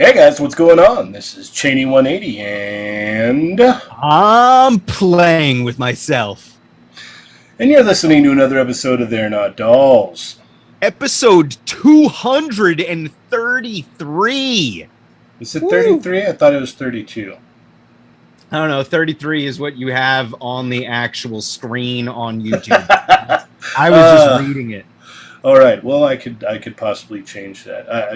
Hey guys, what's going on? This is Cheney 180 and I'm playing with myself. you're listening to another episode of They're Not Dolls. Episode 233. Is it 33? I thought it was 32. I don't know. 33 is what you have on the actual screen on YouTube. I was just reading it. All right. Well, I could possibly change that.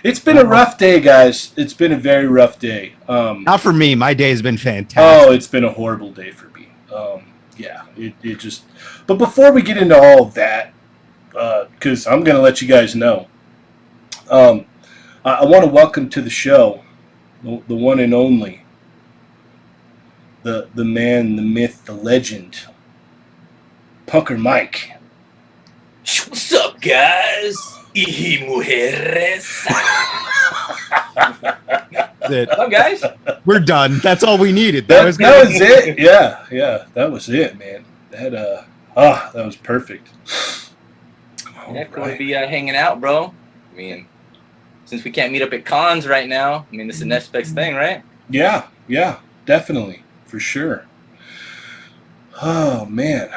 It's been a rough day, guys. It's been a very rough day. Not for me. My day has been fantastic. Oh, it's been a horrible day for me. It just. But before we get into all of that, because I'm going to let you guys know, I want to welcome to the show the one and only, the man, the myth, the legend, Punker Mike. What's up, guys? Y mujeres. What's up, guys? We're done. That's all we needed. That was it. Yeah, that was it, man. That was perfect. Yeah, cool to be hanging out, bro. I mean, since we can't meet up at cons right now, I mean, this is the next best thing, right? Yeah, definitely, for sure. Oh, man.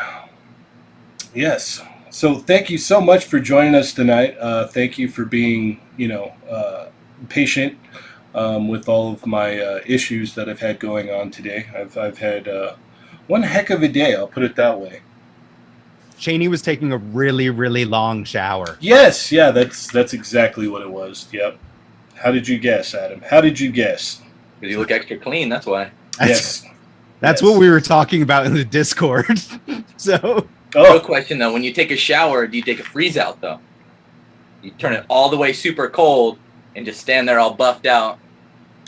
Yes. So thank you so much for joining us tonight. Thank you for being, patient with all of my issues that I've had going on today. I've had one heck of a day, I'll put it that way. Cheney was taking a really, really long shower. Yes, yeah, that's exactly what it was. Yep. How did you guess, Adam? How did you guess? Because you look extra clean, that's why. Yes. That's what we were talking about in the Discord. So... Real question, though. When you take a shower, do you take a freeze out, though? You turn it all the way super cold and just stand there all buffed out.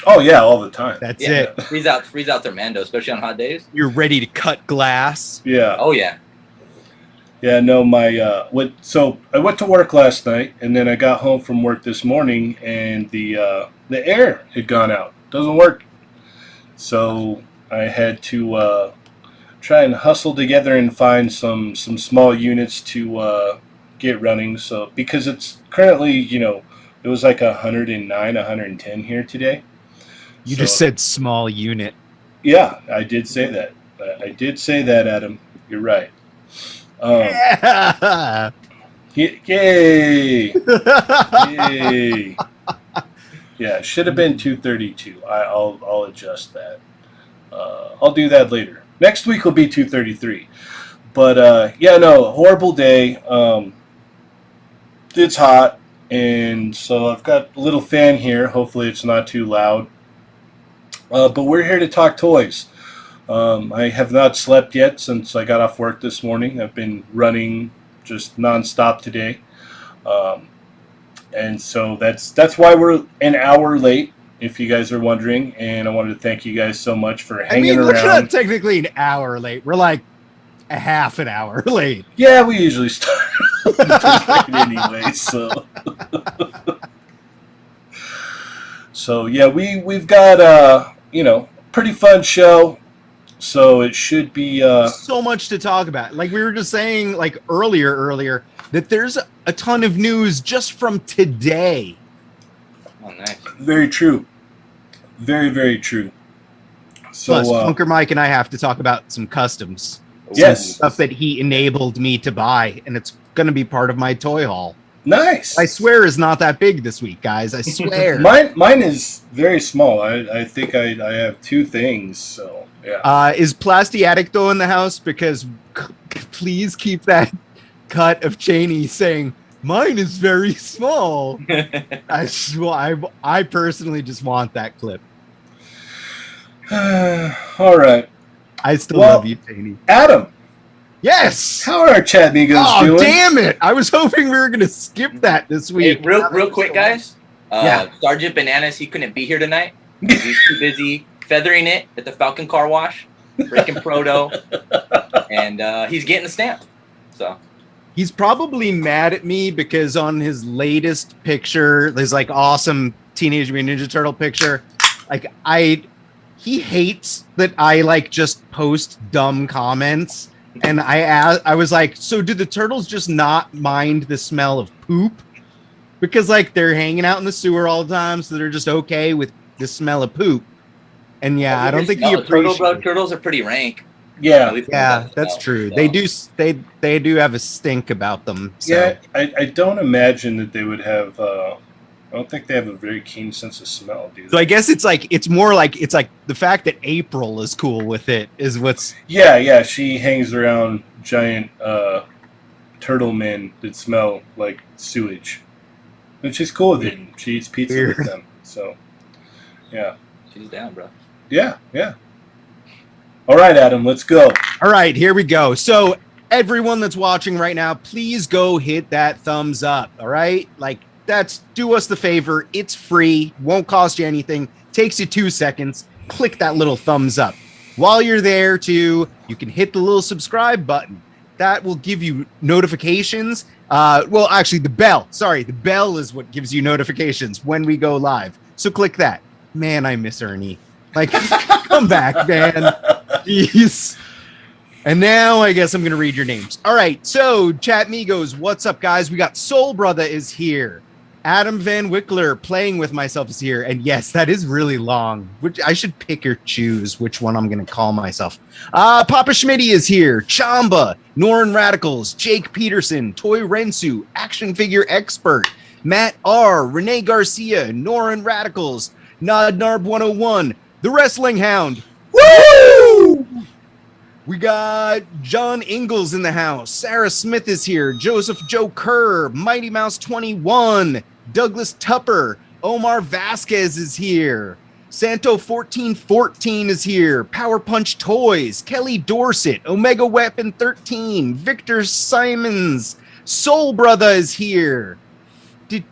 Oh, yeah, all the time. That's it. Freeze outs are Mando, especially on hot days. You're ready to cut glass. Yeah. Oh, yeah. Yeah, no, so I went to work last night, and then I got home from work this morning, and the air had gone out. Doesn't work. So I had to try and hustle together and find some small units to get running. So because it's currently, it was like 109, 110 here today. You just said small unit. Yeah, I did say that. Adam. You're right. Yeah. Yay! Yay! Yeah, it should have been 232. I'll adjust that. I'll do that later. Next week will be 233. But horrible day. It's hot, and so I've got a little fan here. Hopefully it's not too loud. But we're here to talk toys. I have not slept yet since I got off work this morning. I've been running just nonstop today. And so that's why we're an hour late, if you guys are wondering. And I wanted to thank you guys so much for hanging around. We're not technically an hour late. We're like a half an hour late. Yeah, we usually start anyway, so. So, yeah, we've got, pretty fun show. So it should be so much to talk about. Like we were just saying, like earlier, that there's a ton of news just from today. Oh, nice. Very true. Very, very true. So plus, Punker Mike and I have to talk about some customs. Yes. Some stuff that he enabled me to buy, and it's going to be part of my toy haul. Nice. I swear is not that big this week, guys. I swear. Mine is very small. I think I have two things, so yeah. Is Plastiadicto in the house? Because please keep that cut of Cheney saying, mine is very small. I personally just want that clip. All right. I still love you, Cheney. Adam. Yes. How are our Toymigos doing? Oh, damn it. I was hoping we were going to skip that this week. Hey, real quick, guys. Sergeant Bananas, he couldn't be here tonight. He's too busy feathering it at the Falcon Car Wash, breaking Proto, and he's getting the stamp. So he's probably mad at me because on his latest picture, there's like awesome Teenage Mutant Ninja Turtle picture. Like he hates that I like just post dumb comments. And I was like, so do the turtles just not mind the smell of poop? because like they're hanging out in the sewer all the time, so they're just okay with the smell of poop. And yeah, I don't think he appreciates. Turtles are pretty rank. Yeah, Yeah, that's true. So. They do have a stink about them. So. Yeah, I don't imagine that they would have. I don't think they have a very keen sense of smell, do they? So I guess it's more like the fact that April is cool with it is what's. Yeah. She hangs around giant turtle men that smell like sewage, and she's cool with it. She eats pizza Weird. with them. So, yeah. She's down, bro. Yeah. All right, Adam, let's go. All right, here we go. So everyone that's watching right now, please go hit that thumbs up. All right, like do us the favor. It's free, won't cost you anything. Takes you 2 seconds. Click that little thumbs up. While you're there, too, you can hit the little subscribe button. That will give you notifications. Well, actually, the bell. Sorry, the bell is what gives you notifications when we go live. So click that. Man, I miss Ernie. Like, come back, man. Jeez. And now I guess I'm going to read your names. All right. So, Chatmigos, what's up, guys? We got Soul Brother is here. Adam Van Wickler, Playing With Myself, is here. And yes, that is really long. Which I should pick or choose which one I'm going to call myself. Papa Schmitty is here. Chamba, Norin Radicals, Jake Peterson, Toy Rensu, Action Figure Expert, Matt R, Renee Garcia, Norin Radicals, Nod Narb 101, The Wrestling Hound. Woo! We got John Ingalls in the house. Sarah Smith is here. Joseph Joe Kerr, Mighty Mouse 21, Douglas Tupper, Omar Vasquez is here. Santo 1414 is here. Power Punch Toys, Kelly Dorset, Omega Weapon 13, Victor Simons, Soul Brother is here. Did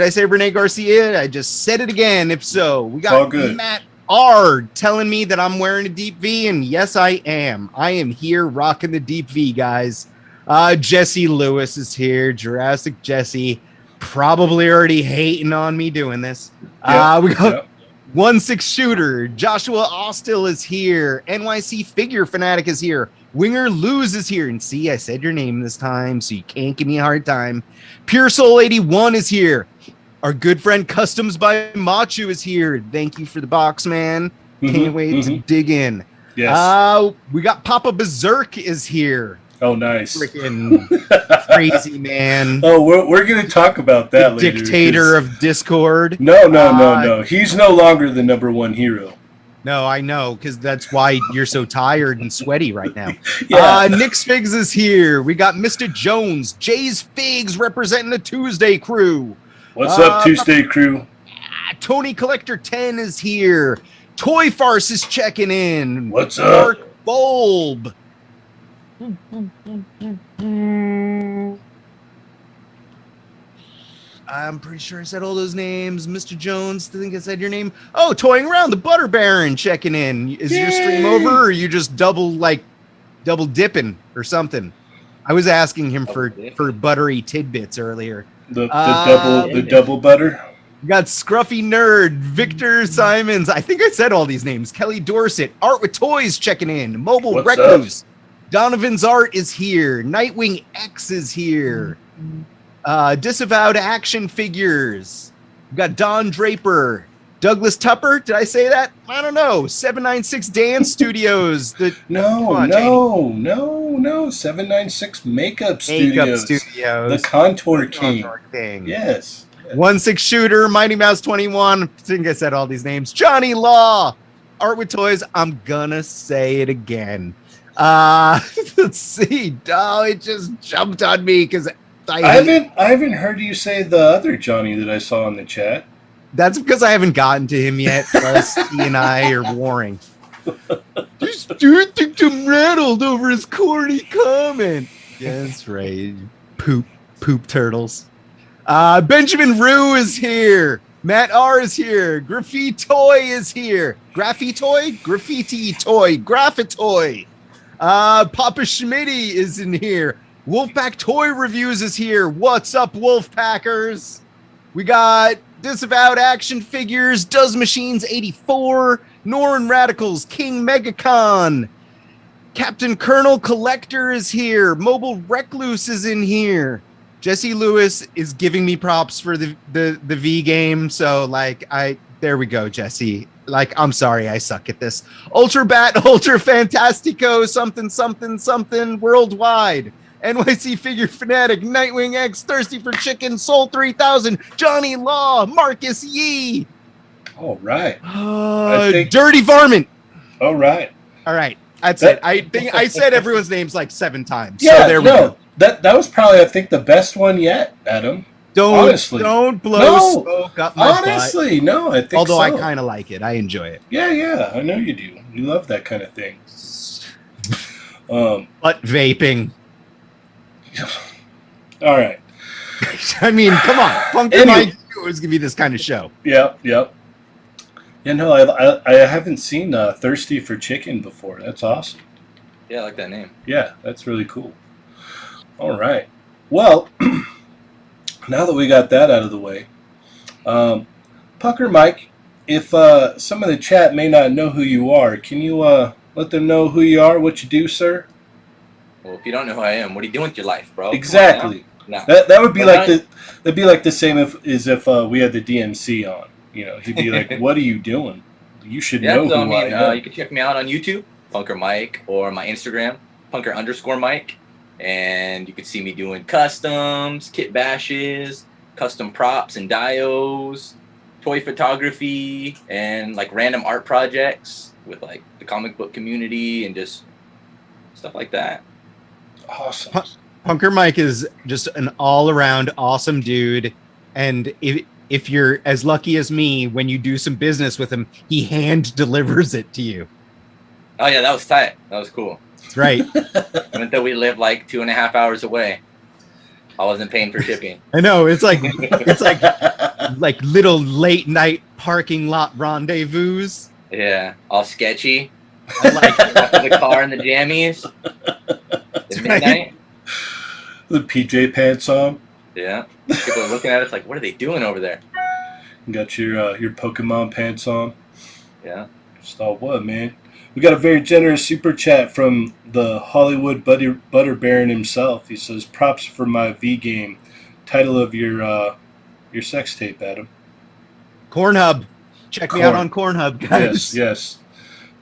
I say Renee Garcia? I just said it again. If so, we got Matt R telling me that I'm wearing a deep V, and yes, I am. I am here rocking the deep V, guys. Jesse Lewis is here. Jurassic Jesse, probably already hating on me doing this. We got 1-6 Shooter. Joshua Austell is here. NYC Figure Fanatic is here. Winger Lose is here. And see, I said your name this time, so you can't give me a hard time. Pure Soul 81 is here. Our good friend Customs by Machu is here. Thank you for the box, man. Can't wait to dig in. Yes. We got Papa Berserk is here. Oh, nice. Freaking crazy, man. Oh, we're going to talk about that later. Dictator of Discord. No. He's no longer the #1 hero. No, I know, because that's why you're so tired and sweaty right now. Yeah. Nick's Figs is here. We got Mr. Jones. Jay's Figs representing the Tuesday crew. What's up, Tuesday crew? Tony Collector 10 is here. Toy Farce is checking in. What's up? Mark Bulb. I'm pretty sure I said all those names. Mr. Jones, I think I said your name. Oh, Toying Around, the Butter Baron checking in. Is your stream over, or are you just double dipping or something? I was asking him for buttery tidbits earlier. The double butter. We got Scruffy Nerd, Victor Simons. I think I said all these names. Kelly Dorset, Art with Toys checking in. Mobile Recluse. Donovan's Art is here. Nightwing X is here. Disavowed Action Figures. We got Don Draper. Douglas Tupper. Did I say that? I don't know. 796 Dance Studios. No. 796 Makeup Studios. The Contour King. Yes. 1-6 Shooter. Mighty Mouse 21. I think I said all these names. Johnny Law. Art with Toys. I'm gonna say it again. Let's see. Oh, it just jumped on me because I haven't heard you say the other Johnny that I saw in the chat. That's because I haven't gotten to him yet. Plus, he and I are warring. This dude thinks I'm rattled over his corny comment. Yeah, that's right. Poop turtles. Benjamin Rue is here. Matt R is here. Graffiti Toy is here. Graffiti Toy. Papa Schmitty is in here. Wolfpack Toy Reviews is here. What's up, Wolfpackers? We got Disavowed Action Figures, Does Machines 84, Norin Radicals, King Megacon, Captain Colonel Collector is here, Mobile Recluse is in here, Jesse Lewis is giving me props for the V game. So like there we go, Jesse. Like, I'm sorry, I suck at this. Ultra Bat, Ultra Fantastico, something worldwide. NYC Figure Fanatic, Nightwing X, Thirsty for Chicken, Soul 3000, Johnny Law, Marcus Yee. All right. Dirty Varmint. All right. All right. That's it. I think I said everyone's names like 7 times. Yeah, so there we go. That was probably, I think, the best one yet, Adam. Don't blow smoke up my honestly, butt. no, I think Although so. I kind of like it. I enjoy it. Yeah, I know you do. You love that kind of thing. Butt vaping. All right. I mean, come on. Punker Mike always give you this kind of show. Yep. Yeah, no, I haven't seen Thirsty for Chicken before. That's awesome. Yeah, I like that name. Yeah, that's really cool. All right. Well, now that we got that out of the way, Pucker Mike, if some of the chat may not know who you are, can you let them know who you are, what you do, sir? Well, if you don't know who I am, what are you doing with your life, bro? Exactly. No. That would be that'd be like the same if we had the DMC on. You know, he'd be like, "What are you doing? You should know who I am." You can check me out on YouTube, Punker Mike, or my Instagram, Punker_Mike. And you can see me doing customs, kit bashes, custom props and dios, toy photography, and like random art projects with like the comic book community and just stuff like that. Awesome. Punker Mike is just an all-around awesome dude. And if you're as lucky as me, when you do some business with him, he hand delivers it to you. Oh yeah, that was tight. That was cool. That's right. Even though we lived like 2.5 hours away, I wasn't paying for shipping. I know, it's like little late night parking lot rendezvous. Yeah, all sketchy. I like the car and the jammies. At midnight. The PJ pants on. Yeah. People are looking at us like, what are they doing over there? You got your Pokemon pants on. Yeah. Just all what, man? We got a very generous super chat from the Hollywood Butter Baron himself. He says, "Props for my V game." Title of your sex tape, Adam. Cornhub. Check me out on Cornhub, guys. Yes.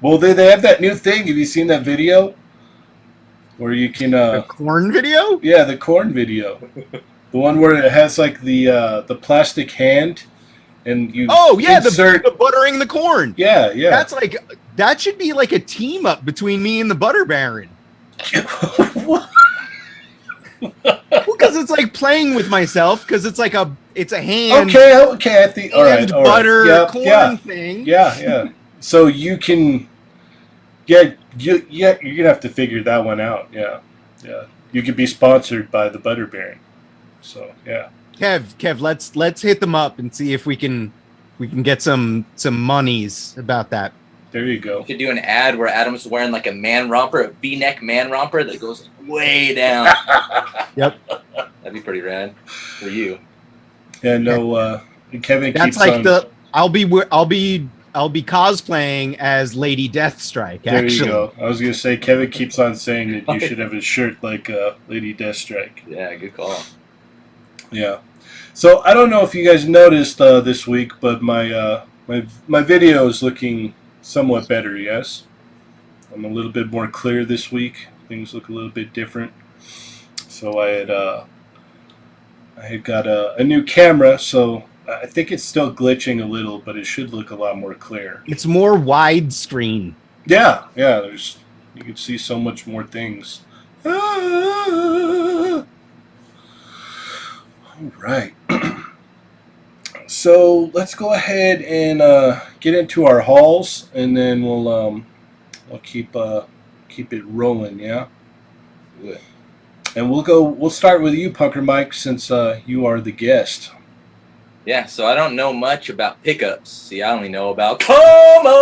Well, they have that new thing. Have you seen that video? Where you can the corn video? Yeah, the corn video. The one where it has like the plastic hand, and you insert the buttering the corn. Yeah. That's like that should be like a team up between me and the Butter Baron. What? Because it's like playing with myself. Because it's like it's a hand. Okay. I think all right. Butter Yep, corn thing. Yeah. So you can. Yeah, you're gonna have to figure that one out. Yeah. You could be sponsored by the Butter Baron. So yeah. Kev, let's hit them up and see if we can get some monies about that. There you go. You could do an ad where Adam's wearing like a man romper, a V-neck man romper that goes way down. Yep. That'd be pretty rad for you. Yeah, no. Kevin That's keeps like on. I'll be cosplaying as Lady Deathstrike. There Actually, you go. I was gonna say Kevin keeps on saying that you should have a shirt like Lady Deathstrike. Yeah, good call. Yeah. So I don't know if you guys noticed this week, but my video is looking somewhat better. Yes, I'm a little bit more clear this week. Things look a little bit different. So I had got a new camera, so I think it's still glitching a little, but it should look a lot more clear. it's more widescreen. Yeah. You can see so much more things. All right. So let's go ahead and get into our hauls, and then we'll keep it rolling. Yeah. Good. And we'll start with you, Punker Mike, since you are the guest. Yeah, so I don't know much about pickups. See, I only know about come ups.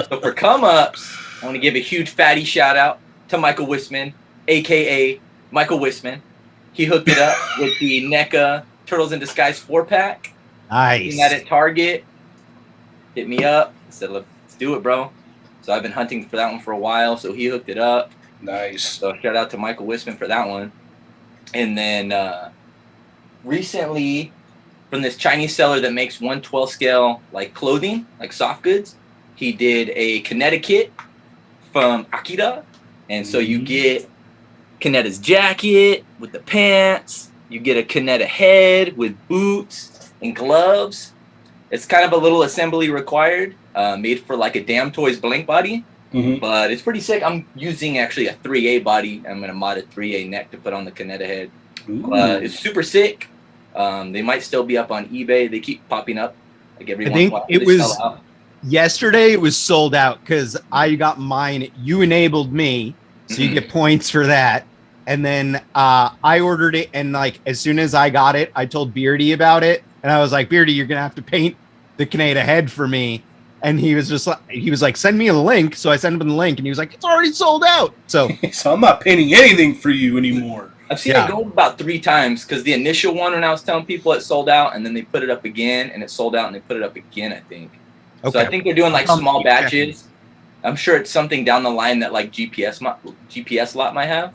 So for come ups, I want to give a huge fatty shout out to Michael Wisman, aka Michael Wisman. He hooked it up with the NECA Turtles in Disguise 4-pack. Nice. Seen that at Target. Hit me up. Said, let's do it, bro. So I've been hunting for that one for a while. So he hooked it up. Nice. So shout out to Michael Wisman for that one. And then recently, from this Chinese seller that makes 1/12 scale like clothing, like soft goods, he did a Kaneda kit from Akira. And so you get Kaneda's jacket with the pants. You get a Kaneda head with boots and gloves. It's kind of a little assembly required, made for like a Damn Toys Blink body. But it's pretty sick. I'm using actually a 3A body. I'm going to mod a 3A neck to put on the Kaneda head. It's super sick. They might still be up on eBay. They keep popping up. Like every I once in a think while. it was yesterday. It was sold out because I got mine. You enabled me, so you get points for that. And then I ordered it, and like as soon as I got it, I told Beardy about it, and I was like, Beardy, you're gonna have to paint the Kaneda head for me. And he was like, send me a link. So I sent him the link, and he was like, it's already sold out. So I'm not painting anything for you anymore. I've seen it go about 3 times because the initial one when I was telling people it sold out, and then they put it up again, and it sold out, and they put it up again, I think. Okay. So I think they're doing like small batches. I'm sure it's something down the line that like GPS lot might have.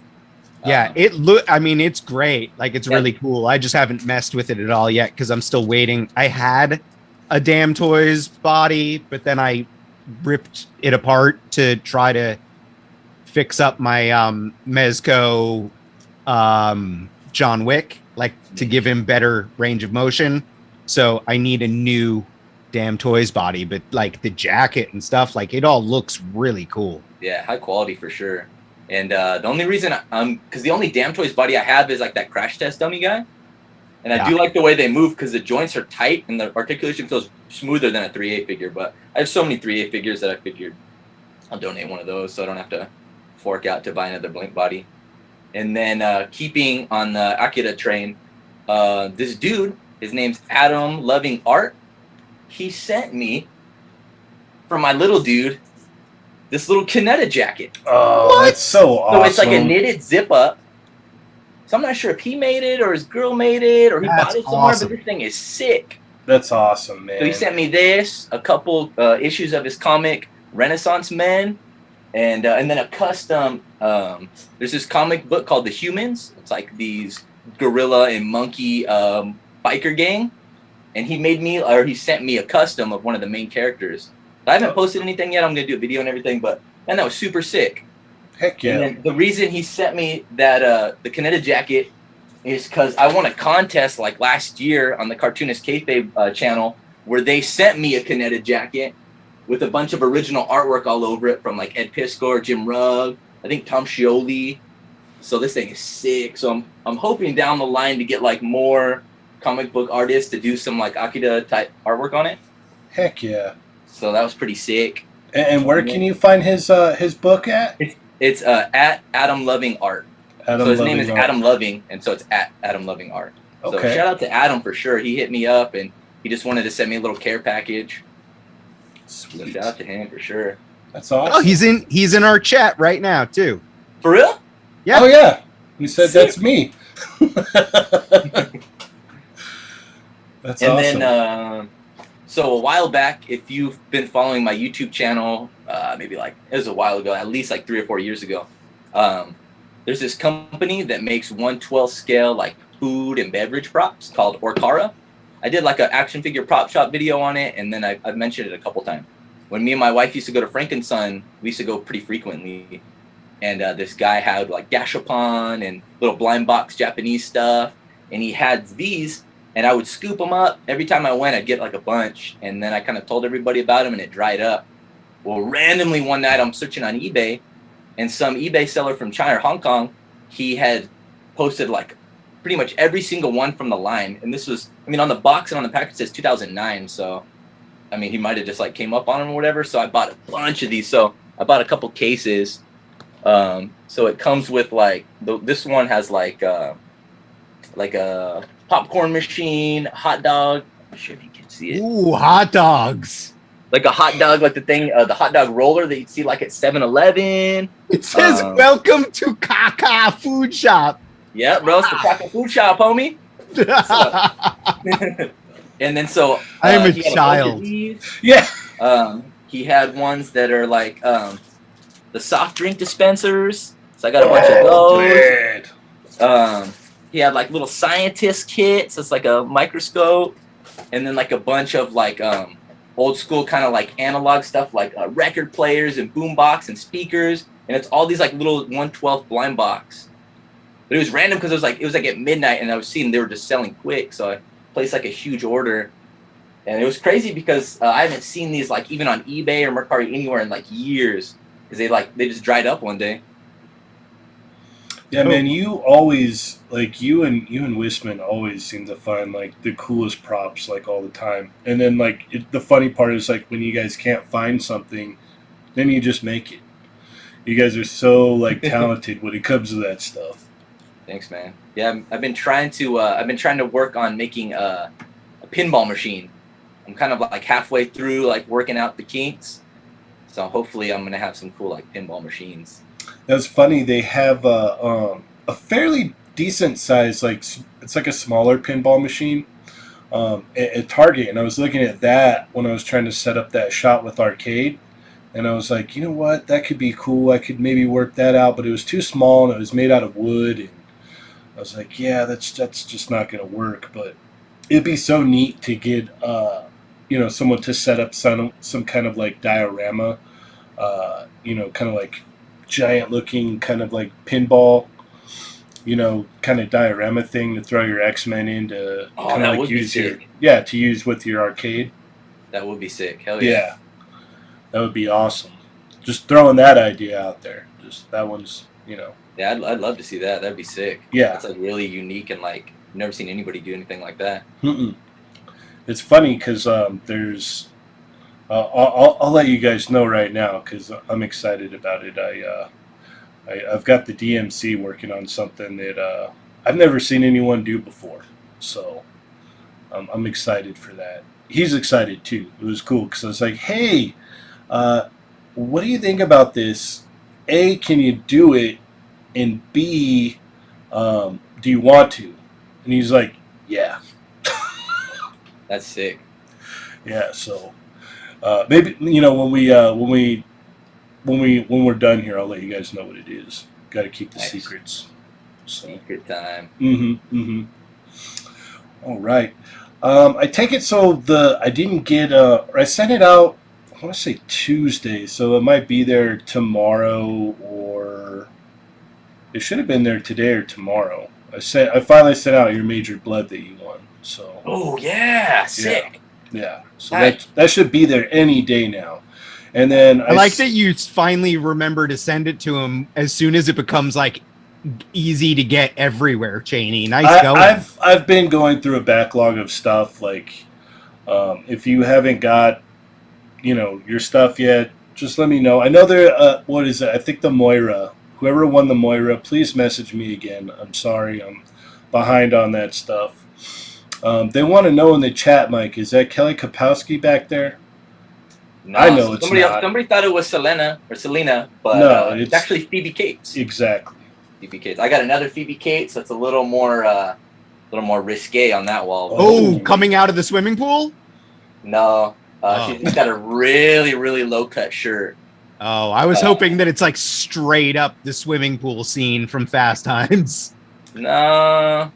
Yeah, it's great. Like it's really cool. I just haven't messed with it at all yet because I'm still waiting. I had a Damn Toys body, but then I ripped it apart to try to fix up my Mezco John Wick, like to give him better range of motion. So I need a new Damn Toys body, but like the jacket and stuff, like it all looks really cool. Yeah, high quality for sure. And the only reason because the only Damn Toys body I have is like that crash test dummy guy. And I do like the way they move because the joints are tight and the articulation feels smoother than a 3A figure. But I have so many 3A figures that I figured I'll donate one of those so I don't have to fork out to buy another Blink body. And then keeping on the Akira train, this dude, his name's Adam Loving Art. He sent me, for my little dude, this little Kaneda jacket. Oh, that's so awesome. So it's like a knitted zip up. So I'm not sure if he made it or his girl made it or he bought it somewhere, but this thing is sick. That's awesome, man. So he sent me this, a couple issues of his comic Renaissance Men, and then a custom. There's this comic book called The Humans. It's like these gorilla and monkey biker gang, and he sent me a custom of one of the main characters. I haven't posted anything yet. I'm gonna do a video and everything, but man, that was super sick. Heck yeah. And the reason he sent me that the Kaneda jacket is because I won a contest like last year on the Cartoonist Kayfabe channel where they sent me a Kaneda jacket with a bunch of original artwork all over it from like Ed Piskor, Jim Rugg, I think Tom Scioli. So this thing is sick. So I'm hoping down the line to get like more comic book artists to do some like Akira type artwork on it. Heck yeah. So that was pretty sick. And where can you find his book at? It's at Adam Loving Art. So his name is Adam Loving, and so it's at Adam Loving Art. So shout out to Adam for sure. He hit me up, and he just wanted to send me a little care package. Sweet. So shout out to him for sure. That's awesome. Oh, he's in our chat right now too. For real? Yeah. Oh yeah. He said that's me. That's awesome. And then so a while back, if you've been following my YouTube channel, maybe like it was a while ago, at least like 3 or 4 years ago. There's this company that makes 1/12 scale like food and beverage props called Orkara. I did like an action figure prop shop video on it, and then I've mentioned it a couple times. When me and my wife used to go to Frankenson, we used to go pretty frequently. And this guy had like gashapon and little blind box Japanese stuff, and he had these. And I would scoop them up. Every time I went, I'd get like a bunch. And then I kind of told everybody about them, and it dried up. Well, randomly one night, I'm searching on eBay, and some eBay seller from China or Hong Kong, he had posted like pretty much every single one from the line. And this was, I mean, on the box and on the package it says 2009. So, I mean, he might have just like came up on them or whatever. So I bought a bunch of these. So I bought a couple cases. So it comes with like, this one has like a popcorn machine, hot dog. I'm not sure if you can see it. Ooh, hot dogs. Like a hot dog, like the thing, the hot dog roller that you see like at 7-Eleven. It says, welcome to Kaka Food Shop. Yeah, bro, it's the Kaka Food Shop, homie. And then so... I am a child. Yeah. He had ones that are like the soft drink dispensers. So I got a bunch of those. Man. He had like little scientist kits. It's like a microscope, and then like a bunch of like old school kind of like analog stuff, like record players and boombox and speakers. And it's all these like little 1/12 blind box. But it was random because it was like at midnight, and I was seeing they were just selling quick. So I placed like a huge order, and it was crazy because I haven't seen these like even on eBay or Mercari anywhere in like years because they just dried up one day. Yeah, man, you always like you and Wisman always seem to find like the coolest props like all the time. And then like the funny part is like when you guys can't find something, then you just make it. You guys are so like talented when it comes to that stuff. Thanks, man. Yeah, I've been trying to work on making a pinball machine. I'm kind of like halfway through like working out the kinks. So hopefully I'm gonna have some cool like pinball machines. That's funny. They have a fairly decent size, like it's like a smaller pinball machine at Target, and I was looking at that when I was trying to set up that shot with arcade, and I was like, you know what, that could be cool. I could maybe work that out, but it was too small and it was made out of wood, and I was like, yeah, that's just not going to work. But it'd be so neat to get someone to set up some kind of like diorama, kind of like giant looking kind of like pinball, kind of diorama thing to throw your X-Men in to kind of like use to use with your arcade. That would be sick. Hell yeah. Yeah. That would be awesome. Just throwing that idea out there. Just that one's, Yeah, I'd love to see that. That'd be sick. Yeah. It's like really unique and like I've never seen anybody do anything like that. It's funny because there's I'll let you guys know right now because I'm excited about it. I've got the DMC working on something that I've never seen anyone do before, so I'm excited for that. He's excited too. It was cool because I was like, "Hey, what do you think about this? A, can you do it? And B, do you want to?" And he's like, "Yeah." That's sick. Yeah, so. Maybe when we're done here, I'll let you guys know what it is. Got to keep the secrets. So. Secret time. All right. I take it so I didn't get I sent it out. I want to say Tuesday, so it might be there tomorrow, or it should have been there today or tomorrow. I finally sent out your Major Blood that you won. So. Oh yeah, sick. Yeah, so that should be there any day now. And then I like that you finally remember to send it to him as soon as it becomes like easy to get everywhere. Cheney, nice going. I've been going through a backlog of stuff. Like, if you haven't got, your stuff yet, just let me know. I know there. What is it? I think the Moira. Whoever won the Moira, please message me again. I'm sorry, I'm behind on that stuff. They want to know in the chat, Mike, is that Kelly Kapowski back there? No, I know it's not. Somebody thought it was Selena, but no, it's actually Phoebe Cates. Exactly. Phoebe Cates. I got another Phoebe Cates, so it's a little more risque on that wall. Oh, coming out of the swimming pool? No, she's got a really, really low cut shirt. Oh, I was hoping that it's like straight up the swimming pool scene from Fast Times. No.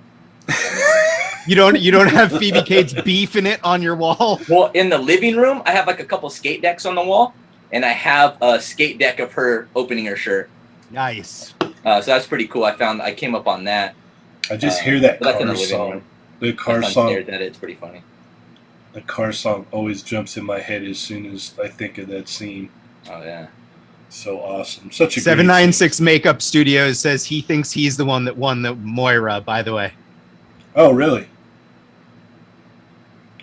You don't have Phoebe Cates beefing it on your wall? Well, in the living room, I have like a couple skate decks on the wall, and I have a skate deck of her opening her shirt. Nice. So that's pretty cool. I came up on that. I just hear that car song. The car song. Stares at it. It's pretty funny. The car song always jumps in my head as soon as I think of that scene. Oh yeah. So awesome. Such a 796 Makeup Studios says he thinks he's the one that won the Moira, by the way. Oh, really?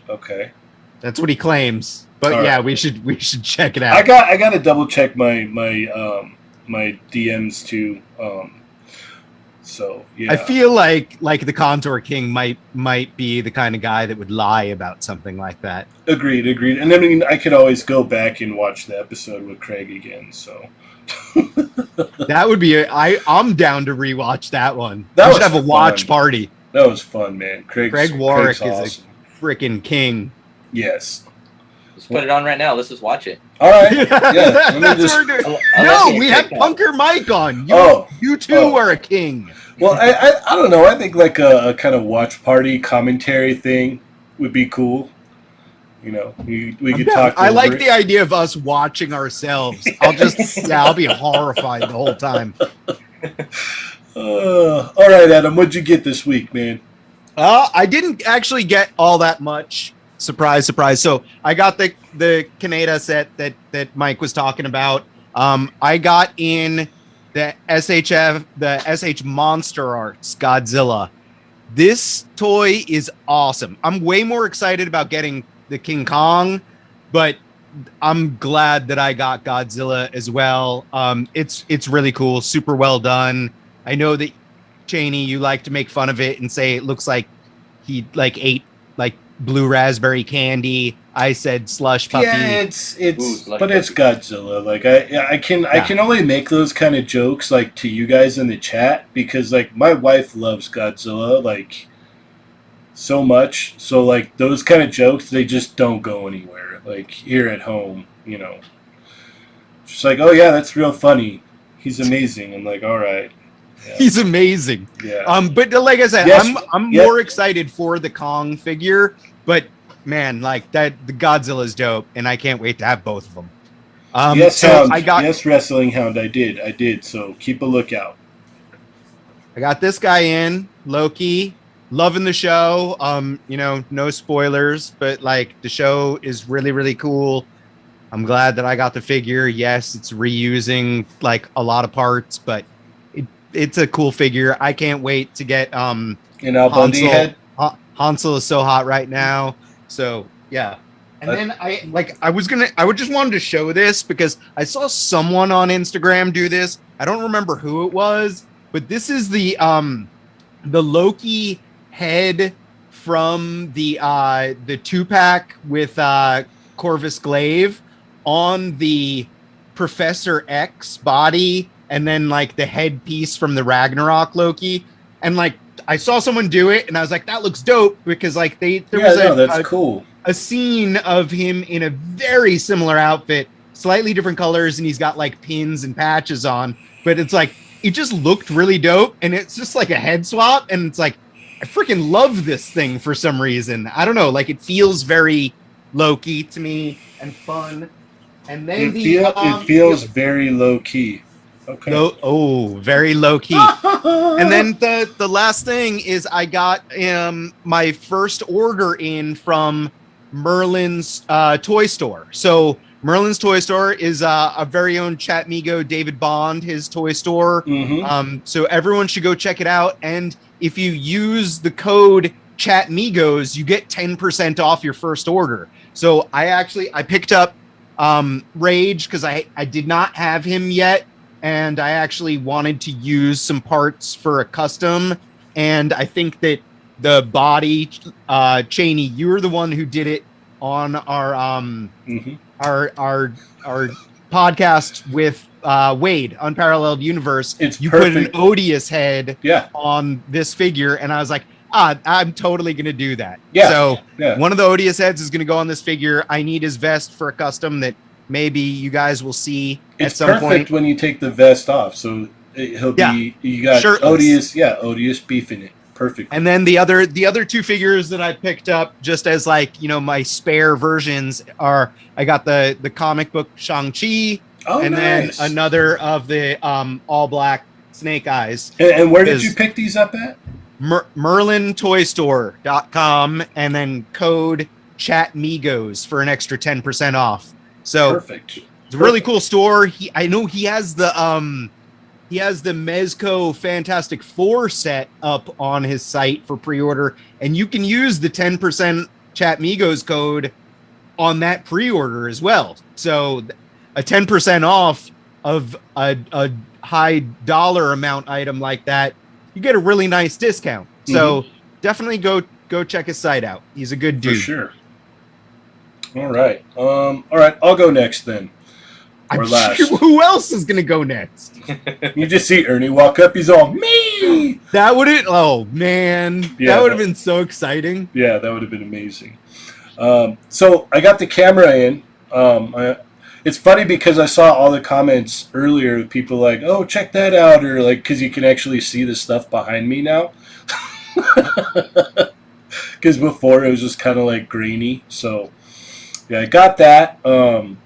Okay. That's what he claims. But all yeah, right. we should check it out. I got to double check my DMs too. So, yeah. I feel like the Contour King might be the kind of guy that would lie about something like that. Agreed. And then I could always go back and watch the episode with Craig again, so. That would be I'm down to rewatch that one. That we was should have a watch party. That was fun, man. Craig Warwick Craig's awesome. is a freaking king. Yes. Let's put it on right now. Let's just watch it. All right. Yeah. Let me That's just. what we're doing. Unless No, you we get have kicked out. Punker Mike on. You too Oh. are a king. Well, I don't know. I think like a kind of watch party commentary thing would be cool. You know, we could talk. I like over the idea of us watching ourselves. I'll be horrified the whole time. All right, Adam. What'd you get this week, man? I didn't actually get all that much. Surprise, surprise. So I got the Kaneda set that Mike was talking about. I got in the SH Monster Arts Godzilla. This toy is awesome. I'm way more excited about getting the King Kong, but I'm glad that I got Godzilla as well. It's really cool, super well done. I know that Cheney, you like to make fun of it and say it looks like he like ate like blue raspberry candy. I said slush puppy. Yeah, it's Ooh, but it's Godzilla. Like I can only make those kind of jokes like to you guys in the chat because like my wife loves Godzilla like so much. So like those kind of jokes they just don't go anywhere. Like here at home, you know. She's like, "Oh yeah, that's real funny. He's amazing." I'm like, "All right." Yeah. He's amazing. Yeah. But like I said, Yes. I'm Yep. more excited for the Kong figure, but man, like that the Godzilla's dope, and I can't wait to have both of them. Yes, so Hound. I got Yes, Wrestling Hound. I did. So keep a lookout. I got this guy in Loki, loving the show. No spoilers, but like the show is really really cool. I'm glad that I got the figure. Yes, it's reusing like a lot of parts, but it's a cool figure. I can't wait to get An Al Bundy head. Hansel is so hot right now. So yeah. And then I just wanted to show this because I saw someone on Instagram do this. I don't remember who it was, but this is the Loki head from the 2-pack with Corvus Glaive on the Professor X body, and then like the headpiece from the Ragnarok Loki. And like I saw someone do it and I was like, that looks dope, because like That's cool. A scene of him in a very similar outfit, slightly different colors, and he's got like pins and patches on, but it's like it just looked really dope, and it's just like a head swap, and it's like I freaking love this thing for some reason. I don't know, like it feels very Loki to me and fun. And then it feels very low key. Okay. Very low key. And then the last thing is I got my first order in from Merlin's toy store. So Merlin's toy store is a very own Chatmigo David Bond, his toy store. Mm-hmm. So everyone should go check it out. And if you use the code Chatmigos, you get 10% off your first order. So I picked up Rage because I did not have him yet, and I actually wanted to use some parts for a custom. And I think that the body, Cheney, you were the one who did it on our our podcast with Wade, Unparalleled Universe. You put an Odious head Yeah. on this figure, and I was like, I'm totally gonna do that. Yeah. So Yeah. one of the Odious heads is gonna go on this figure. I need his vest for a custom that maybe you guys will see It's at some perfect point. when you take the vest off, so he'll be. You got Shirtless. Odious beef in it. Perfect. And then the other two figures that I picked up just as like, my spare versions are, I got the comic book Shang-Chi, and nice. then another of the all black Snake Eyes. And where did you pick these up at? MerlinToyStore.com, and then code ChatMigos for an extra 10% off. So Perfect. It's a really cool store. I know he has the Mezco Fantastic Four set up on his site for pre-order, and you can use the 10% Chatmigos code on that pre-order as well. So a 10% off of a high dollar amount item like that, you get a really nice discount. So definitely go check his site out. He's a good dude. For sure. All right. I'll go next then. Or last. Sure, who else is gonna go next? You just see Ernie walk up. He's all me. That would have. Oh man, Yeah, that would have been so exciting. Yeah, that would have been amazing. So I got the camera in. It's funny because I saw all the comments earlier. People like, "Oh, check that out," or like, because you can actually see the stuff behind me now. Because before it was just kind of like grainy. So yeah, I got that. That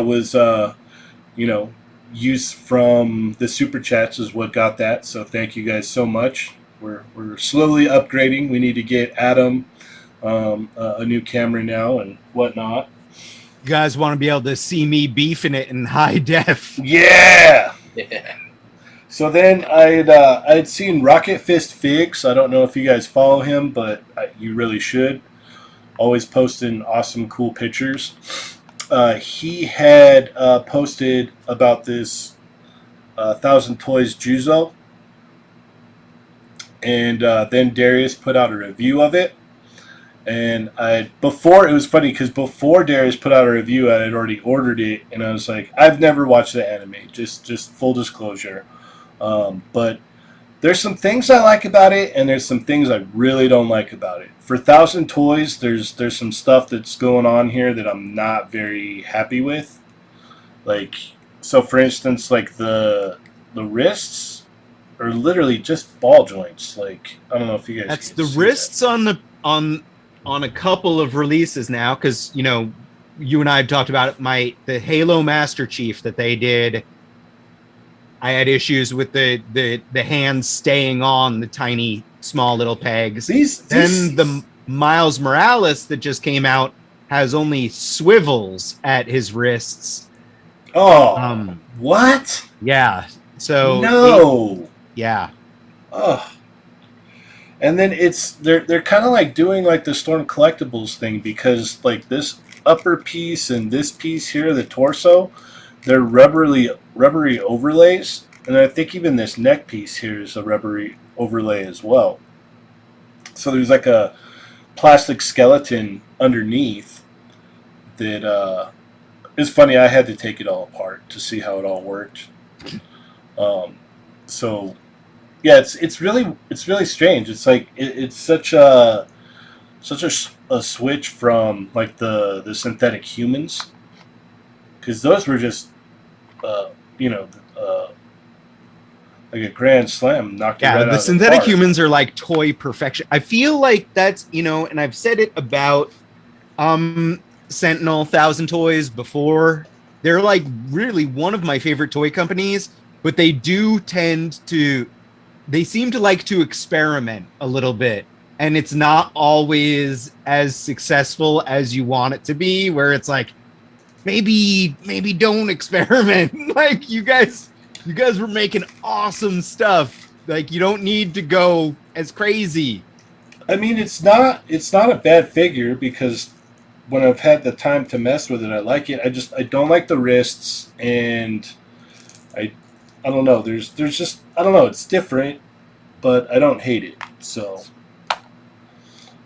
was use from the super chats is what got that. So thank you guys so much. We're slowly upgrading. We need to get Adam a new camera now and whatnot. You guys want to be able to see me beefing it in high def? Yeah. So then I'd seen Rocket Fist Figs. I don't know if you guys follow him, but you really should. Always posting awesome, cool pictures. He had posted about this 1,000 Toys Juzo. And then Darius put out a review of it. And it was funny because before Darius put out a review, I had already ordered it. And I was like, I've never watched the anime, just full disclosure. But there's some things I like about it, and there's some things I really don't like about it. For 1,000 Toys, there's some stuff that's going on here that I'm not very happy with. Like, so for instance, like the wrists are literally just ball joints. Like, I don't know if you guys. That's the wrists that. on a couple of releases now, because you and I have talked about it. The Halo Master Chief that they did. I had issues with the hands staying on the tiny, small little pegs. Then the Miles Morales that just came out has only swivels at his wrists. Oh, what? Yeah. So no. Yeah. Oh. And then they're kind of like doing like the Storm Collectibles thing, because like this upper piece and this piece here, the torso, they're rubbery overlays, and I think even this neck piece here is a rubbery overlay as well. So there's like a plastic skeleton underneath that is funny. I had to take it all apart to see how it all worked. So yeah, it's really strange. It's like it's such a switch from like the synthetic humans, because those were just like a grand slam, knocked it right out of the synthetic park. humans are like toy perfection. I feel like that's and I've said it about Sentinel 1,000 Toys before. They're like really one of my favorite toy companies, but they seem to like to experiment a little bit, and it's not always as successful as you want it to be, where it's like, maybe don't experiment. Like you guys were making awesome stuff. Like you don't need to go as crazy. I mean, it's not a bad figure, because when I've had the time to mess with it, I like it. I don't like the wrists, and I don't know. There's just, I don't know. It's different, but I don't hate it. So,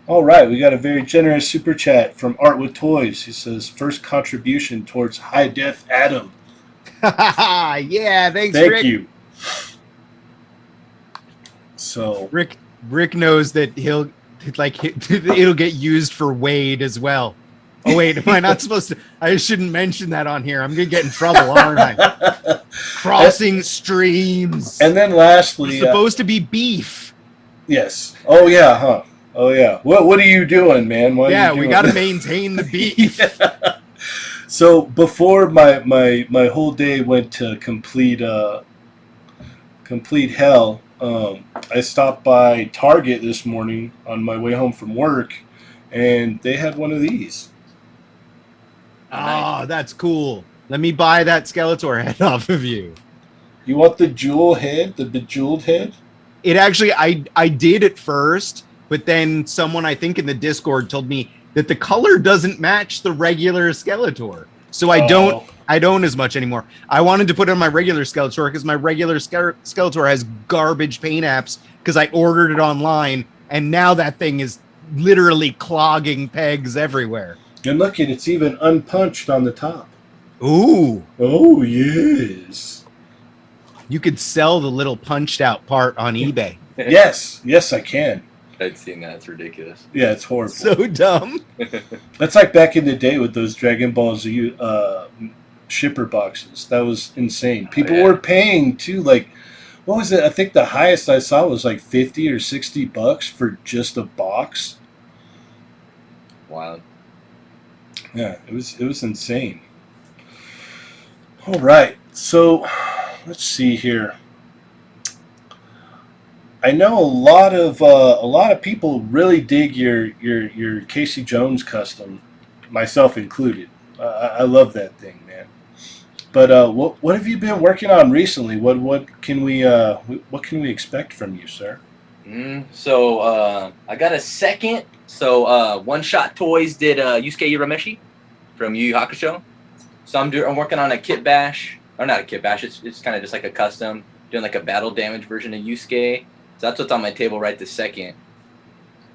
all right, we got a very generous super chat from Art with Toys. He says, "First contribution towards high def Adam." Yeah, thanks, Thank Rick. you. So Rick knows that it'll get used for Wade as well. Oh wait, am I not supposed to? I shouldn't mention that on here. I'm gonna get in trouble, aren't I? Crossing streams. And then lastly, it's supposed to be beef. Yes. Oh yeah, huh? Oh yeah. What are you doing, man? What are you doing? We got to maintain the beef. Yeah. So before my whole day went to complete hell, I stopped by Target this morning on my way home from work, and they had one of these. Oh, that's cool. Let me buy that Skeletor head off of you. You want the jewel head, the bejeweled head? It actually, I did at first, but then someone, I think in the Discord, told me that the color doesn't match the regular Skeletor. So I don't as much anymore. I wanted to put it on my regular Skeletor because my regular Skeletor has garbage paint apps because I ordered it online, and now that thing is literally clogging pegs everywhere. And look, it's even unpunched on the top. Ooh. Oh, yes. You could sell the little punched out part on eBay. Yes, I can. I'd seen that. It's ridiculous. Yeah, it's horrible. So dumb. That's like back in the day with those Dragon Ball Z shipper boxes. That was insane. People were paying too. Like, what was it? I think the highest I saw was like $50 or $60 for just a box. Wow. Yeah, it was insane. All right, so let's see here. I know a lot of people really dig your Casey Jones custom, myself included. I love that thing, man. But what have you been working on recently? What can we expect from you, sir? So I got a second. So One Shot Toys did Yusuke Urameshi from Yu Yu Hakusho. So I'm working on a kit bash, or not a kit bash. It's kind of just like a custom, doing like a battle damage version of Yusuke. So that's what's on my table right this second.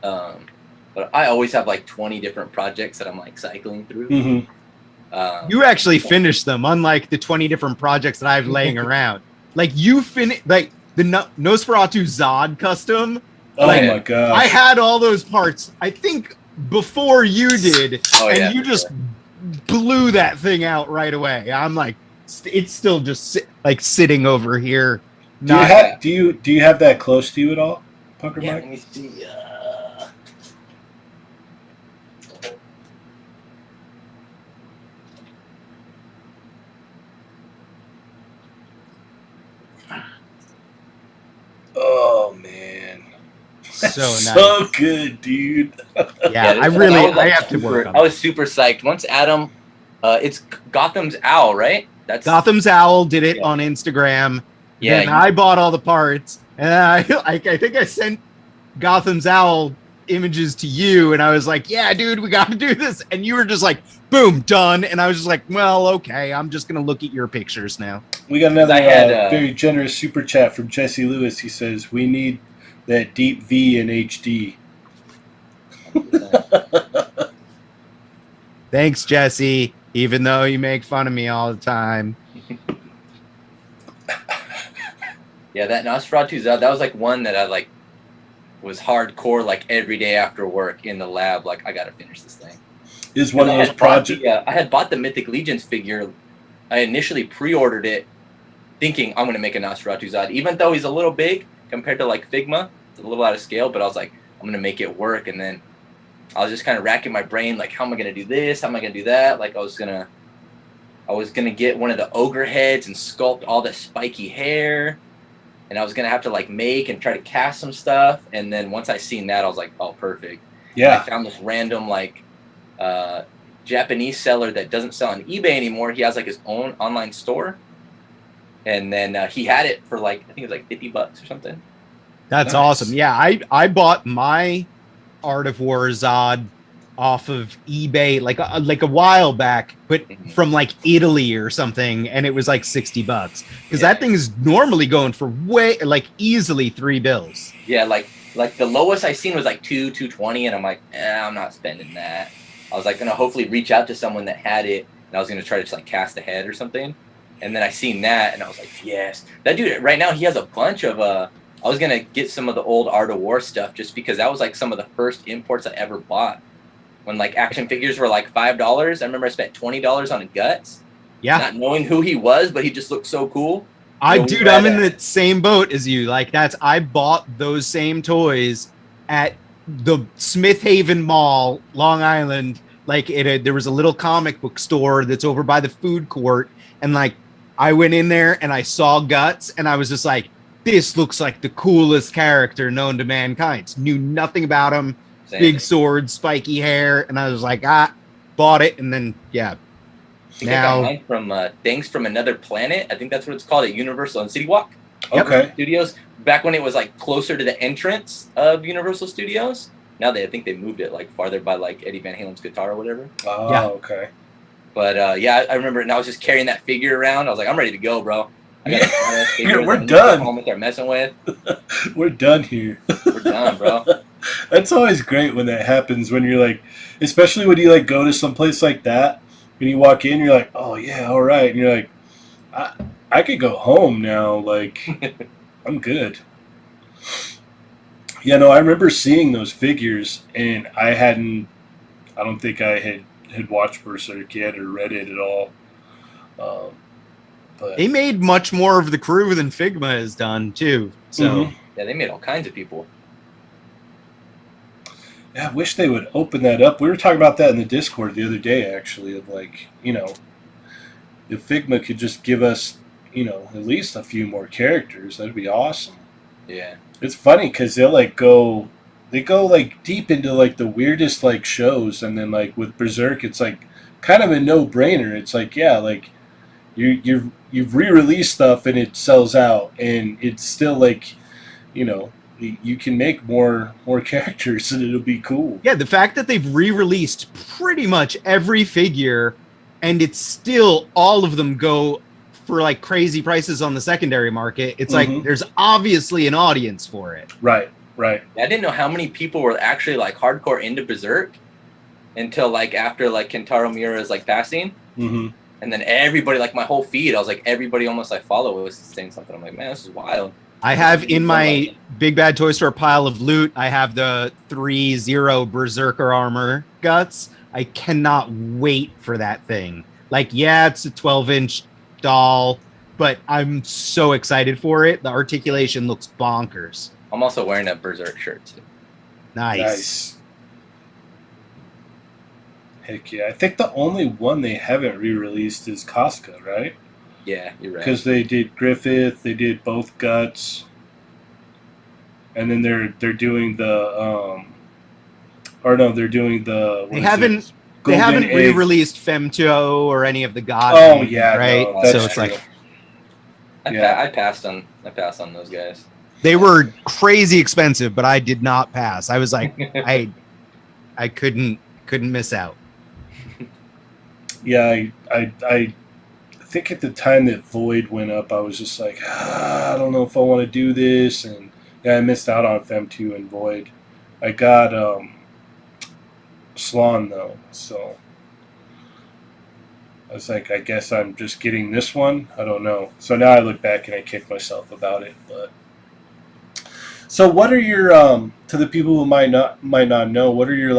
But I always have like 20 different projects that I'm like cycling through. Mm-hmm. You actually finished them, unlike the 20 different projects that I have laying around. Like you like the Nosferatu Zod custom. Oh like, my god! I had all those parts, I think, before you did, and you just blew that thing out right away. I'm like, it's still just sitting over here. Do you have that close to you at all, Punker Mike? Let me see. Oh man, so nice. So good, dude. Yeah, I have to work on it. I was super psyched. Once Adam, it's Gotham's Owl, right? That's Gotham's Owl did it on Instagram. Yeah, and I bought all the parts, and I think I sent Gotham's Owl images to you, and I was like, "Yeah, dude, we got to do this," and you were just like, "Boom, done," and I was just like, "Well, okay, I'm just gonna look at your pictures now." We got another very generous super chat from Jesse Lewis. He says, "We need that deep V in HD." Thanks, Jesse. Even though you make fun of me all the time. Yeah, that Nosferatu Zod, that was like one that I like was hardcore, like every day after work in the lab. Like, I gotta finish this thing. Is one of those projects? Yeah, I had bought the Mythic Legions figure. I initially pre-ordered it, thinking I'm gonna make a Nosferatu Zod, even though he's a little big compared to like Figma. It's a little out of scale, but I was like, I'm gonna make it work. And then I was just kind of racking my brain, like, how am I gonna do this? How am I gonna do that? Like, I was gonna get one of the ogre heads and sculpt all the spiky hair. And I was gonna have to like make and try to cast some stuff, and then once I seen that, I was like, "Oh, perfect!" Yeah. And I found this random like Japanese seller that doesn't sell on eBay anymore. He has like his own online store, and then he had it for like I think it was like $50 or something. That's awesome. Yeah, I bought my Art of War Zod off of eBay like a while back, but from like Italy or something, and it was like $60 because that thing is normally going for way like easily $3. Yeah, like the lowest I seen was like $220, and I'm like, I'm not spending that. I was like gonna hopefully reach out to someone that had it, and I was gonna try to just like cast a head or something, and then I seen that, and I was like, yes, that dude right now he has a bunch of I was gonna get some of the old Art of War stuff just because that was like some of the first imports I ever bought. When like action figures were like $5, I remember I spent $20 on a Guts. Yeah. Not knowing who he was, but he just looked so cool. I'm in the same boat as you. Like I bought those same toys at the Smith Haven Mall, Long Island. Like there was a little comic book store that's over by the food court, and like I went in there and I saw Guts, and I was just like, this looks like the coolest character known to mankind. Knew nothing about him. Same. Big sword, spiky hair, and I was like, bought it, and then I got mine from Things from Another Planet. I think that's what it's called at Universal and City Walk. Okay. Studios. Back when it was like closer to the entrance of Universal Studios. Now I think they moved it like farther by like Eddie Van Halen's guitar or whatever. Oh, yeah. Okay. But I remember it, and I was just carrying that figure around. I was like, I'm ready to go, bro. I got a figure We're done. Home they're messing with. We're done here. We're done, bro. That's always great when that happens. When you're like, especially when you like go to some place like that, when you walk in, you're like, oh yeah, all right, and you're like, I could go home now. Like, I'm good. Yeah, no, I remember seeing those figures, and I don't think I had watched Berserk yet or read it at all. Um, but They made much more of the crew than Figma has done too. So Mhm. Yeah, they made all kinds of people. Yeah, I wish they would open that up. We were talking about that in the Discord the other day, actually, of like, if Figma could just give us, at least a few more characters, that'd be awesome. Yeah. It's funny because they go like deep into like the weirdest like shows, and then like with Berserk, it's like kind of a no brainer. It's like, yeah, like you've re-released stuff and it sells out, and it's still like, you can make more characters and it'll be cool. yeah, the fact that they've re-released pretty much every figure, and it's still all of them go for like crazy prices on the secondary market. It's like Mhm. there's obviously an audience for it. Right. I didn't know how many people were actually like hardcore into Berserk until like after like Kentaro Miura's like passing. Mm-hmm. And then everybody, like my whole feed, I was like, everybody almost I follow was saying something. I'm like, man, this is wild. I have in my Big Bad Toy Store pile of loot, I have the 3-0 Berserker armor guts. I cannot wait for that thing. Like, yeah, it's a 12-inch doll, but I'm so excited for it. The articulation looks bonkers. I'm also wearing a Berserk shirt too. Nice. Heck yeah. I think the only one they haven't re-released is Casca, right? Yeah, you're right. Because they did Griffith, they did both Guts, and then they're doing the they're doing the They haven't Egg. re-released Femto or any of the gods. Oh yeah, right. no, that's so it's true. like I passed on those guys. they were crazy expensive, but I did not pass. I was like, I couldn't miss out. Yeah, I think at the time that Void went up, I was just like, I don't know if I want to do this, and yeah, I missed out on Fem 2 and Void. I got Slan though, so I was like, I guess I'm just getting this one. I don't know. So now I look back and I kick myself about it. But so, what are your to the people who might not know? What are your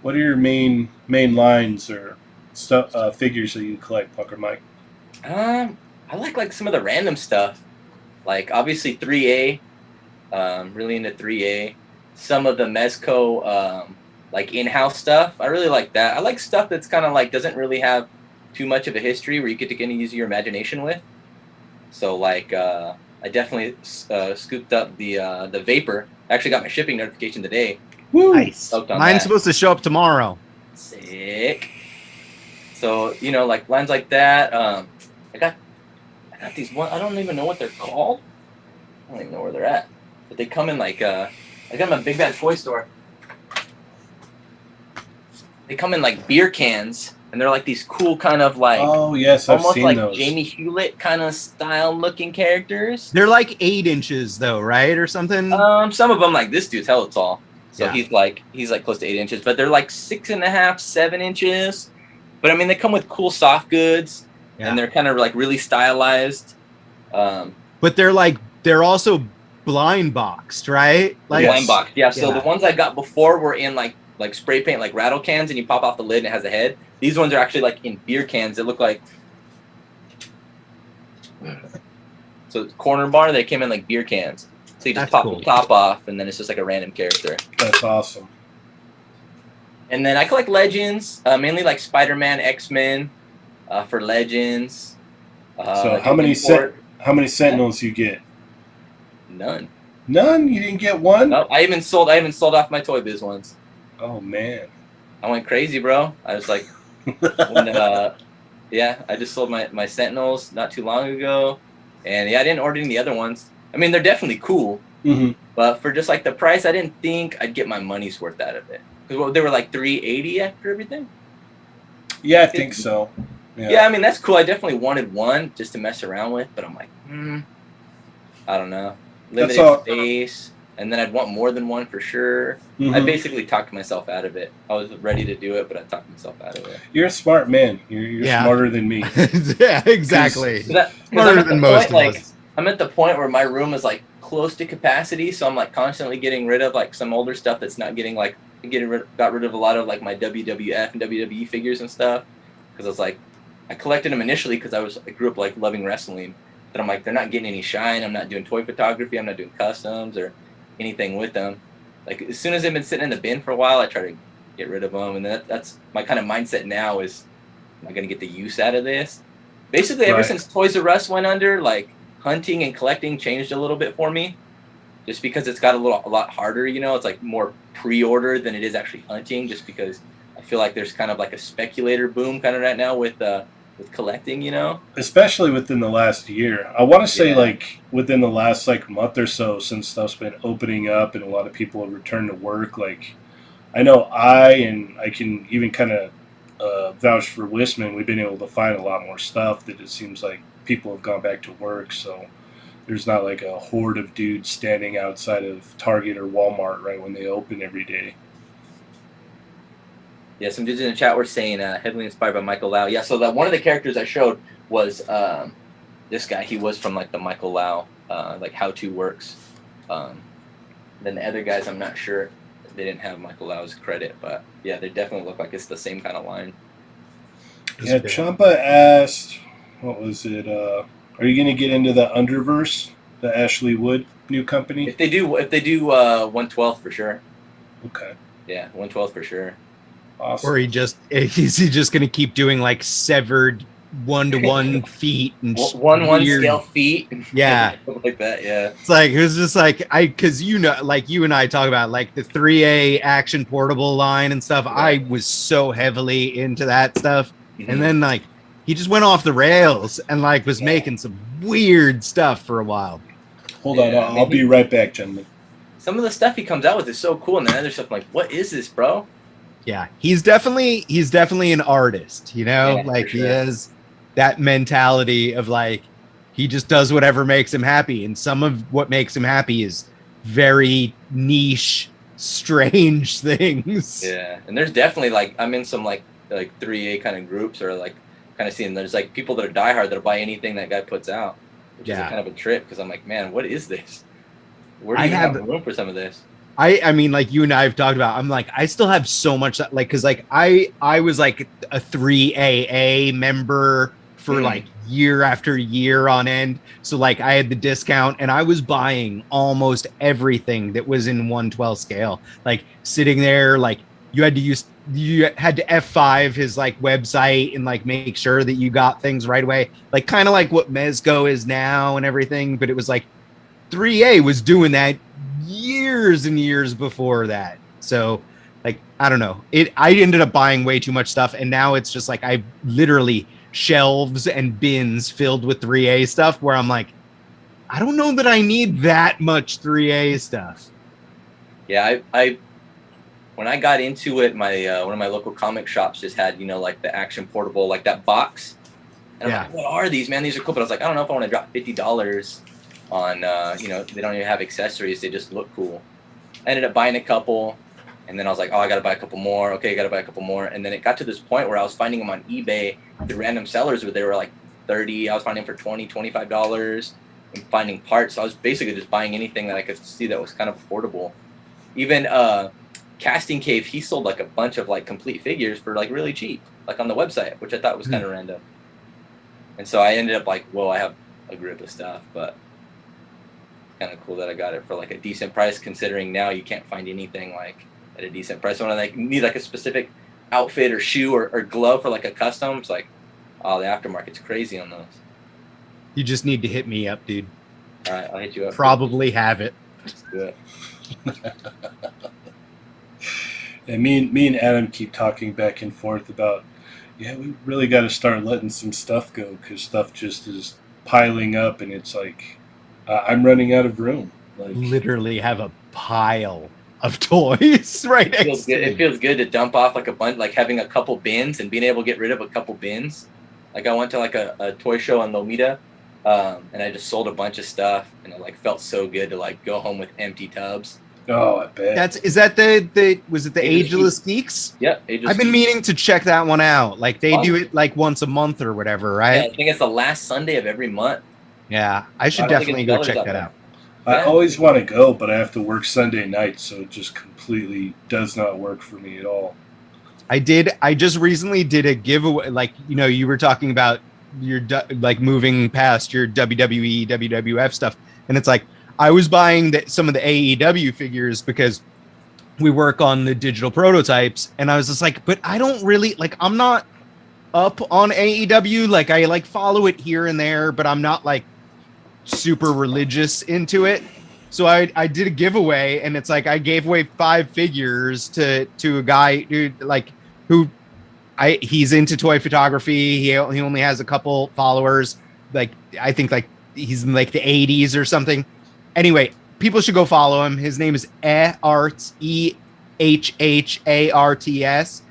what are your main lines or stuff figures that you collect, Punker Mike? I like some of the random stuff, like obviously 3A. Really into 3A. Some of the Mezco like in-house stuff. I really like that. I like stuff that's kind of like doesn't really have too much of a history where you get to kind of use your imagination with. So like I definitely scooped up the Vapor. I actually got my shipping notification today. Woo! Nice. Mine's that. Supposed to show up tomorrow. Sick. So like lines like that. I got these one. I don't even know what they're called. I don't even know where they're at. But they come in like I got them at Big Bad Toy Store. They come in like beer cans, and they're like these cool kind of like oh yes, I've almost seen like those. Jamie Hewlett kind of style looking characters. They're like 8 inches though, right, or something? Some of them like this dude's hella tall, so Yeah. he's like close to 8 inches, but they're like 6.5, 7 inches. But I mean, they come with cool soft goods, and they're kind of like really stylized. But they're also blind boxed, right? Like Blind box, yeah. So the ones I got before were in like spray paint, like rattle cans, and you pop off the lid and it has a head. These ones are actually like in beer cans that look like. So corner bar, they came in like beer cans. So you just pop the top off, and then it's just like a random character. That's awesome. And then I collect Legends, mainly like Spider-Man, X-Men, for Legends. So how many Sentinels you get? None. None? You didn't get one? No, I even sold off my Toy Biz ones. Oh man. I went crazy, bro. I was like, I just sold my Sentinels not too long ago, and I didn't order any of the other ones. I mean, they're definitely cool, but for just like the price, I didn't think I'd get my money's worth out of it. Because they were like $380 after everything. Yeah, I think so. Yeah, I mean that's cool. I definitely wanted one just to mess around with, but I'm like, I don't know, limited space. And then I'd want more than one for sure. I basically talked myself out of it. I was ready to do it, but I talked myself out of it. You're a smart man. You're smarter than me. Yeah, exactly. Smarter than most of us. I'm at the point where my room is like close to capacity, so I'm like constantly getting rid of like some older stuff that's not getting like got rid of a lot of like my WWF and WWE figures and stuff, because I was like, I collected them initially because I grew up like loving wrestling, but I'm like, they're not getting any shine. I'm not doing toy photography. I'm not doing customs or anything with them. Like as soon as they've been sitting in the bin for a while, I try to get rid of them, and that's my kind of mindset now is, am I going to get the use out of this? Basically, ever since Toys R Us went under, like hunting and collecting changed a little bit for me, just because it's got a lot harder. You know, it's like more pre-order than it is actually hunting, just because I feel like there's kind of like a speculator boom kind of right now with collecting. You know, especially within the last year. I want to say like within the last like month or so, since stuff's been opening up and a lot of people have returned to work. Like I know I can even kind of vouch for Wisman. We've been able to find a lot more stuff that it seems like people have gone back to work, so there's not like a horde of dudes standing outside of Target or Walmart right when they open every day. Yeah, some dudes in the chat were saying heavily inspired by Michael Lau. Yeah, so that one of the characters I showed was this guy. He was from like the Michael Lau like How To Works. Then the other guys, I'm not sure. They didn't have Michael Lau's credit, but yeah, they definitely look like it's the same kind of line. Yeah, Champa asked, what was it? Are you going to get into the Underverse, the Ashley Wood new company? If they do 1/12 for sure. Okay. Yeah, 1/12 for sure. Awesome. Or is he just going to keep doing like severed 1-to-1 feet and 1/1 scale feet? Yeah, like that. Yeah. It's like it was just like because like you and I talk about like the 3A action portable line and stuff. Right. I was so heavily into that stuff, and then like he just went off the rails and like was making some weird stuff for a while. Hold on, I'll be right back, gentlemen. Some of the stuff he comes out with is so cool, and then other stuff I'm like, what is this, bro? Yeah, he's definitely an artist, you know, like he has that mentality of like he just does whatever makes him happy, and some of what makes him happy is very niche, strange things. Yeah, and there's definitely like I'm in some like 3A kind of groups, or like kind of seeing there's like people that are diehard that'll buy anything that guy puts out, which is a kind of a trip, because I'm like, man, what is this? Where do you have room for some of this? I mean, like you and I have talked about, I'm like, I still have so much that, like, because like I was like a 3AA member for like year after year on end. So like I had the discount and I was buying almost everything that was in 1/12 scale, like sitting there, like you had to F5 his like website and like make sure that you got things right away. Like kind of like what Mezco is now and everything. But it was like 3A was doing that years and years before that. So like, I don't know, I ended up buying way too much stuff. And now it's just like, I literally shelves and bins filled with 3A stuff where I'm like, I don't know that I need that much 3A stuff. Yeah. I when I got into it, my one of my local comic shops just had, like the action portable, like that box. And I'm like, what are these, man? These are cool. But I was like, I don't know if I want to drop $50 on, they don't even have accessories. They just look cool. I ended up buying a couple, and then I was like, oh, I got to buy a couple more. Okay, I got to buy a couple more. And then it got to this point where I was finding them on eBay through random sellers where they were like 30. I was finding them for $20, $25 and finding parts. So I was basically just buying anything that I could see that was kind of affordable. Even Casting Cave, he sold like a bunch of like complete figures for like really cheap, like on the website, which I thought was kind of random. And so I ended up like, whoa, I have a grip of stuff, but kind of cool that I got it for like a decent price, considering now you can't find anything like at a decent price. When I like need like a specific outfit or shoe or glove for like a custom, it's like, oh, the aftermarket's crazy on those. You just need to hit me up, dude. All right, I'll hit you up. Probably have it. Let's do it. And me and Adam keep talking back and forth about, we really got to start letting some stuff go, because stuff just is piling up, and it's like, I'm running out of room. Like, literally have a pile of toys right next to me. It feels good to dump off like a bunch, like having a couple bins and being able to get rid of a couple bins. Like I went to like a toy show in Lomita, and I just sold a bunch of stuff, and it like felt so good to like go home with empty tubs. Oh, I bet. Is that was it the Ageless Geeks? Yep. Ageless I've been Geeks. meaning to check that one out. Like they do it like once a month or whatever, right? Yeah, I think it's the last Sunday of every month. Yeah, I should definitely go check that out. I always want to go, but I have to work Sunday nights, so it just completely does not work for me at all. I just recently did a giveaway. Like, you were talking about your like moving past your WWE, WWF stuff. And it's like, I was buying some of the AEW figures because we work on the digital prototypes. And I was just like, but I don't really like, I'm not up on AEW. Like, I like follow it here and there, but I'm not like super religious into it. So I did a giveaway, and it's like I gave away 5 figures to a guy who he's into toy photography. He only has a couple followers. Like, I think like he's in like the 80s or something. Anyway, people should go follow him. His name is Eharts, EHHARTS.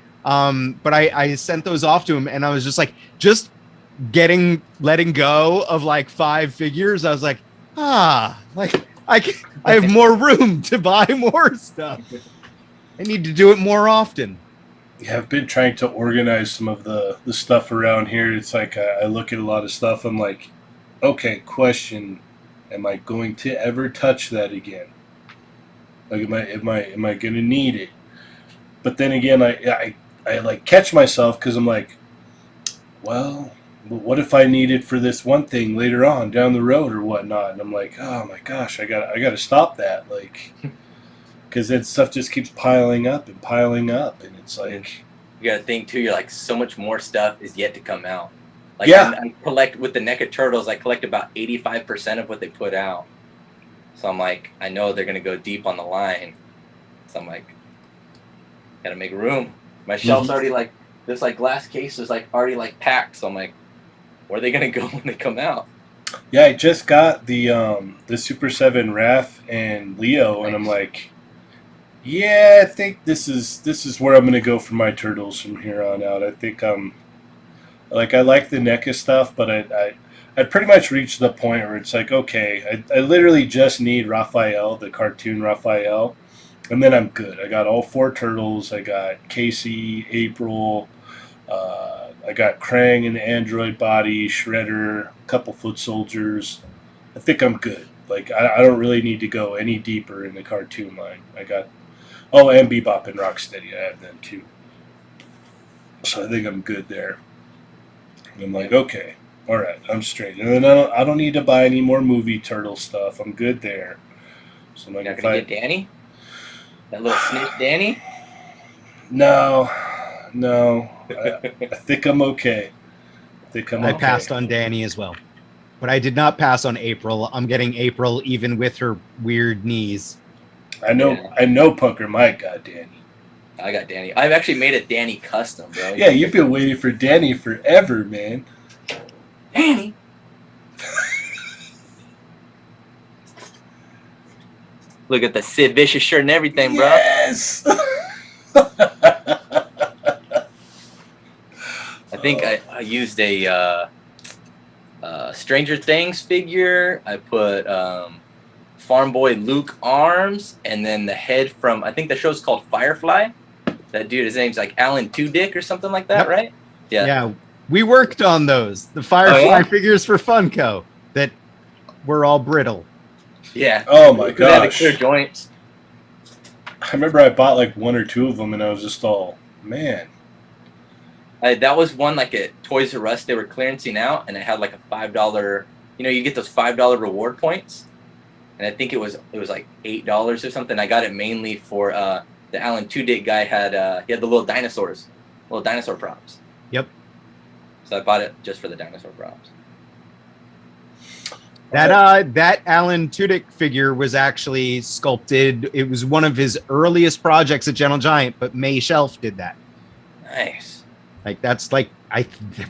But I sent those off to him, and I was just like, letting go of like 5 figures. I was like, like I have more room to buy more stuff. I need to do it more often. Yeah, I've been trying to organize some of the stuff around here. It's like I look at a lot of stuff. I'm like, okay, question: am I going to ever touch that again? Like, am I going to need it? But then again, I like catch myself because I'm like, well, what if I need it for this one thing later on down the road or whatnot? And I'm like, oh my gosh, I got to stop that, like, because that stuff just keeps piling up, and it's like, you got to think too. You're like, so much more stuff is yet to come out. Like, yeah, I collect with the NECA Turtles. I collect about 85% of what they put out. So I'm like, I know they're gonna go deep on the line. So I'm like, gotta make room. My shelf's already like this, like glass case is like already like packed. So I'm like, where are they gonna go when they come out? Yeah, I just got the Super 7 Raph and Leo, and I'm like, yeah, I think this is where I'm gonna go for my turtles from here on out. I think like, I like the NECA stuff, but I pretty much reached the point where it's like, okay, I literally just need Raphael, the cartoon Raphael, and then I'm good. I got all 4 turtles. I got Casey, April. I got Krang in the android body, Shredder, a couple foot soldiers. I think I'm good. Like, I don't really need to go any deeper in the cartoon line. I got, and Bebop and Rocksteady. I have them too. So I think I'm good there. And I'm like, okay, all right, I'm straight. And then I don't need to buy any more movie turtle stuff. I'm good there. So I'm like, you're not gonna get Danny? That little snitch Danny? No. I think I'm okay. I passed on Danny as well, but I did not pass on April. I'm getting April even with her weird knees. I know Punker Mike got Danny. I got Danny. I've actually made a Danny custom, bro. Yeah, you've been waiting for Danny forever, man. Danny. Look at the Sid Vicious shirt and everything, bro. Yes. I think I used a Stranger Things figure. I put Farm Boy Luke arms, and then the head from, I think the show's called Firefly. That dude, his name's like Alan Tudyk or something like that, right? Yeah. We worked on those. The Firefly figures for Funko that were all brittle. Yeah. Oh my gosh. They had the clear joints. I remember I bought like 1 or 2 of them, and I was just all, man. That was one like at Toys R Us. They were clearancing out, and it had like a $5. You get those $5 reward points, and I think it was like $8 or something. I got it mainly for the Alan Tudyk guy had he had the little dinosaur props. Yep. So I bought it just for the dinosaur props. That Alan Tudyk figure was actually sculpted. It was one of his earliest projects at Gentle Giant, but May Shelf did that. Nice. Like, that's like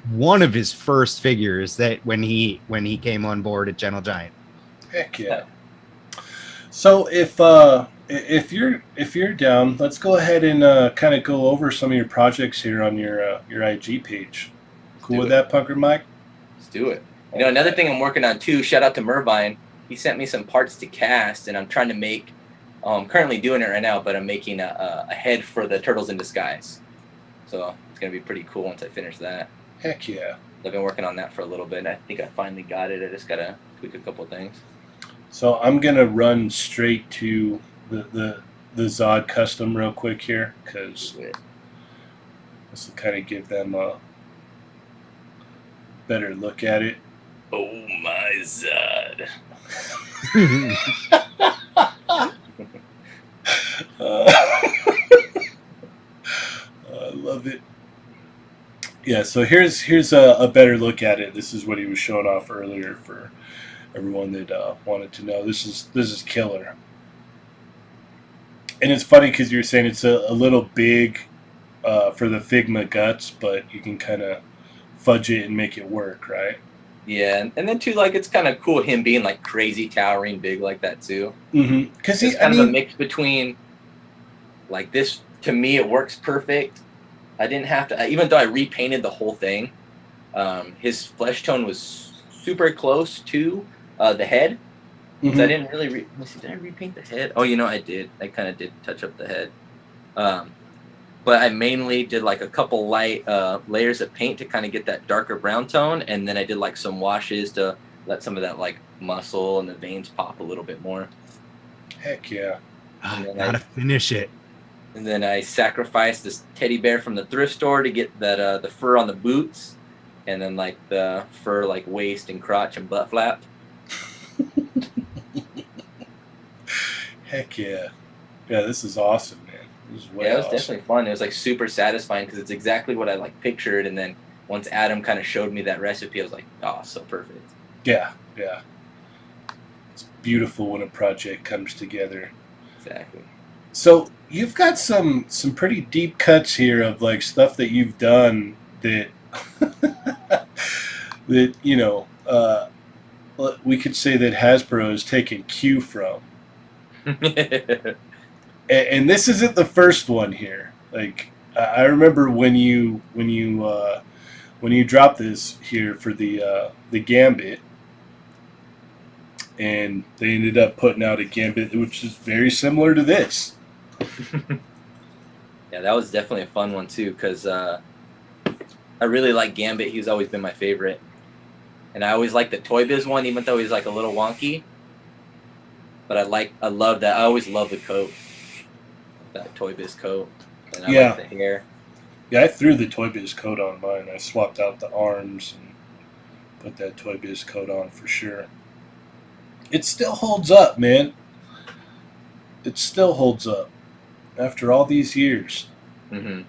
one of his first figures that when he came on board at Gentle Giant. Heck yeah. So if you're down, let's go ahead and kind of go over some of your projects here on your IG page. Cool with that, Punker Mike? Let's do it. Another thing I'm working on too, shout out to Mervine. He sent me some parts to cast, and I'm trying to make, I'm currently doing it right now, but I'm making a head for the Turtles in Disguise. So it's going to be pretty cool once I finish that. Heck yeah. I've been working on that for a little bit, and I think I finally got it. I just got to tweak a couple of things. So I'm gonna run straight to the Zod custom real quick here, because this will kind of give them a better look at it. Oh my Zod. I love it. Yeah, so here's a better look at it. This is what he was showing off earlier for everyone that wanted to know. This is killer. And it's funny because you're saying it's a little big for the Figma guts, but you can kind of fudge it and make it work, right? Yeah, and then too, like, it's kind of cool him being like crazy, towering, big like that too. Mm-hmm. Because It's kind of a mix between, like, this. To me, it works perfect. I didn't have to, even though I repainted the whole thing. His flesh tone was super close to the head. Mm-hmm. So I didn't really. Let me see, did I repaint the head? Oh, I did. I kind of did touch up the head. But I mainly did like a couple light layers of paint to kind of get that darker brown tone, and then I did like some washes to let some of that like muscle and the veins pop a little bit more. Heck yeah! Gotta finish it. And then I sacrificed this teddy bear from the thrift store to get that the fur on the boots, and then like the fur like waist and crotch and butt flap. Heck yeah! Yeah, this is awesome, man. This is It was definitely fun. It was like super satisfying because it's exactly what I like pictured. And then once Adam kind of showed me that recipe, I was like, oh, so perfect. Yeah. It's beautiful when a project comes together. Exactly. So you've got some pretty deep cuts here of like stuff that you've done that that we could say that Hasbro has taken cue from. And this isn't the first one here. Like I remember when you dropped this here for the Gambit, and they ended up putting out a Gambit which is very similar to this. Yeah, that was definitely a fun one too because I really like Gambit. He's always been my favorite, and I always liked the Toy Biz one, even though he's like a little wonky. But I love that. I always love the coat. That Toy Biz coat, and I like the hair. Yeah, I threw the Toy Biz coat on mine. I swapped out the arms and put that Toy Biz coat on for sure. It still holds up, man. It still holds up after all these years. Mm-hmm.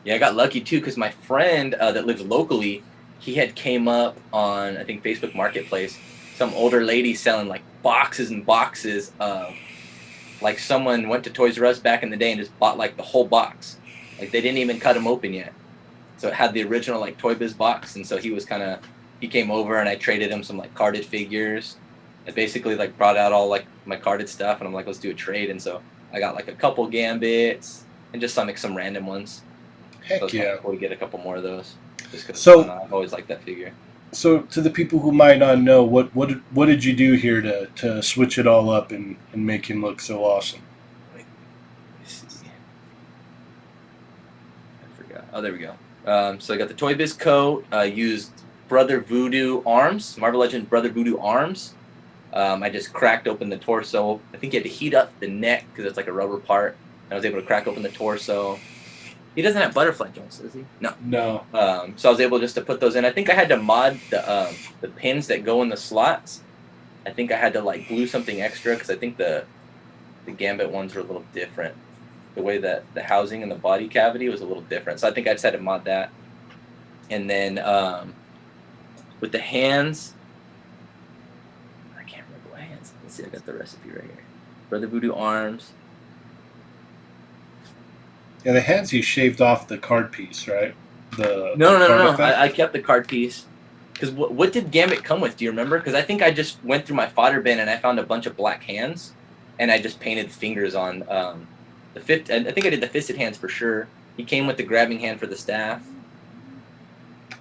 Yeah, I got lucky too because my friend that lives locally, he had came up on I think Facebook Marketplace. Some older lady selling like boxes and boxes of. Like someone went to Toys R Us back in the day and just bought like the whole box. Like they didn't even cut them open yet. So it had the original like Toy Biz box, and so he came over and I traded him some like carded figures. I basically like brought out all like my carded stuff and I'm like, let's do a trade. And so I got like a couple Gambits and just some random ones. Heck so it's yeah. cool to get a couple more of those. Just because I've always liked that figure. So to the people who might not know, what did you do here to switch it all up and make him look so awesome? I forgot. Oh, there we go. So I got the Toy Biz coat. Used Brother Voodoo arms, Marvel Legends Brother Voodoo arms. I just cracked open the torso. I think you had to heat up the neck because it's like a rubber part. I was able to crack open the torso. He doesn't have butterfly joints, does he? No. No. So I was able just to put those in. I think I had to mod the pins that go in the slots. I think I had to like glue something extra because I think the Gambit ones were a little different. The way that the housing in the body cavity was a little different. So I think I just had to mod that. And then with the hands, I can't remember what hands. Let's see, I got the recipe right here. Brother Voodoo arms. Yeah, the hands you shaved off the card piece, right? No. I kept the card piece. Because what did Gambit come with? Do you remember? Because I think I just went through my fodder bin and I found a bunch of black hands, and I just painted fingers on the fifth. I think I did the fisted hands for sure. He came with the grabbing hand for the staff.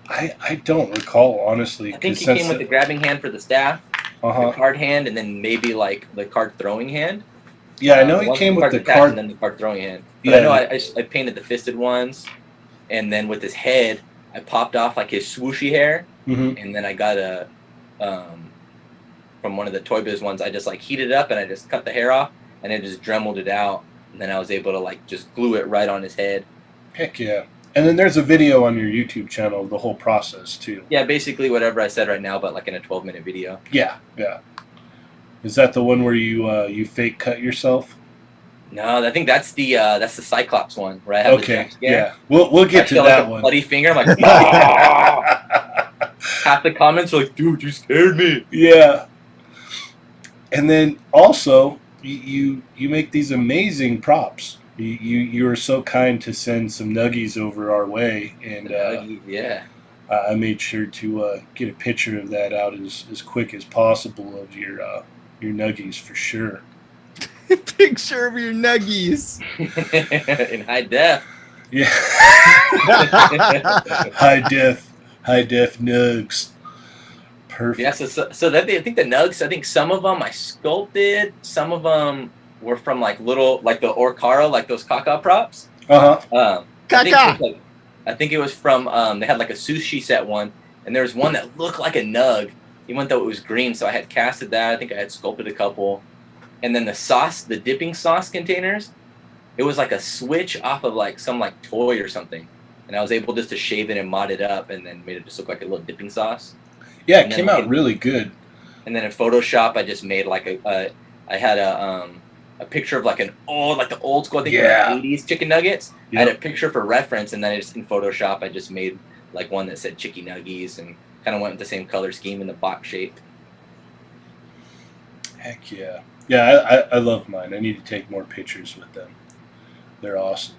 I don't recall honestly. I think he came with the grabbing hand for the staff, the card hand, and then maybe like the card throwing hand. Yeah, I know he came with the card and then the card throwing hand. But yeah. I know I painted the fisted ones, and then with his head, I popped off like his swooshy hair, and then I got a from one of the Toy Biz ones, I just like heated it up and I just cut the hair off and then just dremeled it out. And then I was able to like just glue it right on his head. Heck yeah. And then there's a video on your YouTube channel of the whole process too. Yeah, basically whatever I said right now, but like in a 12-minute video. Yeah, yeah. Is that the one where you fake cut yourself? No, I think that's the Cyclops one where I have the jump scare. Yeah. We'll get to that like one. A bloody finger. I'm like, oh! Half the comments are like, dude, you scared me. Yeah. And then also you make these amazing props. You were so kind to send some nuggies over our way, and yeah, I made sure to get a picture of that out as quick as possible of your nuggies for sure. Picture of your nuggies in high def. Yeah, high def nugs. Perfect. Yeah, so that I think the nugs. I think some of them I sculpted. Some of them were from like little, like the Orcara, like those caca props. Caca. I think it was from. They had like a sushi set one, and there was one that looked like a nug, even though it was green. So I had casted that. I think I had sculpted a couple, and then the sauce, the dipping sauce containers, it was like a switch off of like some like toy or something, and I was able just to shave it and mod it up, and then made it just look like a little dipping sauce. Yeah, it came out really good. And then in Photoshop, I just made like I had a picture of like an old, like the old school, I think, like 80s chicken nuggets. Yep. I had a picture for reference, and then I just in Photoshop, I just made like one that said chicken nuggies and kind of went with the same color scheme in the box shape. Heck yeah. Yeah, I love mine. I need to take more pictures with them. They're awesome.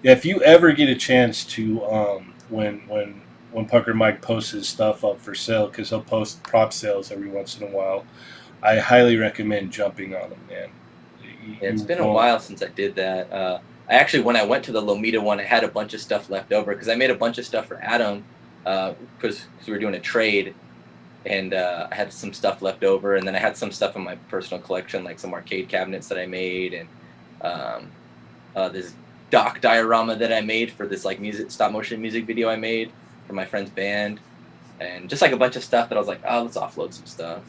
Yeah, if you ever get a chance to, when Pucker Mike posts his stuff up for sale, because he'll post prop sales every once in a while, I highly recommend jumping on them, man. It's been a while since I did that. I actually, when I went to the Lomita one, I had a bunch of stuff left over because I made a bunch of stuff for Adam because we were doing a trade, and I had some stuff left over, and then I had some stuff in my personal collection, like some arcade cabinets that I made, and this doc diorama that I made for this like stop motion music video I made for my friend's band, and just like a bunch of stuff that I was like, oh, let's offload some stuff.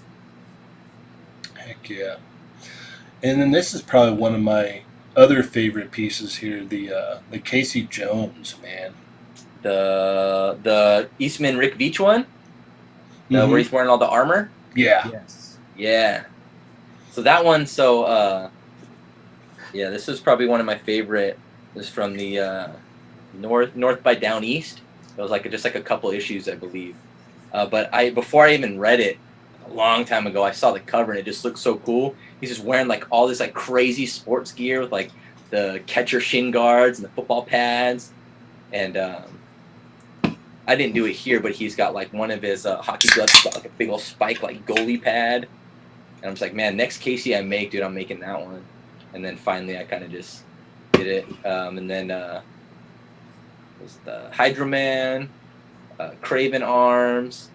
Heck yeah. And then this is probably one of my other favorite pieces here, the Casey Jones, man. The Eastman Rick Veach one, where he's wearing all the armor. Yeah. Yes. Yeah. So that one, yeah, this is probably one of my favorite. This is from the North by Down East. It was just like a couple issues, I believe. But before I even read it, a long time ago, I saw the cover and it just looked so cool. He's just wearing like all this like crazy sports gear with like the catcher shin guards and the football pads. And I didn't do it here, but he's got like one of his hockey gloves. He's got like a big old spike like goalie pad. And I'm just like, man, next Casey I make, dude, I'm making that one. And then finally I kind of just did it. And then was the Hydra Man, Craven arms,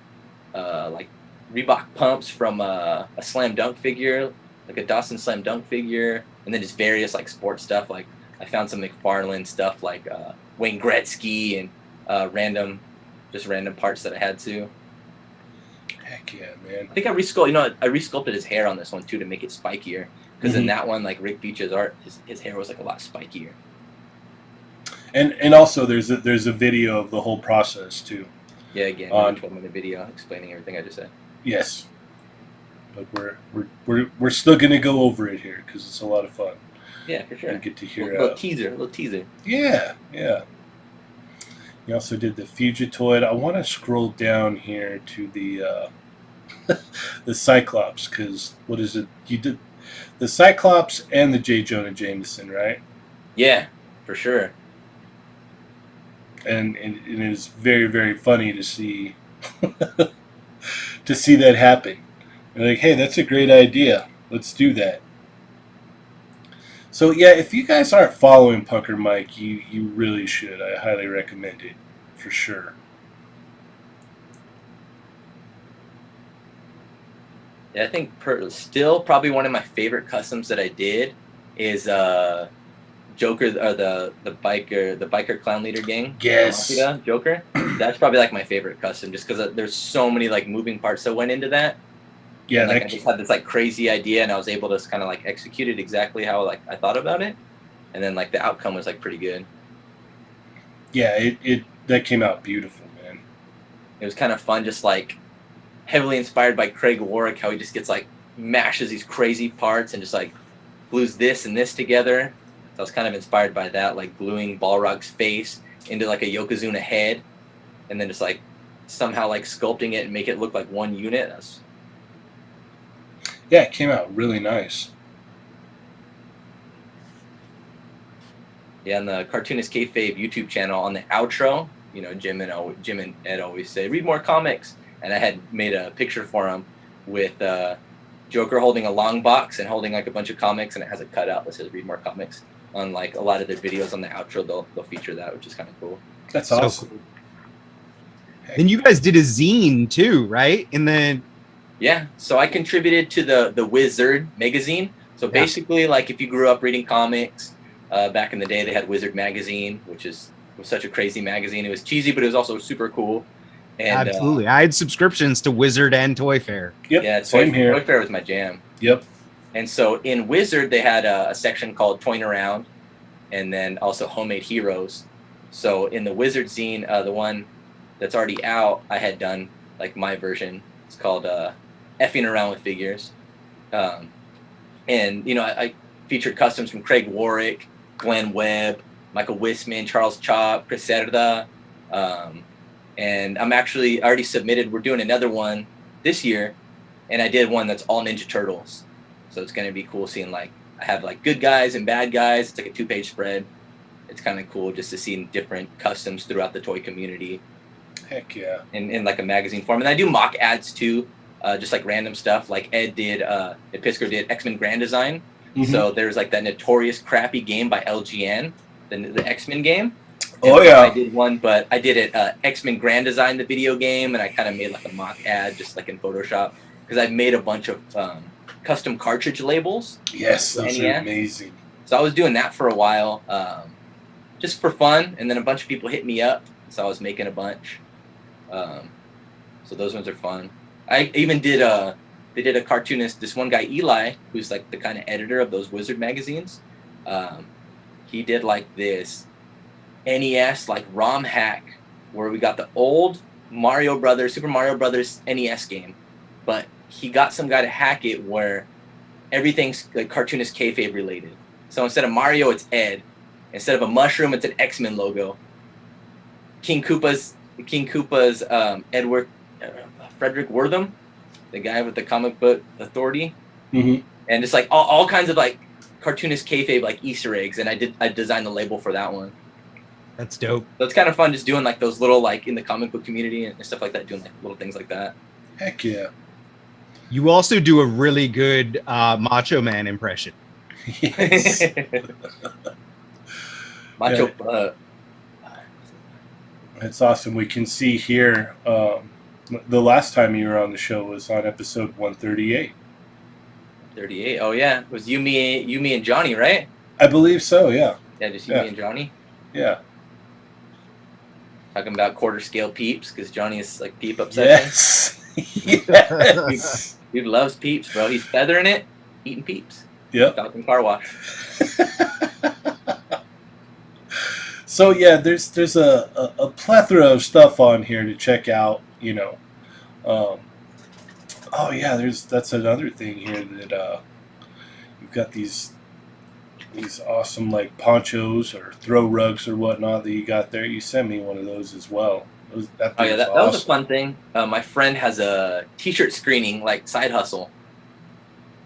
like Reebok pumps from a slam dunk figure, like a Dawson slam dunk figure, and then just various like sports stuff. Like I found some McFarlane stuff like Wayne Gretzky and random parts that I had to. Heck yeah, man. I think I resculpted his hair on this one too to make it spikier. Because in that one, like Rick Beach's art, his hair was like a lot spikier. And also there's a video of the whole process too. Yeah, again, a 12-minute video explaining everything I just said. Yes, but we're still gonna go over it here because it's a lot of fun. Yeah, for sure. You get to hear a little teaser. Yeah, yeah. You also did the Fugitoid. I want to scroll down here to the the Cyclops, because what is it? You did the Cyclops and the J. Jonah Jameson, right? Yeah, for sure. And it is very, very funny to see to see that happen. You're like, hey, that's a great idea. Let's do that. So yeah, if you guys aren't following Pucker Mike, you really should. I highly recommend it for sure. Yeah, I think still probably one of my favorite customs that I did is Joker, or the biker clown leader gang. Yes. Joker. That's probably like my favorite custom, just because there's so many like moving parts that went into that. Yeah, and, like I just had this like crazy idea, and I was able to kind of like execute it exactly how like I thought about it, and then like the outcome was like pretty good. Yeah, it that came out beautiful, man. It was kind of fun, just like heavily inspired by Craig Warwick, how he just gets like mashes these crazy parts and just like glues this and this together. So I was kind of inspired by that, like gluing Balrog's face into like a Yokozuna head, and then just like somehow like sculpting it and make it look like one unit. Yeah, it came out really nice. Yeah, on the Cartoonist Kayfabe YouTube channel, on the outro, you know, Jim and Ed always say, read more comics. And I had made a picture for him with Joker holding a long box and holding like a bunch of comics, and it has a cutout that says read more comics. On like a lot of their videos on the outro, they'll feature that, which is kind of cool. That's So awesome. cool. Then you guys did a zine too, right? And then Yeah, so I contributed to the Wizard magazine. So basically, like if you grew up reading comics, back in the day, they had Wizard magazine, which was such a crazy magazine. It was cheesy, but it was also super cool. And, absolutely, I had subscriptions to Wizard and Toy Fair. Yep, yeah, same here. Toy Fair was my jam. Yep. And so in Wizard, they had a section called Toying Around, and then also Homemade Heroes. So in the Wizard zine, the one that's already out, I had done like my version. It's called Effing Around with Figures. And, you know, I featured customs from Craig Warwick, Glenn Webb, Michael Wisman, Charles Chop, Chris Cerda. And I'm actually already submitted. We're doing another one this year, and I did one that's all Ninja Turtles. So it's going to be cool seeing, like, I have, like, good guys and bad guys. It's like a 2-page spread. It's kind of cool just to see different customs throughout the toy community. Heck yeah. In like, a magazine form. And I do mock ads, too, just, like, random stuff. Like, Ed Pisker did X-Men Grand Design. Mm-hmm. So there's, like, that notorious crappy game by LGN, the X-Men game. Oh, yeah. I did one, but I did it X-Men Grand Design, the video game, and I kind of made, like, a mock ad just, like, in Photoshop. Because I made a bunch of custom cartridge labels. Yes, those are amazing. So I was doing that for a while, just for fun, and then a bunch of people hit me up, so I was making a bunch. So those ones are fun. I even did they did a cartoonist, this one guy Eli, who's like the kind of editor of those Wizard magazines. He did like this NES like ROM hack where we got the old Super Mario Brothers NES game, but he got some guy to hack it where everything's like Cartoonist Kayfabe related. So instead of Mario, it's Ed. Instead of a mushroom, it's an X-Men logo. King Koopa's Edward Frederick Wortham, the guy with the comic book authority, and just like all kinds of like Cartoonist Kayfabe like Easter eggs, and I designed the label for that one. That's dope. So it's kind of fun just doing like those little like in the comic book community and stuff like that, doing like little things like that. Heck yeah. You also do a really good Macho Man impression. Yes. Macho. It's awesome. We can see here. The last time you were on the show was on episode 138. 38. Oh yeah, it was you, me, and Johnny, right? I believe so. Yeah. Yeah, just you, me, and Johnny. Yeah. Talking about quarter scale peeps because Johnny is like peep obsession. Yes. Yes. Dude loves peeps, bro. He's feathering it, eating peeps. Yep. Falcon Car Wash. So yeah, there's a plethora of stuff on here to check out. You know. Oh yeah, that's another thing here that you've got these awesome like ponchos or throw rugs or whatnot that you got there. You sent me one of those as well. That was a fun thing. My friend has a t-shirt screening like side hustle,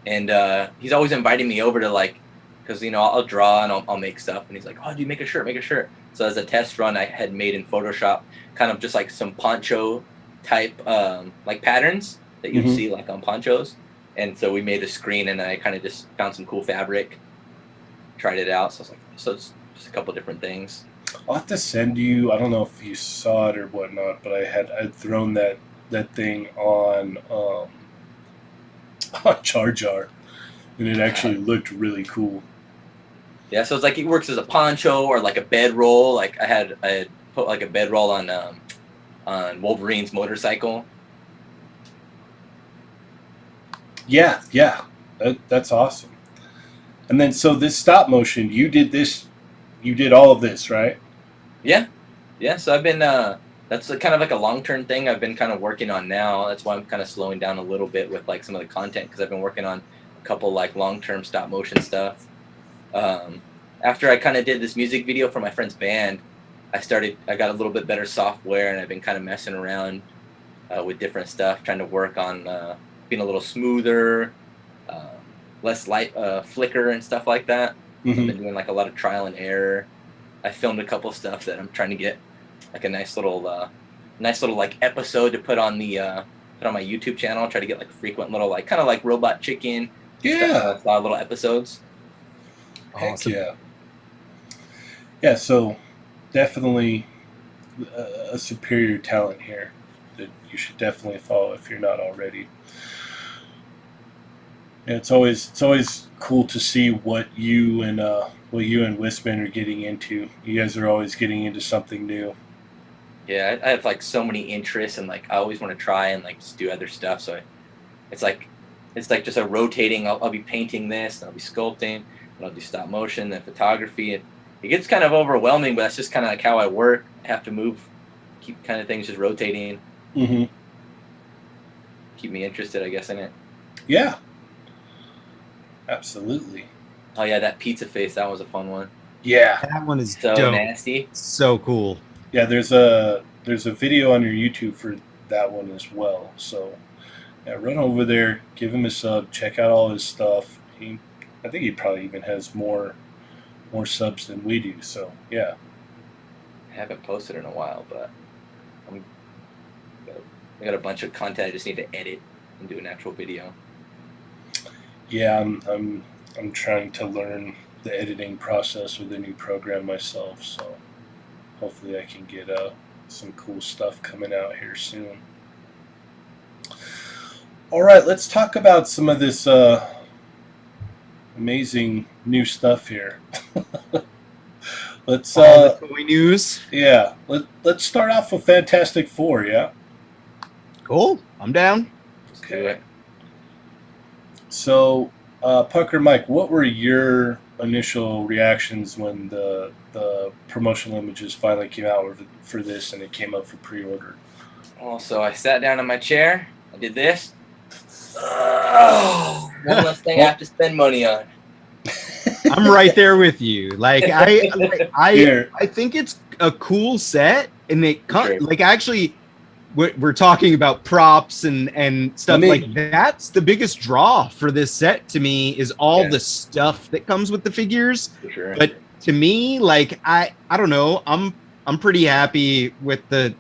and he's always inviting me over to like, because you know I'll draw and I'll make stuff, and he's like, oh, dude, make a shirt. So as a test run, I had made in Photoshop kind of just like some poncho type like patterns that you'd see like on ponchos, and so we made a screen, and I kind of just found some cool fabric, tried it out. So I was like, so it's just a couple different things. I'll have to send you. I don't know if you saw it or whatnot, but I'd thrown that thing on Jar Jar, and it actually looked really cool. Yeah, so it's like it works as a poncho or like a bedroll. Like I had put like a bedroll on Wolverine's motorcycle. Yeah, yeah, that's awesome. And then, so this stop motion, you did all of this, right? Yeah, yeah. So I've been that's kind of like a long term thing I've been kind of working on now. That's why I'm kind of slowing down a little bit with like some of the content because I've been working on a couple like long term stop motion stuff. Um, After I kind of did this music video for my friend's band, I got a little bit better software, and I've been kind of messing around with different stuff, trying to work on being a little smoother, uh, less light flicker and stuff like that. I've been doing like a lot of trial and error. I filmed a couple stuff that I'm trying to get like a nice little like episode to put on my YouTube channel. Try to get like frequent little like kind of like Robot Chicken, Yeah. style little episodes. Heck Awesome. yeah. Yeah, so definitely a superior talent here that you should definitely follow if you're not already. Yeah, it's always cool to see what you and Wisman are getting into. You guys are always getting into something new. Yeah, I have like so many interests, and like I always want to try and like just do other stuff. So it's like just a rotating. I'll be painting this, and I'll be sculpting, and I'll do stop motion, then photography. And it gets kind of overwhelming, but that's just kind of like how I work. I have to move, keep kind of things just rotating. Mm-hmm. Keep me interested, I guess, in it. Yeah. Absolutely. Oh yeah, that pizza face, that was a fun one. Yeah. That one is So dope. nasty. So cool. Yeah, there's a video on your YouTube for that one as well. So yeah, run over there, give him a sub, check out all his stuff. I think he probably even has more subs than we do. So yeah. I haven't posted in a while, but I got a bunch of content I just need to edit and do an actual video. Yeah, I'm trying to learn the editing process with a new program myself. So hopefully I can get some cool stuff coming out here soon. All right, let's talk about some of this amazing new stuff here. Let's All the toy news. yeah, let's start off with Fantastic Four. Yeah. Cool. I'm down. Let's do it. So, Pucker Mike, what were your initial reactions when the promotional images finally came out for this and it came up for pre-order? Well, so I sat down in my chair. I did this. One less thing I have to spend money on. I'm right there with you. Like Here. I think it's a cool set, and Sure. like actually we're talking about props and stuff like that's the biggest draw for this set to me is all the stuff that comes with the figures. For sure. But to me, like I don't know, I'm pretty happy with the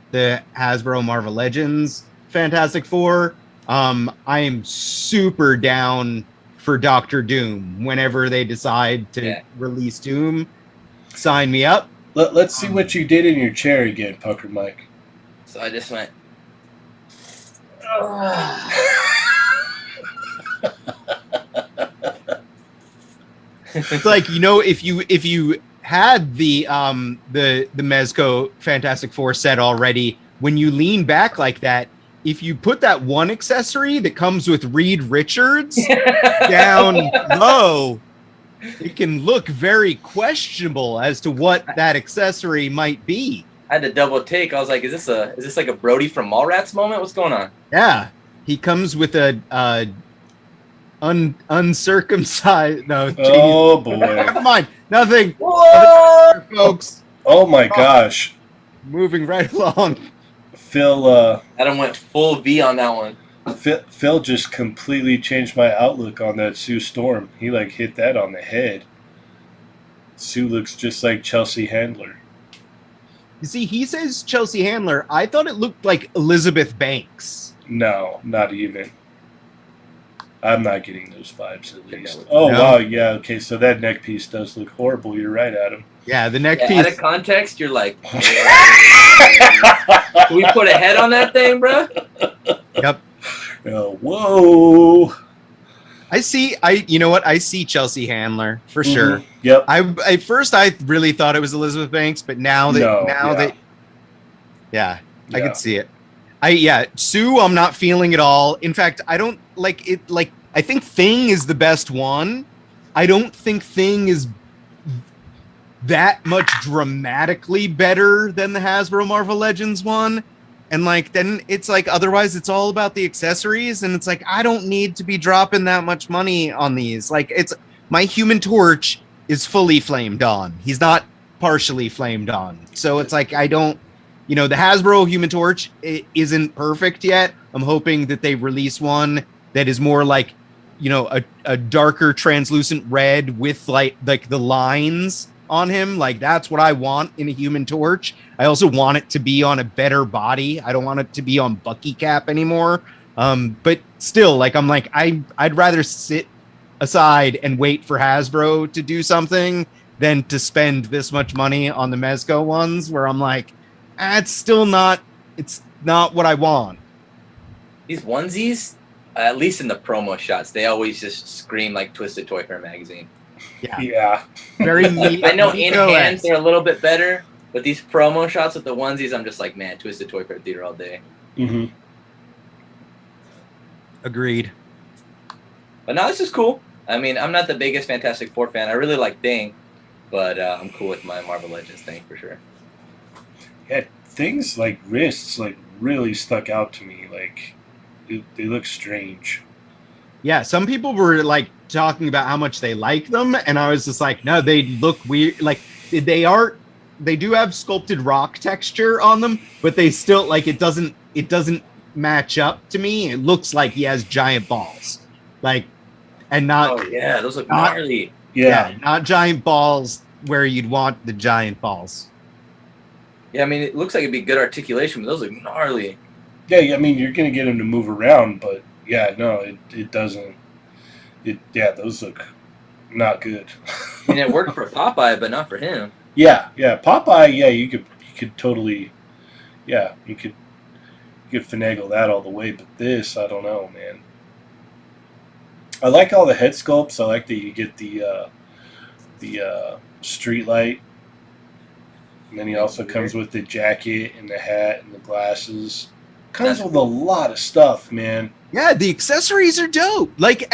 Hasbro Marvel Legends Fantastic Four. I am super down for Doctor Doom whenever they decide to release Doom. Sign me up. Let's see what you did in your chair again, Pucker Mike. So I just went. It's like, you know, if you had the Mezco Fantastic Four set already, when you lean back like that, if you put that one accessory that comes with Reed Richards down low, it can look very questionable as to what that accessory might be. I had to double take. I was like, is this like a Brody from Mallrats moment? What's going on? Yeah, he comes with a uncircumcised. No, Oh boy! never mind. Nothing. Whoa! Folks, Oh my gosh! moving right along. Phil, Adam went full V on that one. Phil just completely changed my outlook on that Sue Storm. He like hit that on the head. Sue looks just like Chelsea Handler. You see, he says Chelsea Handler. I thought it looked like Elizabeth Banks. No, not even. I'm not getting those vibes at least. No. Oh wow, yeah, okay, so that neck piece does look horrible. You're right, Adam. Yeah, the neck Out of piece. context, you're like, can we put a head on that thing, bro? Yep. Whoa. You know what? I see Chelsea Handler for sure. Yep. At first I really thought it was Elizabeth Banks, but now that I could see it. Sue, I'm not feeling at all. In fact, I don't like it. Like I think Thing is the best one. I don't think Thing is that much dramatically better than the Hasbro Marvel Legends one. And like, then it's like, otherwise it's all about the accessories. And it's like, I don't need to be dropping that much money on these. Like, it's my Human Torch is fully flamed on. He's not partially flamed on. So it's like, I don't, the Hasbro Human Torch isn't perfect yet. I'm hoping that they release one that is more like, a darker translucent red with like the lines on him. Like, that's what I want in a Human Torch. I also want it to be on a better body. I don't want it to be on Bucky Cap anymore. But still, like, I'm like, I'd rather sit aside and wait for Hasbro to do something than to spend this much money on the Mezco ones, where I'm like, it's not what I want. These onesies, at least in the promo shots, they always just scream like Twisted Toy Fair magazine. Yeah. Very I know in hand they're a little bit better, but these promo shots with the onesies, I'm just like, man, Twisted Toy Fair theater all day. Mm-hmm. Agreed. But no, this is cool. I mean, I'm not the biggest Fantastic Four fan. I really like Thing, but I'm cool with my Marvel Legends thing for sure. Yeah, things like wrists like really stuck out to me. Like they look strange. Yeah, some people were like talking about how much they like them, and I was just like, no, they look weird. Like they do have sculpted rock texture on them, but they still like it doesn't match up to me. It looks like he has giant balls, like, and not. Oh yeah, those look gnarly. Yeah, not giant balls where you'd want the giant balls. Yeah, I mean, it looks like it'd be good articulation, but those look gnarly. Yeah, I mean, you're gonna get him to move around, but yeah, no, it doesn't. Those look not good. I mean, it worked for Popeye, but not for him. Yeah, Popeye. Yeah, you could totally. Yeah, you could finagle that all the way, but this, I don't know, man. I like all the head sculpts. I like that you get the street light, and then he also comes with the jacket and the hat and the glasses. Comes with a lot of stuff, man. Yeah, the accessories are dope. Like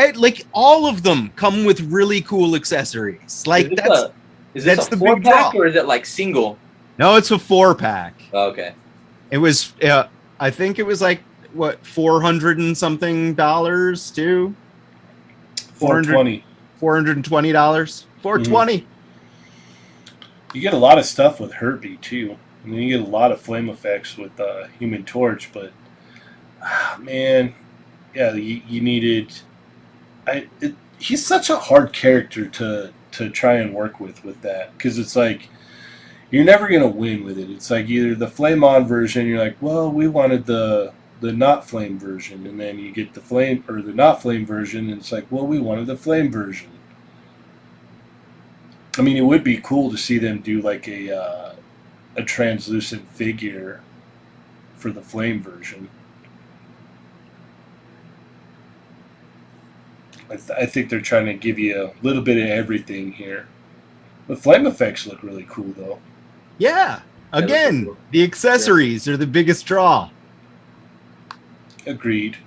all of them come with really cool accessories. Like is this a 4-pack or is it like single? No, it's a 4-pack. Oh, okay. It was I think it was like what, $400 and something too. $420. $420. $420. You get a lot of stuff with Herbie too. And then you get a lot of flame effects with Human Torch, but man, yeah, you needed. He's such a hard character to try and work with that, because it's like you're never gonna win with it. It's like either the flame on version, you're like, well, we wanted the not flame version, and then you get the flame or the not flame version, and it's like, well, we wanted the flame version. I mean, it would be cool to see them do like a translucent figure for the flame version. I think they're trying to give you a little bit of everything here. The flame effects look really cool, though. Yeah. Again, the accessories are the biggest draw. Agreed.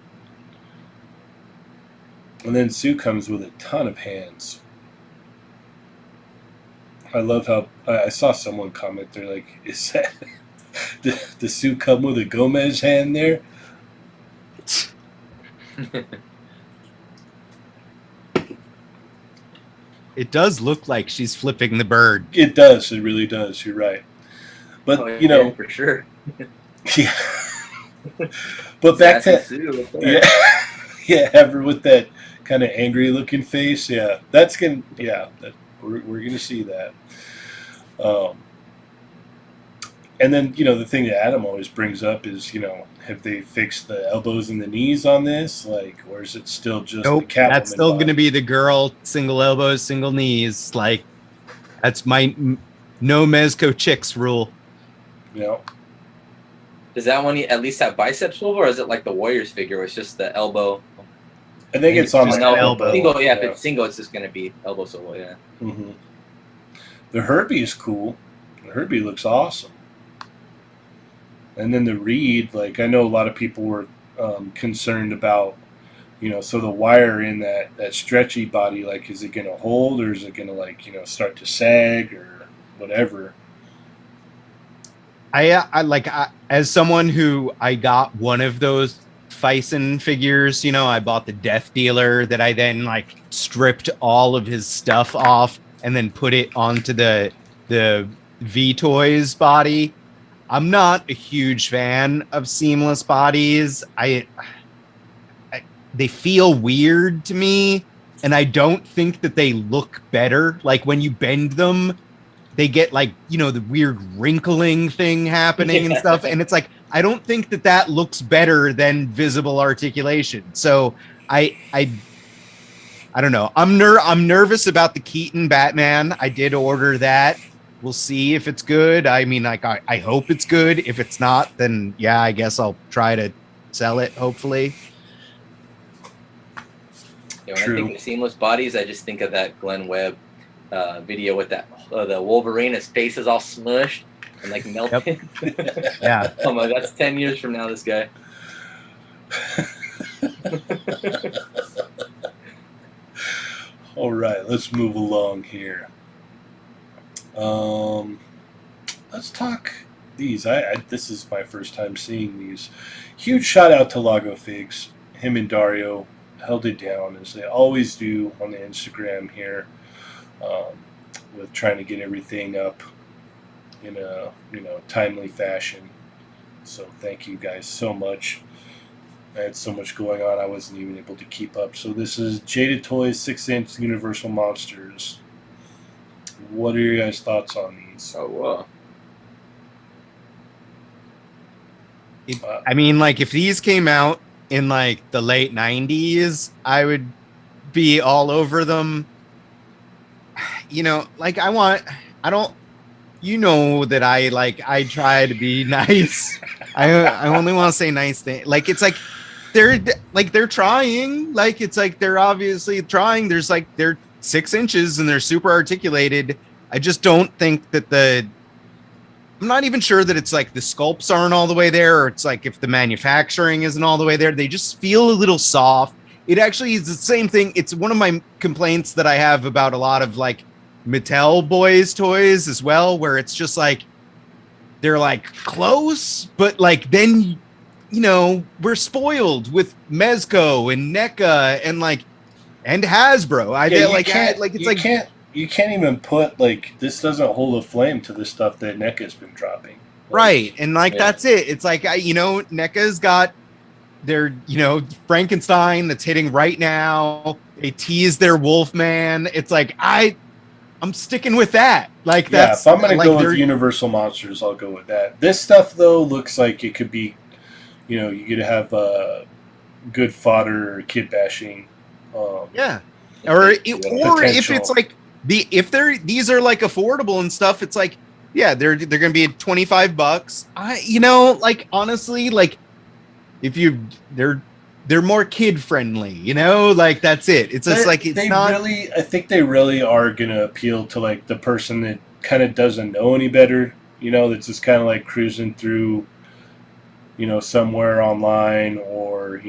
And then Sue comes with a ton of hands. I love how I saw someone comment. They're like, "Is that the Sue come with a Gomez hand there?" It does look like she's flipping the bird. It does. It really does. You're right. But yeah, for sure. Yeah. But back to have her with that kind of angry looking face. Yeah, that's gonna. Yeah, we're gonna see that. And then the thing that Adam always brings up is have they fixed the elbows and the knees on this, like, or is it still just the Catwoman? That's still going to be the girl, single elbows, single knees. Like, that's my no Mezco chicks rule. Does that one at least have bicep swivel, or is it like the Warriors figure where it's just the elbow? I think it's on the elbow. Single, yeah, if it's single, it's just going to be elbow swivel, yeah. Mm-hmm. The Herbie is cool. The Herbie looks awesome. And then the Reed, like, I know a lot of people were concerned about So the wire in that stretchy body, like, is it going to hold, or is it going to, like, start to sag or whatever? As someone who I got one of those Fison figures, I bought the Death Dealer that I then like stripped all of his stuff off and then put it onto the V Toys body. I'm not a huge fan of seamless bodies. They feel weird to me, and I don't think that they look better. Like when you bend them, they get like, the weird wrinkling thing happening and stuff. And it's like, I don't think that looks better than visible articulation. So I don't know. I'm nervous about the Keaton Batman. I did order that. We'll see if it's good. I mean, like, I hope it's good. If it's not, then yeah, I guess I'll try to sell it, hopefully. Yeah, when I think of seamless bodies, I just think of that Glenn Webb video with that the Wolverine. His face is all smushed and like melted. Yep. Yeah. Oh my, that's 10 years from now. This guy. All right, let's move along here. Let's talk these. This is my first time seeing these. Huge shout out to Lago Figs. Him and Dario held it down as they always do on the Instagram here, with trying to get everything up in a timely fashion. So thank you guys so much. I had so much going on I wasn't even able to keep up. So this is Jaded Toys 6-inch Universal Monsters. What are your guys' thoughts on these? Oh, wow. I mean, like, if these came out in like the late 90s, I would be all over them. Like that I try to be nice. I only want to say nice things. Like, it's like they're trying. Like, it's like they're obviously trying. There's like they're 6 inches and they're super articulated. I just don't think that I'm not even sure that it's like the sculpts aren't all the way there, or it's like if the manufacturing isn't all the way there. They just feel a little soft. It actually is the same thing. It's one of my complaints that I have about a lot of like Mattel boys toys as well, where it's just like they're like close, but like then we're spoiled with Mezco and NECA and Hasbro. You can't even put, like, this doesn't hold a flame to the stuff that NECA's been dropping. Right. And that's it. It's like, NECA's got their, Frankenstein that's hitting right now. They tease their Wolfman. It's like, I'm sticking with that. Like, that's, if I'm going to go with Universal Monsters, I'll go with that. This stuff, though, looks like it could be, you could have good fodder or kid bashing. Yeah. Or if it's like, these are like affordable and stuff, it's like, yeah, they're gonna be at $25. Like, honestly, like, if they're more kid friendly, like, that's it. It's just like, it's not really. I think they really are gonna appeal to like the person that kind of doesn't know any better, that's just kind of like cruising through, somewhere online, or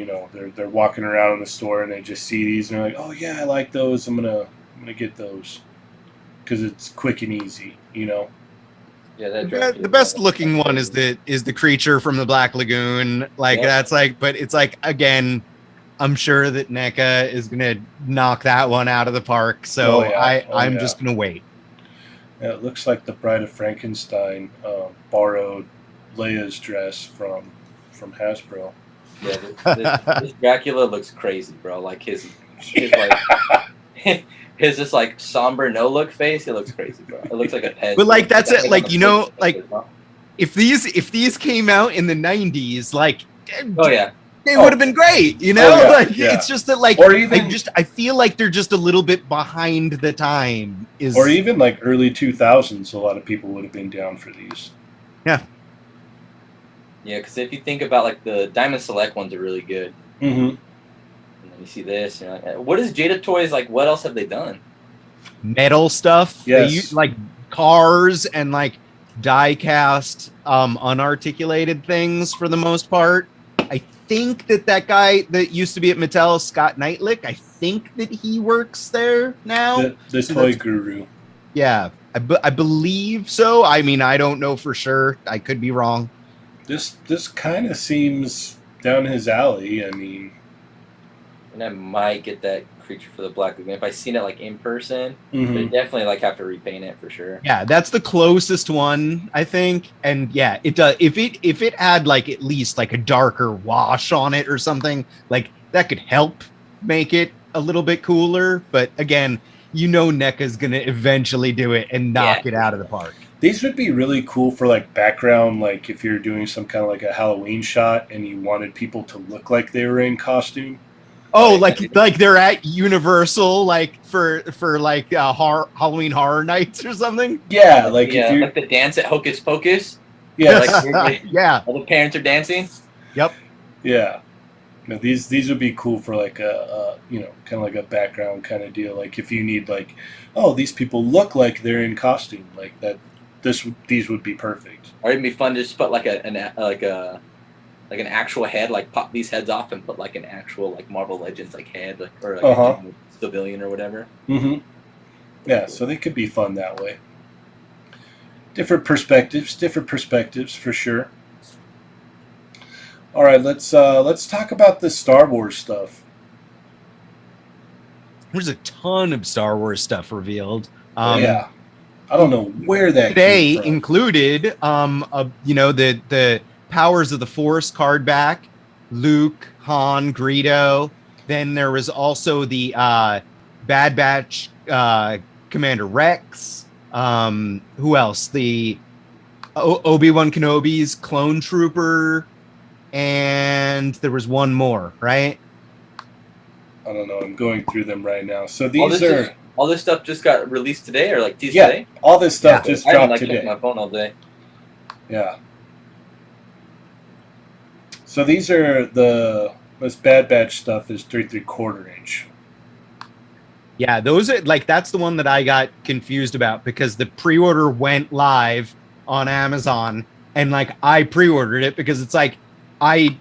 they're walking around in the store and they just see these and they're like, oh yeah, I like those. I'm gonna get those because it's quick and easy. Yeah, the best looking one is the creature from the Black Lagoon. Like, that's like, but it's like, again, I'm sure that NECA is gonna knock that one out of the park. So I'm just gonna wait. Yeah, it looks like the Bride of Frankenstein borrowed Leia's dress from Hasbro. Yeah, this Dracula looks crazy, bro. Like his like his just like somber no look face. It looks crazy, bro. It looks like a pet. But like, that's it. Like, like if these came out in the 90s, like, oh yeah, they would have been great. It's just that, like, or even, I feel like they're just a little bit behind the time. Or even like early 2000s, a lot of people would have been down for these. Yeah. Yeah, because if you think about, like, the Diamond Select ones are really good. Mm-hmm. And then you see this. What is Jada Toys, like, what else have they done? Metal stuff. Yes. They use, like, cars and, like, die-cast unarticulated things for the most part. I think that guy that used to be at Mattel, Scott Knightlick, I think that he works there now. The So toy guru. Yeah, I believe so. I mean, I don't know for sure. I could be wrong. This kind of seems down his alley. I mean, And I might get that Creature for the Black Lagoon if I seen it like in person. mhm. But definitely like have to repaint it for sure. Yeah, that's the closest one, I think. And yeah, it does. If it had like at least like a darker wash on it or something, like that could help make it a little bit cooler. But again, NECA's gonna eventually do it and knock it out of the park. These would be really cool for like background, like if you're doing some kind of like a Halloween shot and you wanted people to look like they were in costume. Oh, like they're at Universal, like for like Halloween Horror Nights or something. Yeah, like if you like the dance at Hocus Pocus. yeah, like yeah, all the parents are dancing. Yep. yeah. No, these would be cool for like a kind of like a background kind of deal. Like if you need like, oh, these people look like they're in costume, like that. These would be perfect. Or it'd be fun to just put like an actual head, like pop these heads off and put like an actual like Marvel Legends like head, like, or like a civilian or whatever. Mm-hmm. Yeah, so they could be fun that way. Different perspectives for sure. All right, let's talk about the Star Wars stuff. There's a ton of Star Wars stuff revealed. Yeah, I don't know where that today came from. included, the Powers of the Force card back, Luke, Han, Greedo. Then there was also the Bad Batch Commander Rex. Who else? The Obi-Wan Kenobi's Clone Trooper. And there was one more, right? I don't know. I'm going through them right now. So these are all this stuff just got released today, or like teased today. All this stuff just I dropped haven't today. checked my phone all day. Yeah. So these are this Bad Batch stuff is 3¾ inch. Yeah, those are like that's the one that I got confused about because the pre-order went live on Amazon and like I pre-ordered it because it's like I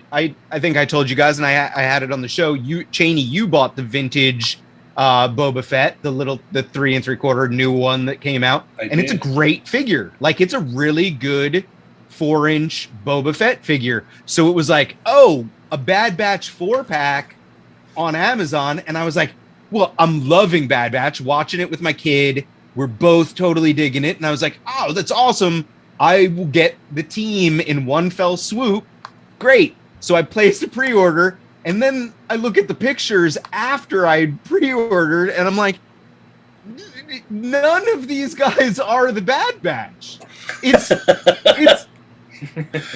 think I told you guys and I had it on the show. Cheney, you bought the vintage Boba Fett, the 3¾ new one that came out, and it's a great figure. Like it's a really good 4-inch Boba Fett figure. So it was like, oh, a Bad Batch 4-pack on Amazon, and I was like, well, I'm loving Bad Batch, watching it with my kid. We're both totally digging it, and I was like, oh, that's awesome. I will get the team in one fell swoop. Great. So I placed a pre-order, and then I look at the pictures after I pre-ordered, and I'm like, none of these guys are the Bad Batch. It's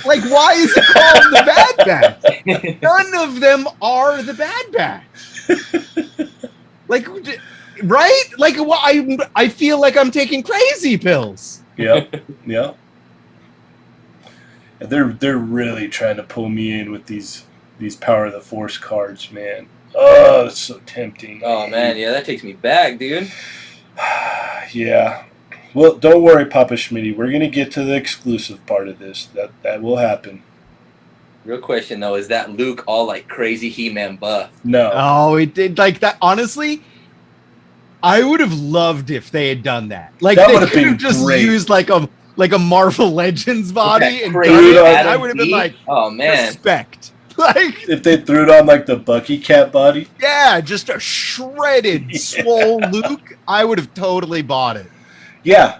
like, why is it called the Bad Batch? None of them are the Bad Batch. Like, right? Like, I feel like I'm taking crazy pills. Yep. Yep. They're really trying to pull me in with these Power of the Force cards, man. Oh, it's so tempting. Oh man, yeah, that takes me back, dude. Yeah. Well, don't worry, Papa Schmitty. We're gonna get to the exclusive part of this. That will happen. Real question though, is that Luke all like crazy He-Man buff? No. Oh, it did like that. Honestly, I would have loved if they had done that. Like that they would have could been have just great. used like a Marvel Legends body and done crazy it, and Adam I would have been B? like, oh man, respect. Like, If they threw it on like the Bucky Cat body. yeah, just a shredded, swole Luke, I would have totally bought it. Yeah.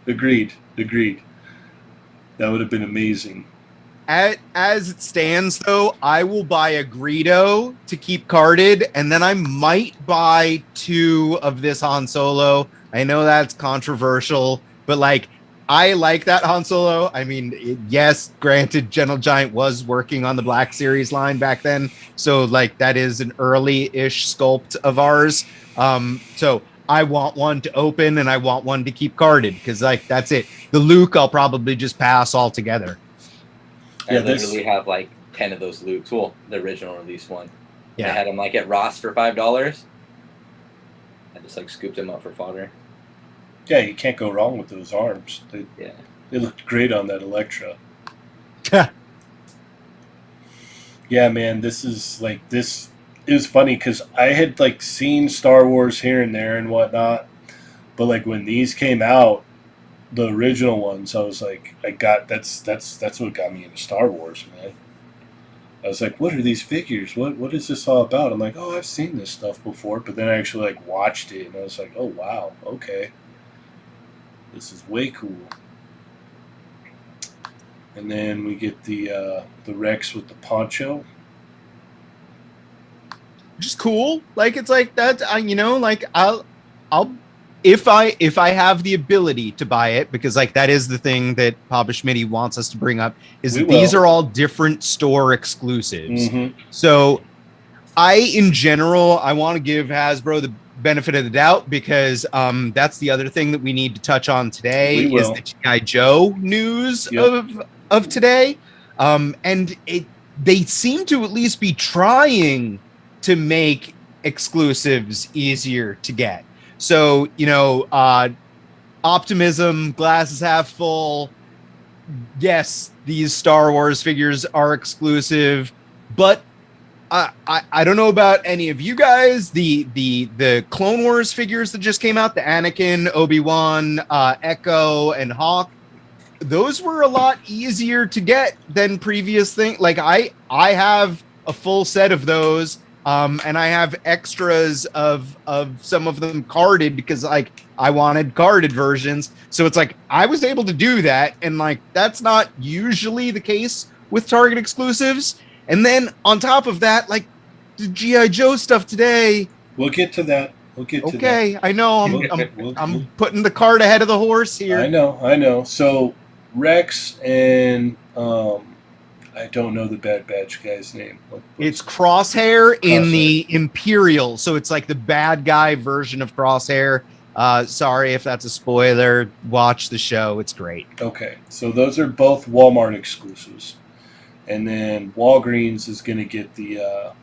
Agreed. That would have been amazing. As it stands, though, I will buy a Greedo to keep carded, and then I might buy 2 of this Han Solo. I know that's controversial, but like, I like that Han Solo. I mean, yes, granted, Gentle Giant was working on the Black Series line back then, so like that is an early-ish sculpt of ours. So I want one to open, and I want one to keep carded because like that's it. The Luke, I'll probably just pass altogether. I literally have like 10 of those Lukes. Well, the original release one. Yeah. I had them like at Ross for $5. I just like scooped them up for fodder. Yeah, you can't go wrong with those arms. They looked great on that Electra. Yeah, man, this is like this. It was funny because I had like seen Star Wars here and there and whatnot, but like when these came out, the original ones, I was like, I got that's what got me into Star Wars, man. I was like, what are these figures? What is this all about? I'm like, oh, I've seen this stuff before, but then I actually like watched it and I was like, oh wow, okay, this is way cool. And then we get the Rex with the poncho. Just cool. Like it's like that. Like I'll if I have the ability to buy it, because like that is the thing that Papa Schmitty wants us to bring up, is that these are all different store exclusives. Mm-hmm. So in general, I want to give Hasbro the benefit of the doubt, because that's the other thing that we need to touch on today is the G.I. Joe news of today. And they seem to at least be trying to make exclusives easier to get. So, optimism, glass is half full. Yes, these Star Wars figures are exclusive, but I don't know about any of you guys. The Clone Wars figures that just came out, the Anakin, Obi-Wan, Echo, and Hawk, those were a lot easier to get than previous things. Like I have a full set of those. And I have extras of some of them carded because like I wanted carded versions. So it's like I was able to do that. And like that's not usually the case with Target exclusives. And then on top of that, like the G.I. Joe stuff today. We'll get to that. Okay, I know. I'm putting the cart ahead of the horse here. I know. So Rex and I don't know the Bad Batch guy's name. It's Crosshair in the Imperial, so it's like the bad guy version of Crosshair. Sorry if that's a spoiler. Watch the show; it's great. Okay, so those are both Walmart exclusives, and then Walgreens is going to get the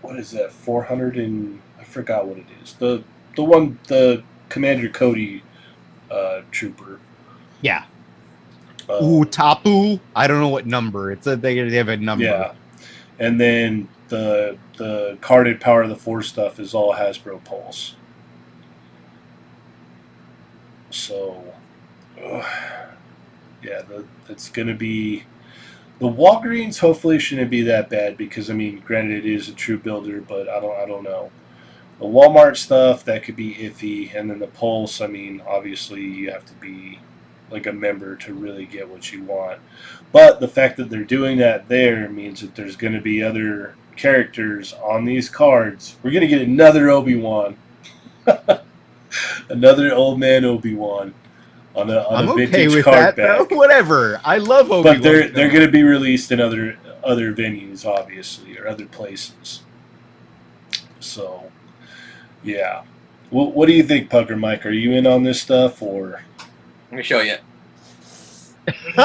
what is that? 400 and I forgot what it is. The one, the Commander Cody trooper. Yeah. Tapu. I don't know what number. They have a number. Yeah. And then the carded Power of the Force stuff is all Hasbro Pulse. So, yeah, that's going to be... The Walgreens hopefully shouldn't be that bad because, I mean, granted it is a true builder, but I don't know. The Walmart stuff, that could be iffy. And then the Pulse, I mean, obviously you have to be like a member to really get what you want. But the fact that they're doing that there means that there's going to be other characters on these cards. We're going to get another Obi-Wan. Another old man Obi-Wan on a vintage with card that, back. Bro. Whatever. I love Obi-Wan. But they're going to be released in other venues, obviously, or other places. So, yeah. What do you think, Pucker Mike? Are you in on this stuff, or... Let me show you. All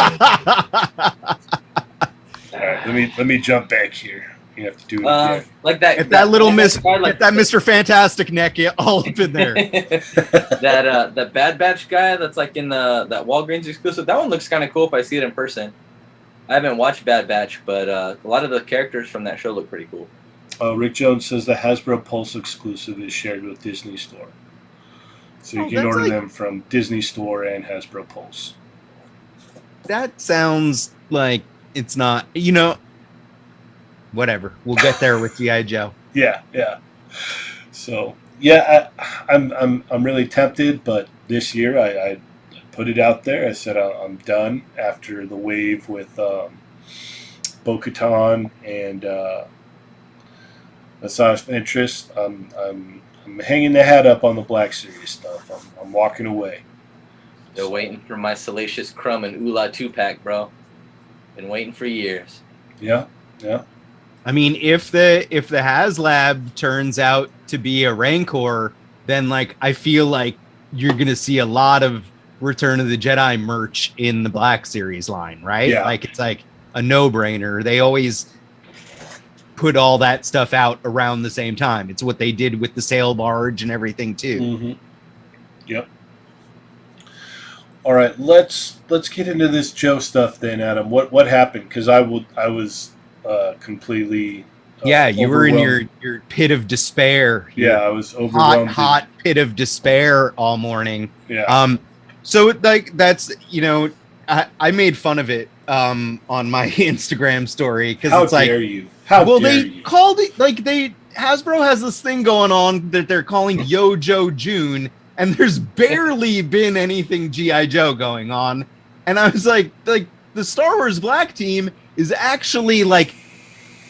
right, let me jump back here. You have to do it again. Like that. Get that Mr. Fantastic neck all up in there. that Bad Batch guy that's like in that Walgreens exclusive. That one looks kind of cool if I see it in person. I haven't watched Bad Batch, but a lot of the characters from that show look pretty cool. Rick Jones says the Hasbro Pulse exclusive is shared with Disney Store. So you can order them from Disney Store and Hasbro Pulse. That sounds like it's not, whatever. We'll get there with G.I. Joe. Yeah. So yeah, I'm really tempted, but this year I put it out there. I said I'm done after the wave with Bo-Katan and Asajj Ventress. I'm hanging the hat up on the Black Series stuff. I'm walking away. Still waiting for my Salacious Crumb and Ula 2-pack, bro. Been waiting for years. Yeah. I mean, if the HasLab turns out to be a Rancor, then like I feel like you're gonna see a lot of Return of the Jedi merch in the Black Series line, right? Yeah. Like it's like a no-brainer. They always put all that stuff out around the same time. It's what they did with the sail barge and everything too. Mm-hmm. Yep. All right, let's get into this Joe stuff then, Adam. What happened? Because I was completely Yeah, you were in overwhelmed. your pit of despair. Yeah, I was overwhelmed. Hot pit of despair all morning. Yeah. So like that's I made fun of it on my Instagram story because How it's like, dare you? How well, dare they you? called it like Hasbro has this thing going on that they're calling Yo Joe June, and there's barely been anything GI Joe going on, and I was like the Star Wars Black Team is actually like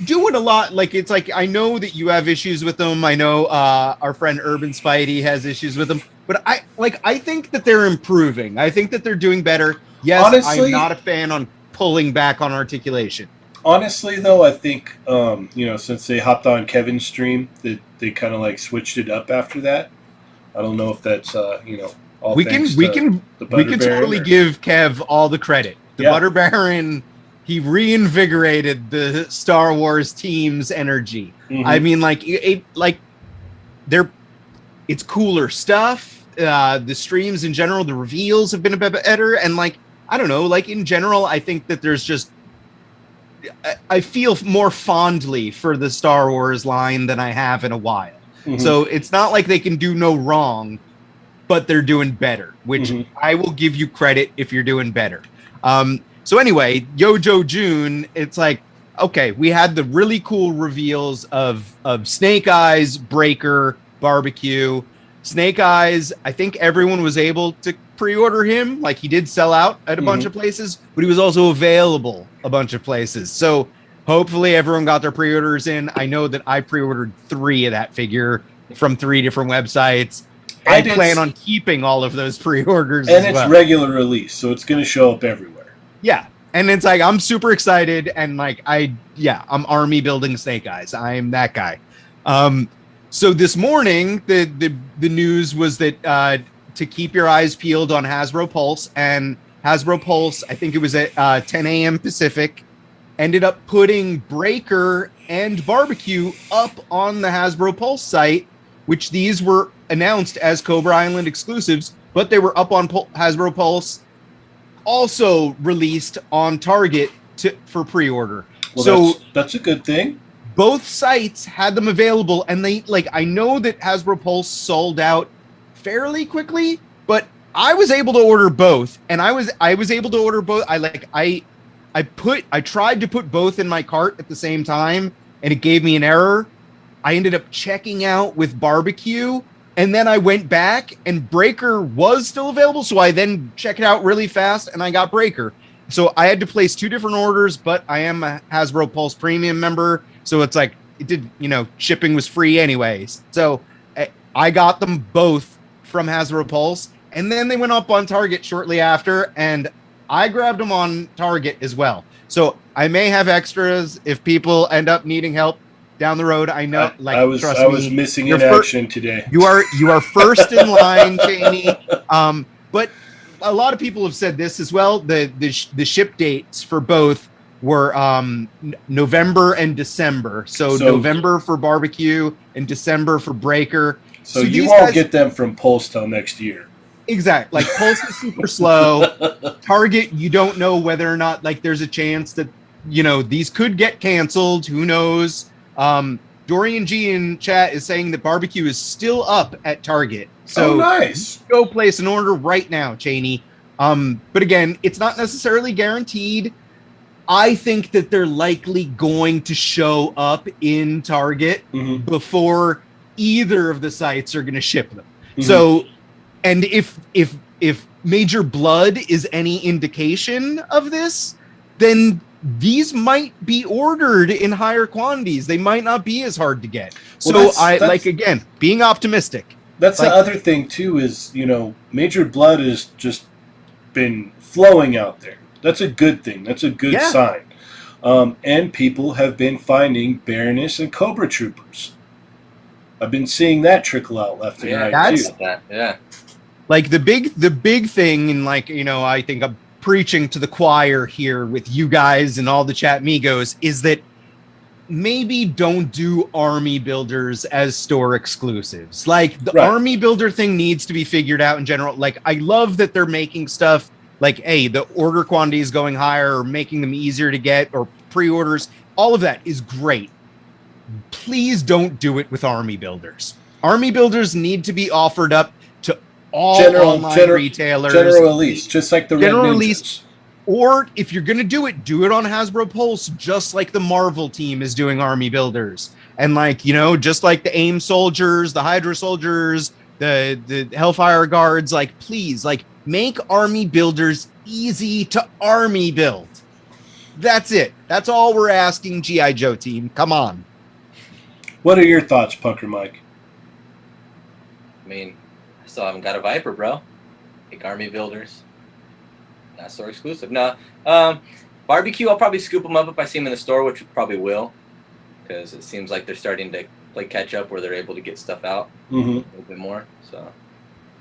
doing a lot. Like it's like I know that you have issues with them. I know our friend Urban Spidey has issues with them, but I think that they're improving. I think that they're doing better. Yes, Honestly, I'm not a fan on pulling back on articulation. Honestly, though, I think since they hopped on Kevin's stream, that they kind of like switched it up after that. I don't know if that's all We can thanks we to can the we Butter can Baron totally or- give Kev all the credit. The Yeah. Butter Baron, he reinvigorated the Star Wars team's energy. Mhm. I mean, it's cooler stuff. The streams in general, the reveals have been a bit better, and I don't know, in general, I think that there's just I feel more fondly for the Star Wars line than I have in a while. Mhm. So it's not like they can do no wrong, but they're doing better, which Mhm. I will give you credit if you're doing better. So anyway, Yo Joe June, it's like, okay, we had the really cool reveals of Snake Eyes, Breaker, Barbecue. Snake Eyes, I think everyone was able to pre-order him. Like he did sell out at a bunch of places, but he was also available a bunch of places. So hopefully everyone got their pre-orders in. I know that I pre-ordered 3 of that figure from 3 different websites. I And plan it's- on keeping all of those pre-orders and as it's well. regular release, so it's going to show up everywhere. Yeah. And it's like, I'm super excited. And I'm army building Snake Eyes. I'm that guy. So this morning, the news was that to keep your eyes peeled on Hasbro Pulse, and Hasbro Pulse, I think it was at 10 a.m. Pacific, ended up putting Breaker and Barbecue up on the Hasbro Pulse site, which these were announced as Cobra Island exclusives, but they were up on Hasbro Pulse, also released on Target for pre-order. Well, so that's a good thing. both sites had them available, and they I know that Hasbro Pulse sold out fairly quickly, but I was able to order both, and I was able to order both. I tried to put both in my cart at the same time, and it gave me an error. I ended up checking out with Barbecue, and then I went back, and Breaker was still available, so I then checked it out really fast, and I got Breaker. So I had to place 2 different orders, but I am a Hasbro Pulse Premium member, so it's like it did, shipping was free anyways. So I got them both from Hasbro Pulse, and then they went up on Target shortly after, and I grabbed them on Target as well. So I may have extras if people end up needing help down the road. I know, I was missing in action today. You are first in line, Cheney. But a lot of people have said this as well. The ship dates for both were November and December. So November for Barbecue and December for Breaker. So you won't get them from Pulse till next year. Exactly. Like Pulse is super slow. Target, you don't know whether or not there's a chance that these could get canceled. Who knows? Dorian G in chat is saying that Barbecue is still up at Target. So nice. Go place an order right now, Cheney. But again, it's not necessarily guaranteed. I think that they're likely going to show up in Target before either of the sites are going to ship them. So, and if Major Blood is any indication of this, then these might be ordered in higher quantities. They might not be as hard to get. Well, So again, being optimistic. That's the other thing too is, Major Blood has just been flowing out there. That's a good thing. That's a good sign. And people have been finding Baroness and Cobra Troopers. I've been seeing that trickle out left and right too. Yeah. Like the big thing, and I think I'm preaching to the choir here with you guys and all the chat Migos, is that maybe don't do army builders as store exclusives. Like the Right. army builder thing needs to be figured out in general. Like I love that they're making stuff like, hey, the order quantity is going higher or making them easier to get or pre-orders. All of that is great. Please don't do it with army builders. Army builders need to be offered up to all online retailers. General release, just like the general Red Ninjas. Release. Or if you're going to do it on Hasbro Pulse, just like the Marvel team is doing army builders. And like, just like the AIM soldiers, the Hydra soldiers, the Hellfire guards, like, please, like, make army builders easy to army build. That's it. That's all we're asking, G.I. Joe team. Come on. What are your thoughts, Punker Mike? I mean, I still haven't got a Viper, bro. Make army builders. Not store exclusive. No. Barbecue, I'll probably scoop them up if I see them in the store, which I probably will. Because it seems like they're starting to play catch up where they're able to get stuff out a little bit more. So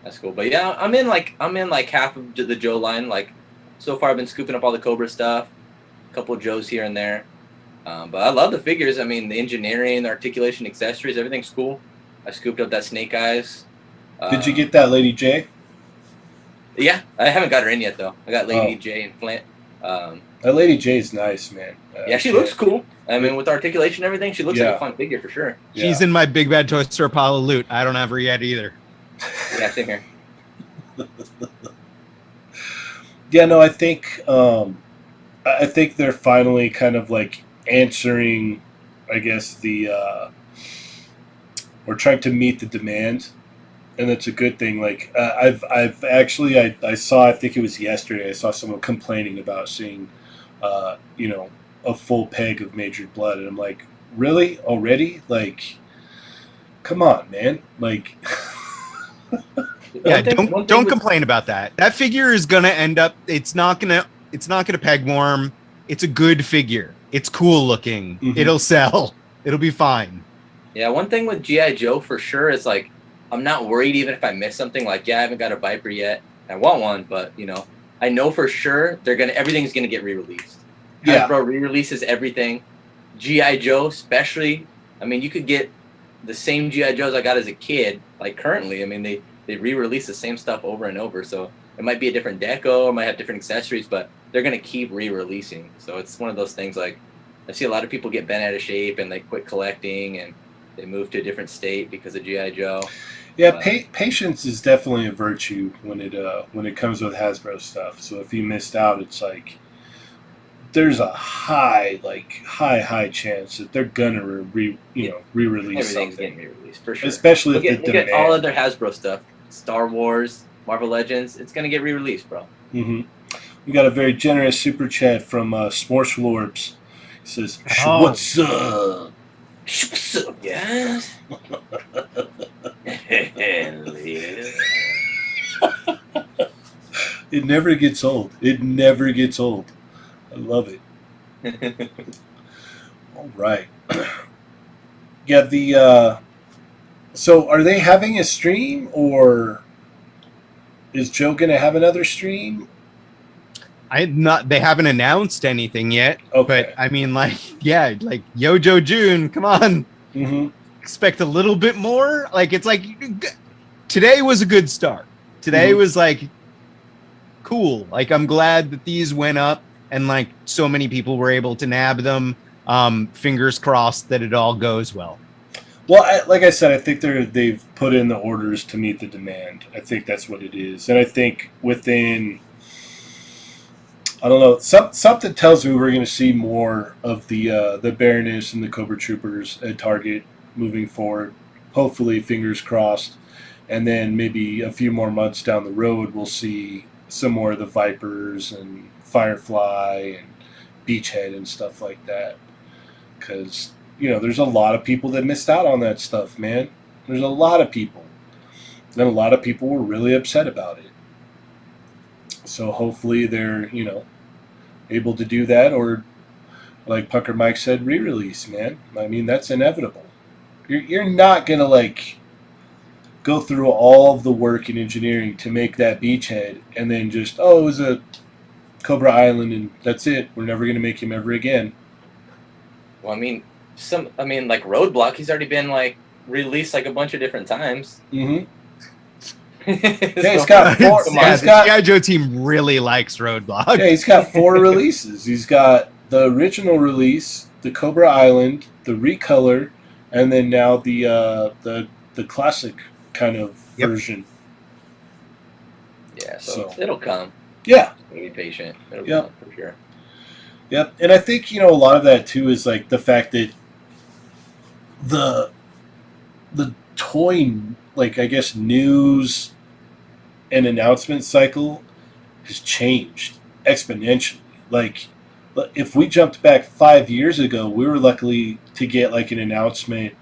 that's cool. But yeah, I'm in like half of the Joe line. Like so far I've been scooping up all the Cobra stuff. A couple of Joes here and there. But I love the figures. I mean, the engineering, the articulation, accessories, everything's cool. I scooped up that Snake Eyes. Did you get that Lady J? Yeah, I haven't got her in yet, though. I got Lady J and Flint. That Lady J's nice, man. Yeah, she looks cool. I mean, with articulation and everything, she looks like a fun figure for sure. She's in my Big Bad Toy Store pile of loot. I don't have her yet either. Yeah, same here. Yeah, no, I think they're finally kind of like answering, I guess, or trying to meet the demand, and that's a good thing. Like I've actually I saw, I think it was yesterday, I saw someone complaining about seeing a full peg of Major Blood, and I'm like, really, already? Like, come on, man. Like yeah, don't complain about that. That figure is gonna end up, it's not gonna peg warm. It's a good figure. It's cool looking. It'll sell. It'll be fine. Yeah, one thing with G.I. Joe for sure is like, I'm not worried even if I miss something. Like, yeah, I haven't got a Viper yet. I want one, but I know for sure everything's gonna get re-released. Yeah. Hasbro re-releases everything. G.I. Joe, especially. I mean, you could get the same G.I. Joes I got as a kid. Like currently, I mean, they re-release the same stuff over and over. So it might be a different deco, or might have different accessories, but they're gonna keep re-releasing. So it's one of those things. Like, I see a lot of people get bent out of shape and they quit collecting and they move to a different state because of G.I. Joe. Yeah, patience is definitely a virtue when it comes with Hasbro stuff. So if you missed out, it's like there's a high chance that they're gonna re-release Everything's something. getting re-released for sure. Especially if the look demand. at all other Hasbro stuff, Star Wars, Marvel Legends. It's gonna get re-released, bro. We got a very generous super chat from Smorsh Lorbs. He says, "What's up? What's up, guys?" It never gets old. It never gets old. I love it. All right. Yeah, so are they having a stream, or is Joe going to have another stream? They haven't announced anything yet. Okay. But I mean, like Yojo June, come on. Expect a little bit more. Like, it's like today was a good start. Today was like cool. Like, I'm glad that these went up and like so many people were able to nab them. Fingers crossed that it all goes well. Well, like I said, I think they've put in the orders to meet the demand. I think that's what it is, and I think within, I don't know, something tells me we're going to see more of the Baroness and the Cobra Troopers at Target moving forward. Hopefully, fingers crossed, and then maybe a few more months down the road, we'll see some more of the Vipers and Firefly and Beachhead and stuff like that. Because there's a lot of people that missed out on that stuff, man. There's a lot of people, and a lot of people were really upset about it. So hopefully they're, able to do that, or like Pucker Mike said, re-release, man. I mean, that's inevitable. You're not going to, like, go through all of the work and engineering to make that Beachhead and then just, it was a Cobra Island and that's it. We're never going to make him ever again. Well, I mean, I mean, like Roadblock, he's already been like released like a bunch of different times. Mm-hmm. Yeah, he's got four. The G.I. Joe team really likes Roadblock. Yeah, he's got 4 releases. He's got the original release, the Cobra Island, the recolor, and then now the classic kind of version. Yeah, so it'll come. Yeah, be patient. It'll come for sure. Yep, and I think a lot of that too is like the fact that the toy, like I guess, news and announcement cycle has changed exponentially. Like, if we jumped back 5 years ago, we were lucky to get like an announcement,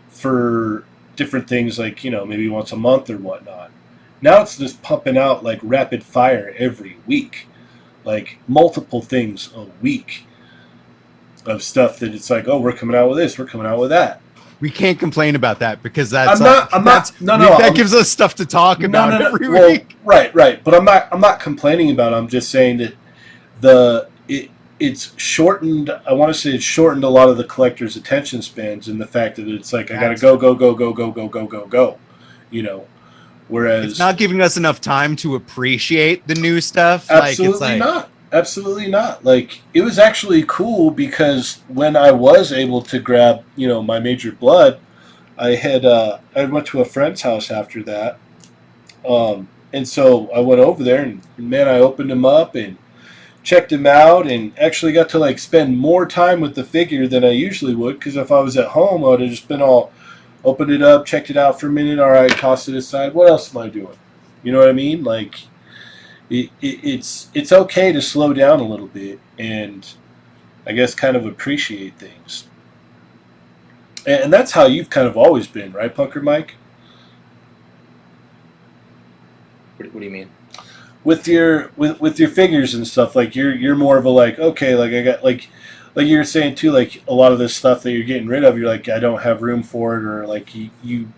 for different things, like maybe once a month or whatnot. Now it's just pumping out like rapid fire every week, like multiple things a week of stuff that it's like, oh, we're coming out with this, we're coming out with that. We can't complain about that because that's that gives us stuff to talk about every week. Right. But I'm not complaining about it. I'm just saying that it's shortened. I want to say it's shortened a lot of the collectors' attention spans, and the fact that it's like I gotta go. Whereas it's not giving us enough time to appreciate the new stuff. Absolutely not. Absolutely not. Like, it was actually cool because when I was able to grab, my Major Blood, I went to a friend's house after that. And so I went over there and man, I opened him up and checked him out and actually got to like spend more time with the figure than I usually would, because if I was at home, I would have just been all opened it up, checked it out for a minute, all right, tossed it aside. What else am I doing? You know what I mean? Like, it's okay to slow down a little bit and I guess kind of appreciate things. And that's how you've kind of always been, right, Punker Mike? What do you mean? With your figures and stuff, like you're more of a like, okay, like I got like you're saying too, like a lot of this stuff that you're getting rid of, you're like, I don't have room for it, or like you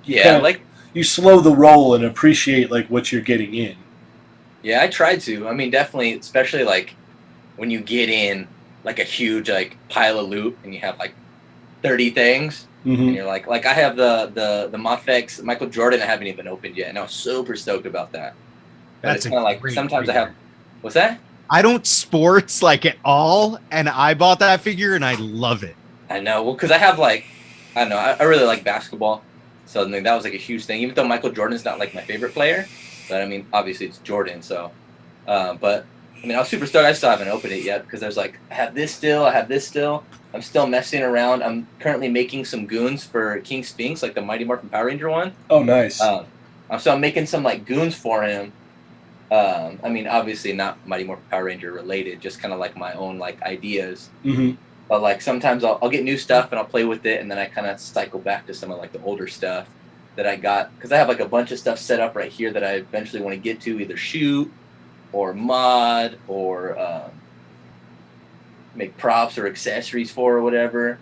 kind of, you slow the roll and appreciate like what you're getting in. Yeah, I tried to. I mean, definitely, especially like when you get in like a huge like pile of loot and you have like 30 things, and you're like I have the Mafex Michael Jordan I haven't even opened yet, and I was super stoked about that. But that's kind of like sometimes figure. I have. What's that? I don't sports like at all, and I bought that figure and I love it. I know, well, because I have like, I don't know, I really like basketball, so I mean, that was like a huge thing. Even though Michael Jordan's not like my favorite player, but I mean, obviously it's Jordan. So, but I mean, I was super stoked. I still haven't opened it yet because there's like, I have this still. I'm still messing around. I'm currently making some goons for King Sphinx, like the Mighty Morphin Power Ranger one. Oh, nice. So I'm making some like goons for him. I mean, obviously not Mighty Morphin Power Ranger related, just kind of like my own like ideas. But like sometimes I'll get new stuff and I'll play with it, and then I kind of cycle back to some of like the older stuff that I got, because I have like a bunch of stuff set up right here that I eventually want to get to, either shoot or mod or make props or accessories for or whatever.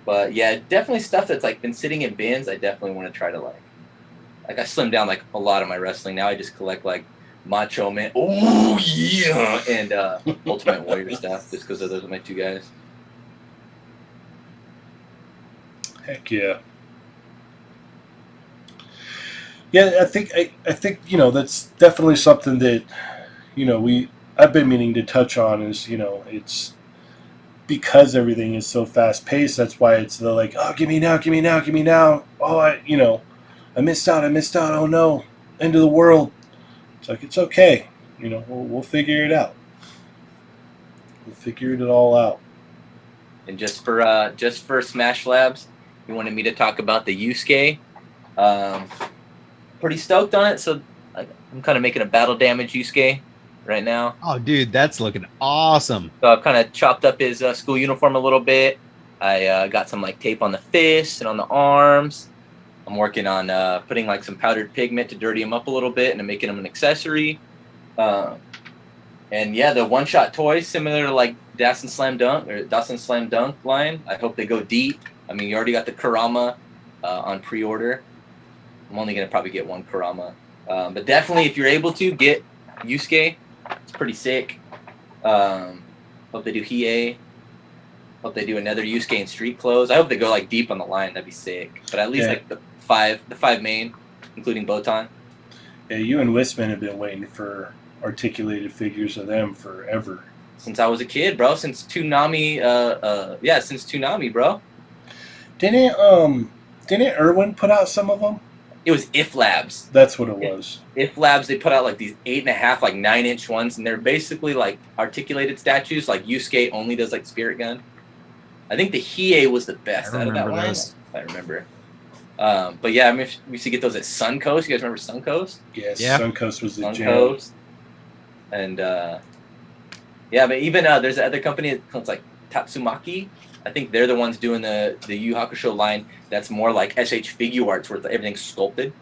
But yeah, definitely stuff that's like been sitting in bins. I definitely want to try to like I slimmed down like a lot of my wrestling. Now I just collect like Macho Man, oh yeah, and Ultimate Warrior stuff, just because those are my two guys. Heck yeah. Yeah, I think that's definitely something that I've been meaning to touch on is it's because everything is so fast paced. That's why it's the like, oh, give me now. Oh, I missed out. Oh no, end of the world. It's like, it's okay. We'll figure it out. We'll figure it all out. And just for Smash Labs, you wanted me to talk about the Yusuke. Pretty stoked on it. So I'm kind of making a battle damage Yusuke right now. Oh, dude, that's looking awesome. So I've kind of chopped up his school uniform a little bit. I got some like tape on the fists and on the arms. I'm working on putting like some powdered pigment to dirty him up a little bit and making him an accessory. And yeah, the one-shot toys, similar to like Dawson Slam Dunk line. I hope they go deep. I mean, you already got the Kurama on pre-order. I'm only going to probably get one Kurama. But definitely, if you're able to, get Yusuke. It's pretty sick. Hope they do Hiei. Hope they do another Yusuke in street clothes. I hope they go like deep on the line. That'd be sick. But at least like the five main, including Botan. Yeah, you and Wisman have been waiting for articulated figures of them forever. Since I was a kid, bro. Since Toonami, since Toonami, bro. Didn't Irwin put out some of them? It was If Labs. That's what it was. If Labs, they put out like these 8.5, like 9-inch ones, and they're basically like articulated statues. Like Yusuke only does like Spirit Gun. I think the Hiei was the best out of that line. I remember. But yeah, I mean, we used to get those at Suncoast. You guys remember Suncoast? Yes, yeah. Suncoast was the Suncoast. And yeah, but even there's another company called like Tatsumaki. I think they're the ones doing the Yu Yu Hakusho line that's more like SH Figure Arts where everything's sculpted.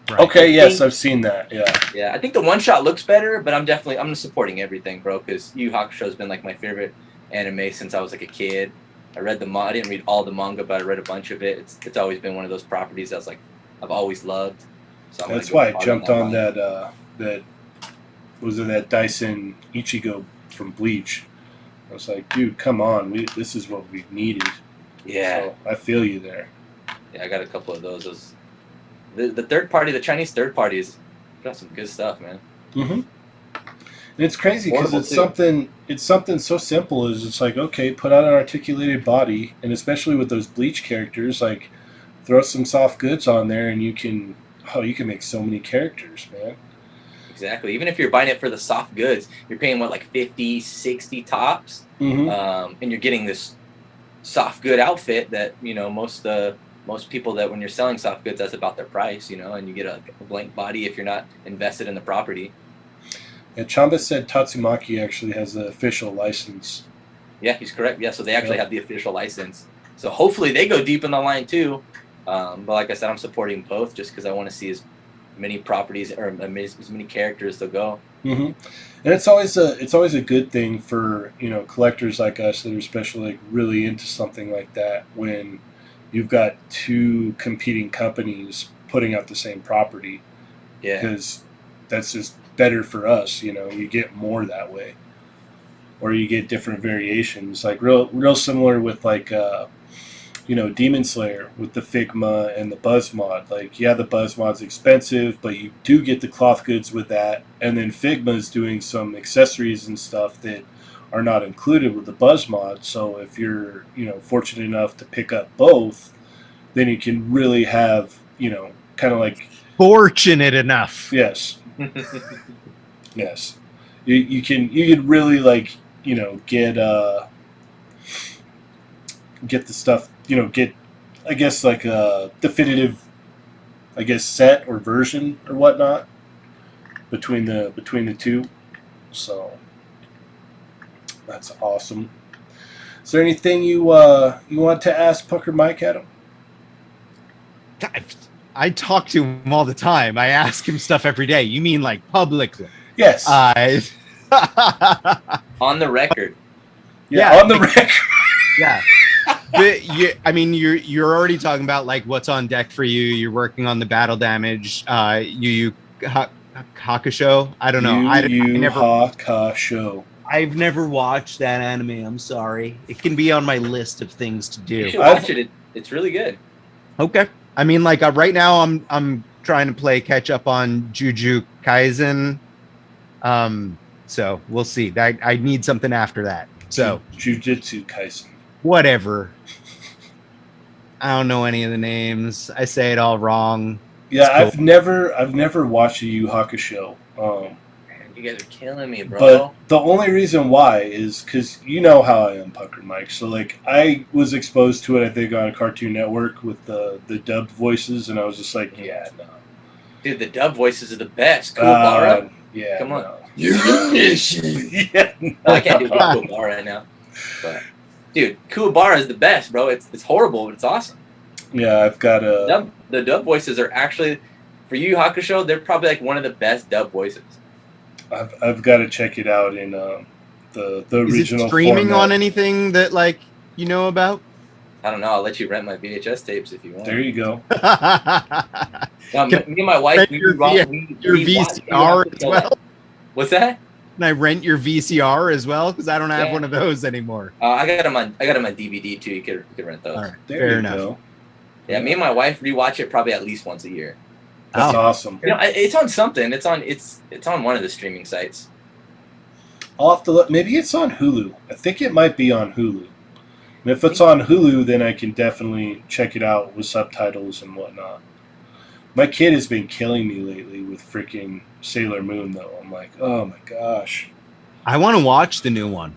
Right. Okay, yes, I've seen that. Yeah. Yeah, I think the one shot looks better, but I'm supporting everything, bro, because Yu Yu Hakusho has been like my favorite anime since I was like a kid. I didn't read all the manga, but I read a bunch of it. It's always been one of those properties that's like I've always loved. So that's why I jumped on that that Dyson Ichigo from Bleach. I was like, dude, come on, this is what we needed. Yeah, so I feel you there. Yeah, I got a couple of those. The third party, the Chinese third parties, got some good stuff, man. Mm-hmm. And it's crazy because it's something so simple as it's like, okay, put out an articulated body, and especially with those Bleach characters, like throw some soft goods on there, and you can make so many characters, man. Exactly. Even if you're buying it for the soft goods, you're paying what, like 50, 60 tops, mm-hmm. And you're getting this soft good outfit that most people that when you're selling soft goods, that's about their price, and you get a blank body if you're not invested in the property. Yeah, Chamba said Tatsumaki actually has the official license. Yeah, he's correct. Yeah, so they actually have the official license. So hopefully they go deep in the line too. But like I said, I'm supporting both just because I want to see as many properties or as many characters to go. Mm-hmm. And it's always a good thing for collectors like us that are especially like really into something like that when you've got two competing companies putting out the same property. Yeah, because that's just better for us. You get more that way, or you get different variations, like real similar with like Demon Slayer with the Figma and the Buzz mod. Like, yeah, the Buzz mod's expensive, but you do get the cloth goods with that, and then Figma's doing some accessories and stuff that are not included with the Buzz mod. So if you're fortunate enough to pick up both, then you can really have kind of like fortunate enough. Yes. Yes, you can really like get the stuff get I guess like a definitive set or version or whatnot between the two. So that's awesome. Is there anything you want to ask Pucker Mike, Adam? I talk to him all the time. I ask him stuff every day. You mean like publicly? Yes. On the record. Yeah, on the record. Yeah. You're already talking about like what's on deck for you. You're working on the battle damage. Yu Hakusho. I don't know. Hakusho. I've never watched that anime. I'm sorry. It can be on my list of things to do. You should watch it. It's really good. Okay. I mean, like right now, I'm trying to play catch up on Jujutsu Kaisen. So we'll see. I need something after that. So Jujutsu Kaisen. Whatever. I don't know any of the names. I say it all wrong. Yeah, cool. I've never watched a Yu Hakusho. You guys are killing me, bro. But the only reason why is because you know how I am, Pucker Mike. So like I was exposed to it, I think, on Cartoon Network with the dubbed voices, and I was just like, yeah, no. Dude, the dubbed voices are the best. Kuwabara. Yeah. Come on. No. Yeah. No. I can't do Kuwabara right now. But dude, Kuwabara is the best, bro. It's horrible, but it's awesome. Yeah, I've got the dub voices are actually, for Yu Yu Hakusho, they're probably like one of the best dub voices. I've got to check it out in the original. Is it streaming format. on anything that like you know about? I don't know. I'll let you rent my VHS tapes if you want. There you go. Me and my wife, we your VCR as well. What's that? Can I rent your VCR as well? Because I don't have Yeah. one of those anymore. I got them on DVD too. You could rent those. All right, There fair you enough. go. Yeah, me and my wife rewatch it probably at least once a year. That's Oh. awesome. You know, it's on something. It's on one of the streaming sites. I'll have to look. Maybe it's on Hulu. I think it might be on Hulu. And if it's on Hulu, then I can definitely check it out with subtitles and whatnot. My kid has been killing me lately with freaking Sailor Moon, though. I'm like, oh my gosh. I want to watch the new one.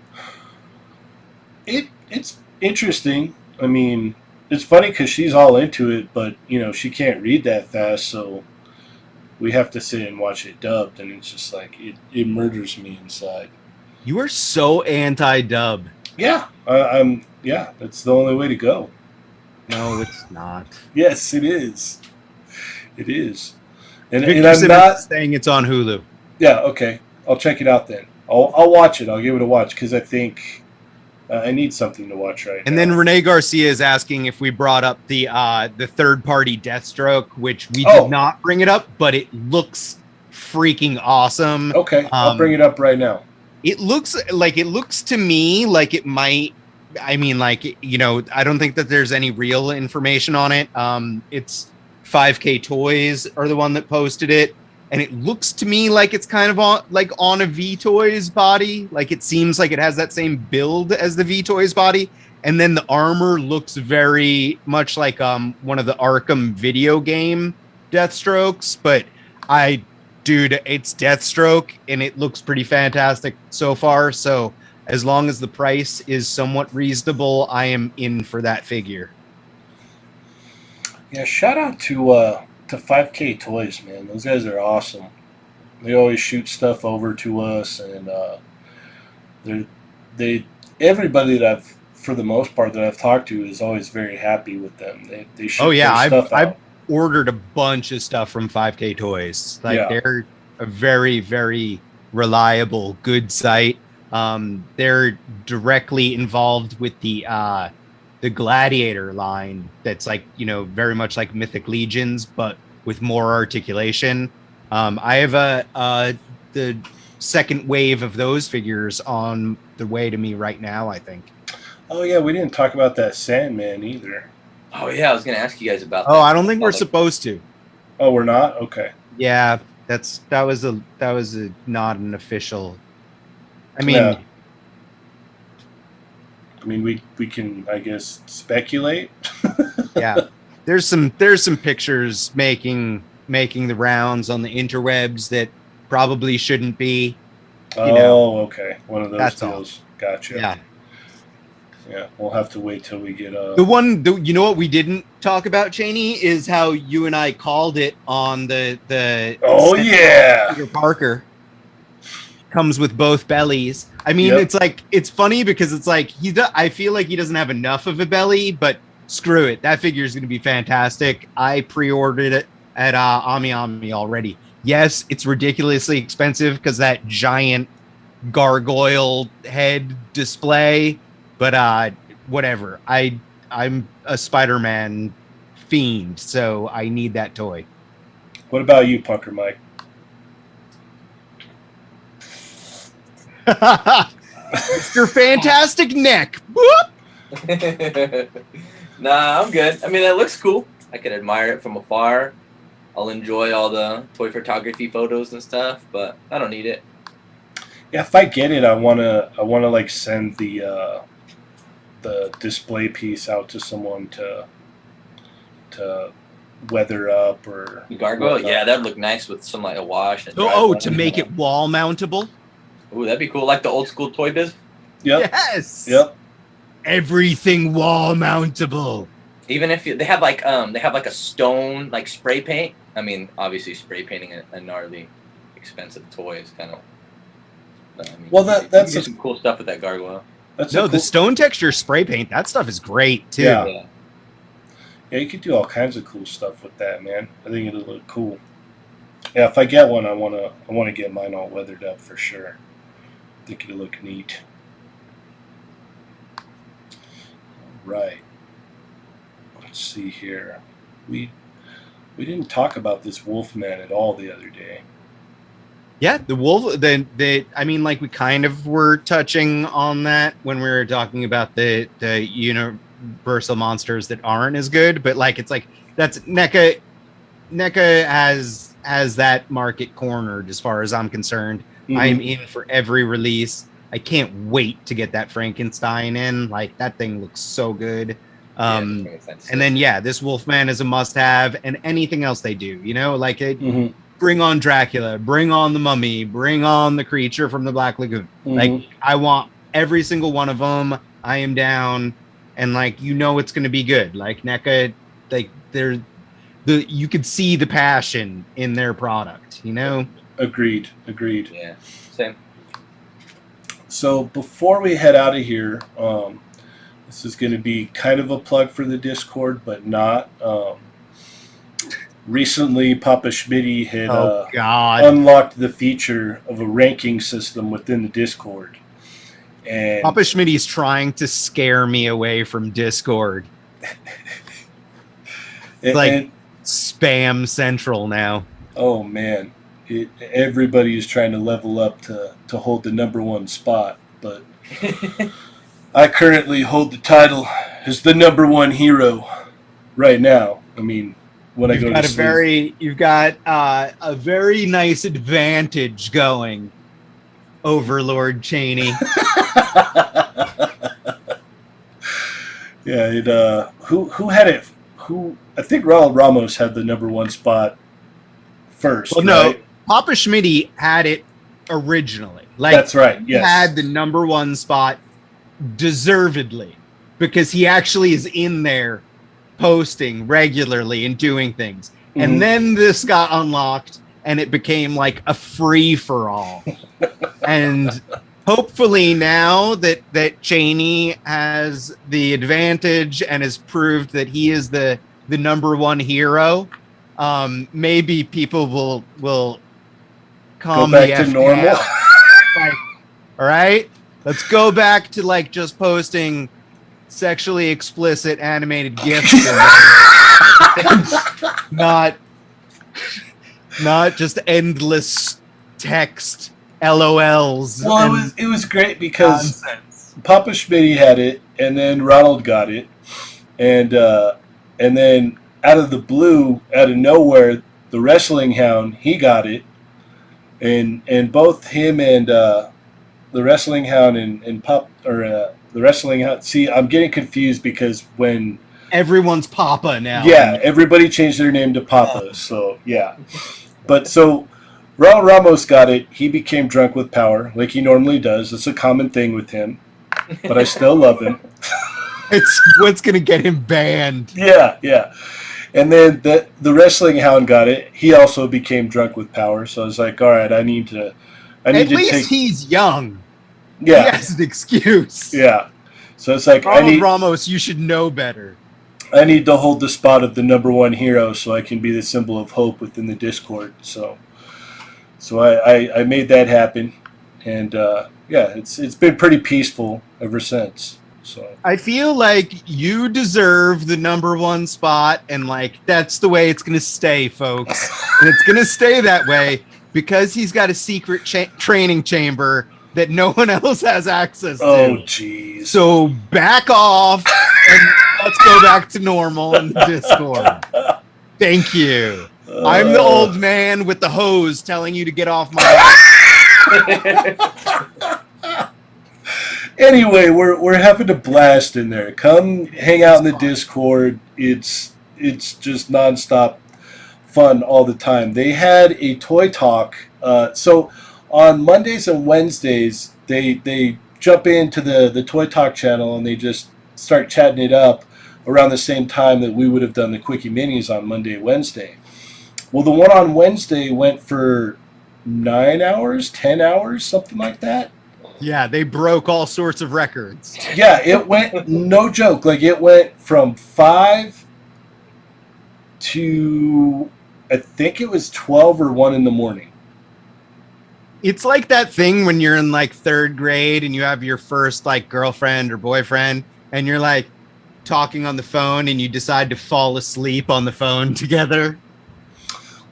It's interesting. I mean, it's funny because she's all into it, but, you know, she can't read that fast, so we have to sit and watch it dubbed, and it's just like, it murders me inside. You are so anti-dub. Yeah, yeah, that's the only way to go. No, it's not. Yes, it is. It is. And Victor I'm Simmons not. is saying it's on Hulu. Yeah, okay. I'll check it out then. I'll watch it. I'll give it a watch because I think I need something to watch right now. And then Renee Garcia is asking if we brought up the third-party Deathstroke, which we Oh. did not bring it up, but it looks freaking awesome. Okay, I'll bring it up right now. It looks to me like it might. I mean, like, you know, I don't think that there's any real information on it. It's 5K Toys are the one that posted it, and it looks to me like it's kind of on a V Toys body. Like, it seems like it has that same build as the V Toys body, and then the armor looks very much like one of the Arkham video game Deathstrokes. But dude, it's Deathstroke, and it looks pretty fantastic so far. So as long as the price is somewhat reasonable, I am in for that figure. Yeah, shout out to 5K Toys, man. Those guys are awesome. They always shoot stuff over to us, and everybody that for the most part that I've talked to is always very happy with them. They shoot their stuff out. I've ordered a bunch of stuff from 5K Toys. Like, Yeah. they're a very, very reliable, good site. They're directly involved with the Gladiator line. That's like, you know, very much like Mythic Legions, but with more articulation. I have the second wave of those figures on the way to me right now, I think. Oh yeah, we didn't talk about that Sandman either. Oh yeah, I was gonna ask you guys about. Oh, that. I don't think we're supposed to. Oh, we're not? Okay. Yeah, that was not an official. I mean, Yeah. I mean, we can, I guess, speculate. yeah. There's some pictures making the rounds on the interwebs that probably shouldn't be. Oh, okay. One of those That's all. deals. Gotcha. Yeah. Yeah, we'll have to wait till we get You know what we didn't talk about, Cheney, is how you and I called it on the Oh yeah. Peter Parker comes with both bellies. I mean, Yep. it's like, it's funny because it's like I feel like he doesn't have enough of a belly, but screw it. That figure is going to be fantastic. I pre-ordered it at Ami already. Yes, it's ridiculously expensive because that giant gargoyle head display, but whatever. I'm a Spider-Man fiend, so I need that toy. What about you, Punker Mike? Mr. Fantastic Neck. Whoop! Nah, I'm good. I mean, that looks cool. I can admire it from afar. I'll enjoy all the toy photography photos and stuff, but I don't need it. Yeah, if I get it, I wanna like send the display piece out to someone to weather up or Gargoyle, whatnot. yeah, that'd look nice with some like a wash. And To make it wall mountable. Ooh, that'd be cool, like the old school Toy Biz. Yep. Yes. Yep. Everything wall mountable. Even if they have like a stone like spray paint. I mean, obviously spray painting a gnarly, expensive toy is kind of. I mean, Well, you can that's do some cool stuff with that gargoyle. That's No, a the cool, stone texture spray paint, that stuff is great too. Yeah. Yeah. yeah, you could do all kinds of cool stuff with that, man. I think it'll look cool. Yeah, if I get one, I wanna get mine all weathered up for sure. I think it'll look neat. Right. Let's see here. We didn't talk about this Wolfman at all the other day. Yeah, the wolf. I mean, like we kind of were touching on that when we were talking about the universal monsters that aren't as good. But like, it's like that's NECA. NECA has that market cornered as far as I'm concerned. I am in for every release. I can't wait to get that Frankenstein in. Like that thing looks so good. And then this Wolfman is a must-have, and anything else they do, like it. Bring on Dracula, bring on the Mummy, bring on the creature from the Black Lagoon. Like I want every single one of them. I am down, and like it's going to be good. Like NECA, like you could see the passion in their product. Agreed. Yeah, same. So before we head out of here, this is going to be kind of a plug for the Discord, but not. Recently, Papa Schmitty had unlocked the feature of a ranking system within the Discord. And Papa Schmitty's trying to scare me away from Discord. It's spam central now. Oh, man. Everybody is trying to level up to hold the #1 spot. But I currently hold the title as the #1 hero right now. I mean... You've got a very nice advantage going, Overlord Cheney. Yeah, who had it? I think Ronald Ramos had the #1 spot first. Well, no, Papa Schmitty had it originally. That's right. Yes, he had the #1 spot deservedly because he actually is in there. Posting regularly and doing things, and then this got unlocked and it became like a free-for-all. And hopefully now that Cheney has the advantage and has proved that he is the #1 hero, maybe people will calm go back to normal. All right, let's go back to like just posting sexually explicit animated gifs, not just endless text LOLs. Well, it was great because nonsense. Papa Schmitty had it, and then Ronald got it, and then out of the blue, out of nowhere, the Wrestling Hound, he got it, and both him and the Wrestling Hound and the Wrestling Hound. See, I'm getting confused because when everyone's Papa now. Yeah, everybody changed their name to Papa. So yeah, but so Ronald Ramos got it. He became drunk with power, like he normally does. It's a common thing with him, but I still love him. It's what's gonna get him banned. Yeah. And then the Wrestling Hound got it. He also became drunk with power. So I was like, all right, I need to. At least he's young. Yeah. He has an excuse. Yeah. So it's like Ramos, you should know better. I need to hold the spot of the #1 hero so I can be the symbol of hope within the Discord. So I made that happen, and it's been pretty peaceful ever since. So I feel like you deserve the #1 spot, and like that's the way it's gonna stay, folks. And it's gonna stay that way because he's got a secret training chamber that no one else has access to. Oh, jeez. So back off and let's go back to normal in the Discord. Thank you. I'm the old man with the hose telling you to get off my Anyway, we're having a blast in there. Come hang out in the Discord. It's just nonstop fun all the time. They had a toy talk. So on Mondays and Wednesdays, they jump into the Toy Talk channel and they just start chatting it up around the same time that we would have done the Quickie Minis on Monday and Wednesday. Well, the one on Wednesday went for 9 hours, 10 hours, something like that. Yeah, they broke all sorts of records. Yeah, it went, no joke, like it went from 5 to, I think it was 12 or 1 in the morning. It's like that thing when you're in like 3rd grade and you have your first like girlfriend or boyfriend and you're like talking on the phone and you decide to fall asleep on the phone together.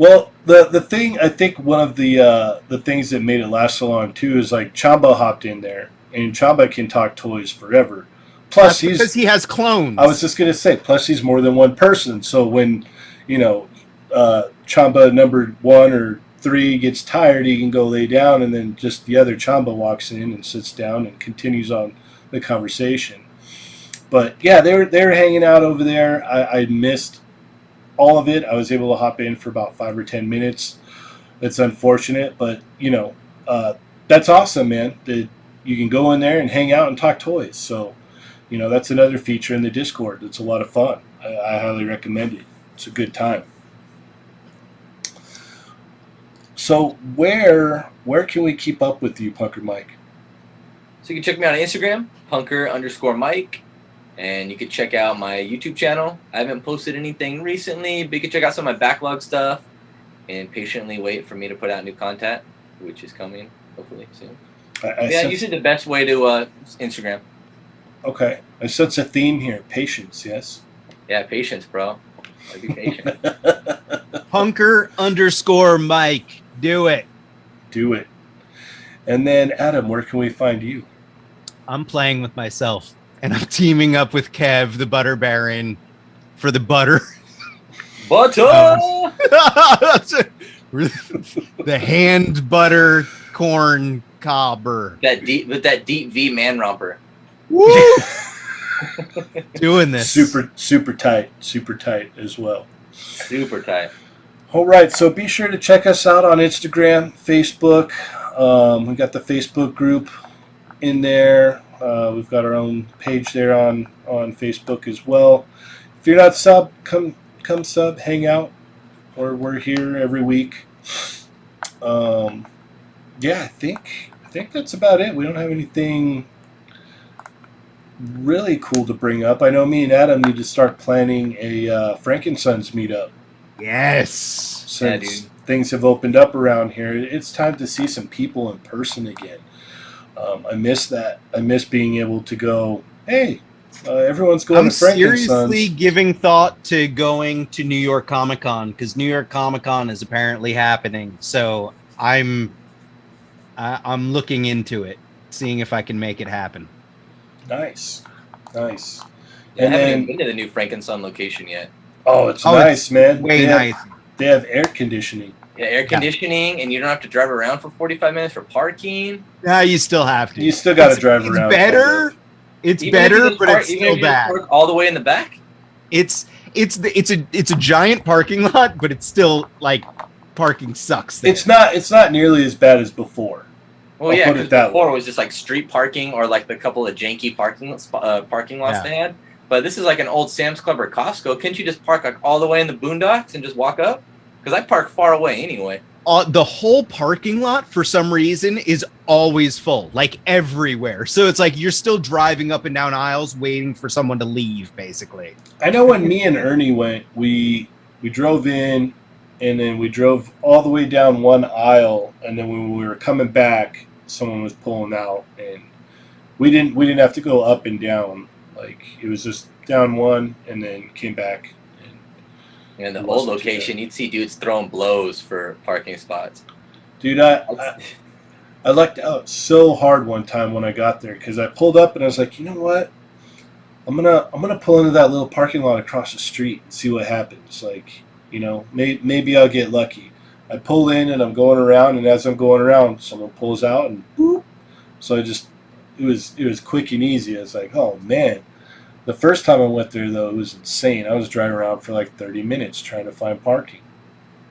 Well, the thing, I think one of the things that made it last so long too is like Chamba hopped in there, and Chamba can talk toys forever. Plus, That's because he has I was clones. just gonna say, plus he's more than one person. So when you know Chamba number 1 or 3 gets tired, he can go lay down, and then just the other Chamba walks in and sits down and continues on the conversation. But yeah, they were hanging out over there. I missed all of it. I was able to hop in for about 5 or 10 minutes. It's unfortunate, but that's awesome, man. That you can go in there and hang out and talk toys. So that's another feature in the Discord. It's a lot of fun. I highly recommend it. It's a good time. So where can we keep up with you, Punker Mike? So you can check me out on Instagram, punker_Mike. And you can check out my YouTube channel. I haven't posted anything recently, but you can check out some of my backlog stuff and patiently wait for me to put out new content, which is coming hopefully soon. Usually the best way to Instagram. Okay. I sense a theme here. Patience, yes? Yeah, patience, bro. I'll be patient. Punker_Mike. Do it. Do it. And then, Adam, where can we find you? I'm playing with myself, and I'm teaming up with Kev, the Butter Baron, for the butter. Butter! The hand butter corn cobber. With that deep V man romper. Woo! Doing this. Super tight as well. Super tight. All right, so be sure to check us out on Instagram, Facebook. We got the Facebook group in there. We've got our own page there on Facebook as well. If you're not sub, come sub, hang out. We're here every week. I think that's about it. We don't have anything really cool to bring up. I know me and Adam need to start planning a Frankensons meetup. Yes. Since things have opened up around here, it's time to see some people in person again. I miss that. I miss being able to go, hey, everyone's going to Frankensons. I'm seriously giving thought to going to New York Comic Con because New York Comic Con is apparently happening. So I'm looking into it, seeing if I can make it happen. Nice. Yeah, I haven't even been to the new Frankenstein location yet. Oh, it's nice, man. Nice. They have air conditioning. Yeah, air conditioning, and you don't have to drive around for 45 minutes for parking. Yeah, you still have to. You still got to drive around. It's better, but it's still bad. Park all the way in the back. It's a giant parking lot, but it's still like parking sucks there. It's not nearly as bad as before. Well, yeah, because before it was just like street parking or like the couple of janky parking lots they had. But this is like an old Sam's Club or Costco. Can't you just park like all the way in the boondocks and just walk up? Because I park far away anyway. The whole parking lot, for some reason, is always full, like everywhere. So it's like you're still driving up and down aisles waiting for someone to leave, basically. I know when me and Ernie went, we drove in, and then we drove all the way down one aisle, and then when we were coming back, someone was pulling out, and we didn't have to go up and down. Like, it was just down one and then came back. And in the old location, you'd see dudes throwing blows for parking spots. Dude, I lucked out so hard one time when I got there because I pulled up and I was like, you know what? I'm gonna pull into that little parking lot across the street and see what happens. Like, maybe I'll get lucky. I pull in and I'm going around, and as I'm going around, someone pulls out and boop. So it was quick and easy. I was like, oh man. The first time I went there, though, it was insane. I was driving around for like 30 minutes trying to find parking.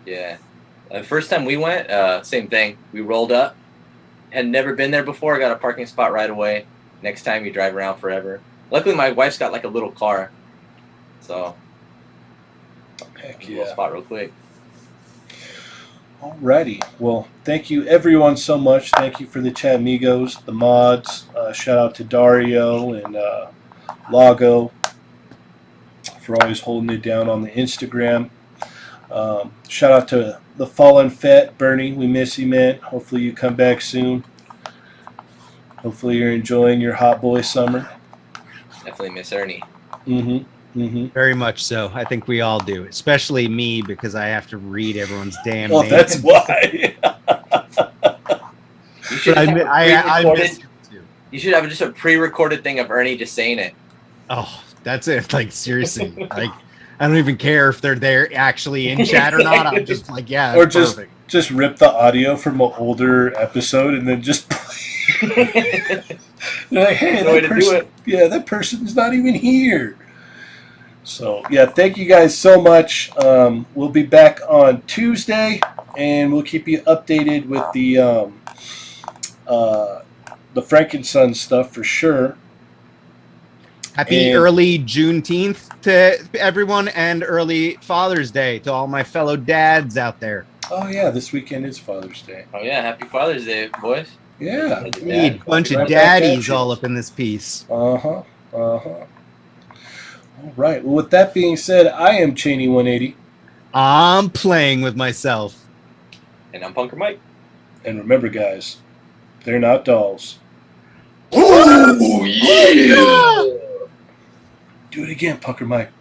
Yeah. The first time we went, same thing. We rolled up. Had never been there before. Got a parking spot right away. Next time you drive around forever. Luckily, my wife's got like a little car. So, heck yeah. Little spot real quick. Alrighty. Well, thank you everyone so much. Thank you for the Toymigos, the mods. Shout out to Dario and Lago for always holding it down on the Instagram. Shout out to the Fallen Fett, Bernie. We miss you, man. Hopefully you come back soon. Hopefully you're enjoying your hot boy summer. Definitely miss Ernie. Mm-hmm. Mm-hmm. Very much so. I think we all do, especially me because I have to read everyone's damn Well, names. that's why. You should But have a I miss pre-recorded. you too. You should have just a pre-recorded thing of Ernie just saying it. Oh, that's it. Like seriously, like I don't even care if they're there actually in chat or not. I'm just like, yeah, Or that's perfect. just rip the audio from an older episode and then just play. They're like, hey, No way that to do person, it. yeah, that person's not even here. So yeah, thank you guys so much. We'll be back on Tuesday, and we'll keep you updated with the Frankenson stuff for sure. Happy And- early Juneteenth to everyone, and early Father's Day to all my fellow dads out there. Oh yeah, this weekend is Father's Day. Oh yeah, happy Father's Day, boys. Yeah. Need bunch of Right back at daddies you. all up in this piece. Uh-huh. Uh-huh. All right. Well, with that being said, I am Cheney 180. I'm playing with myself. And I'm Punker Mike. And remember, guys, they're not dolls. Oh yeah! Do it again, Punker Mike.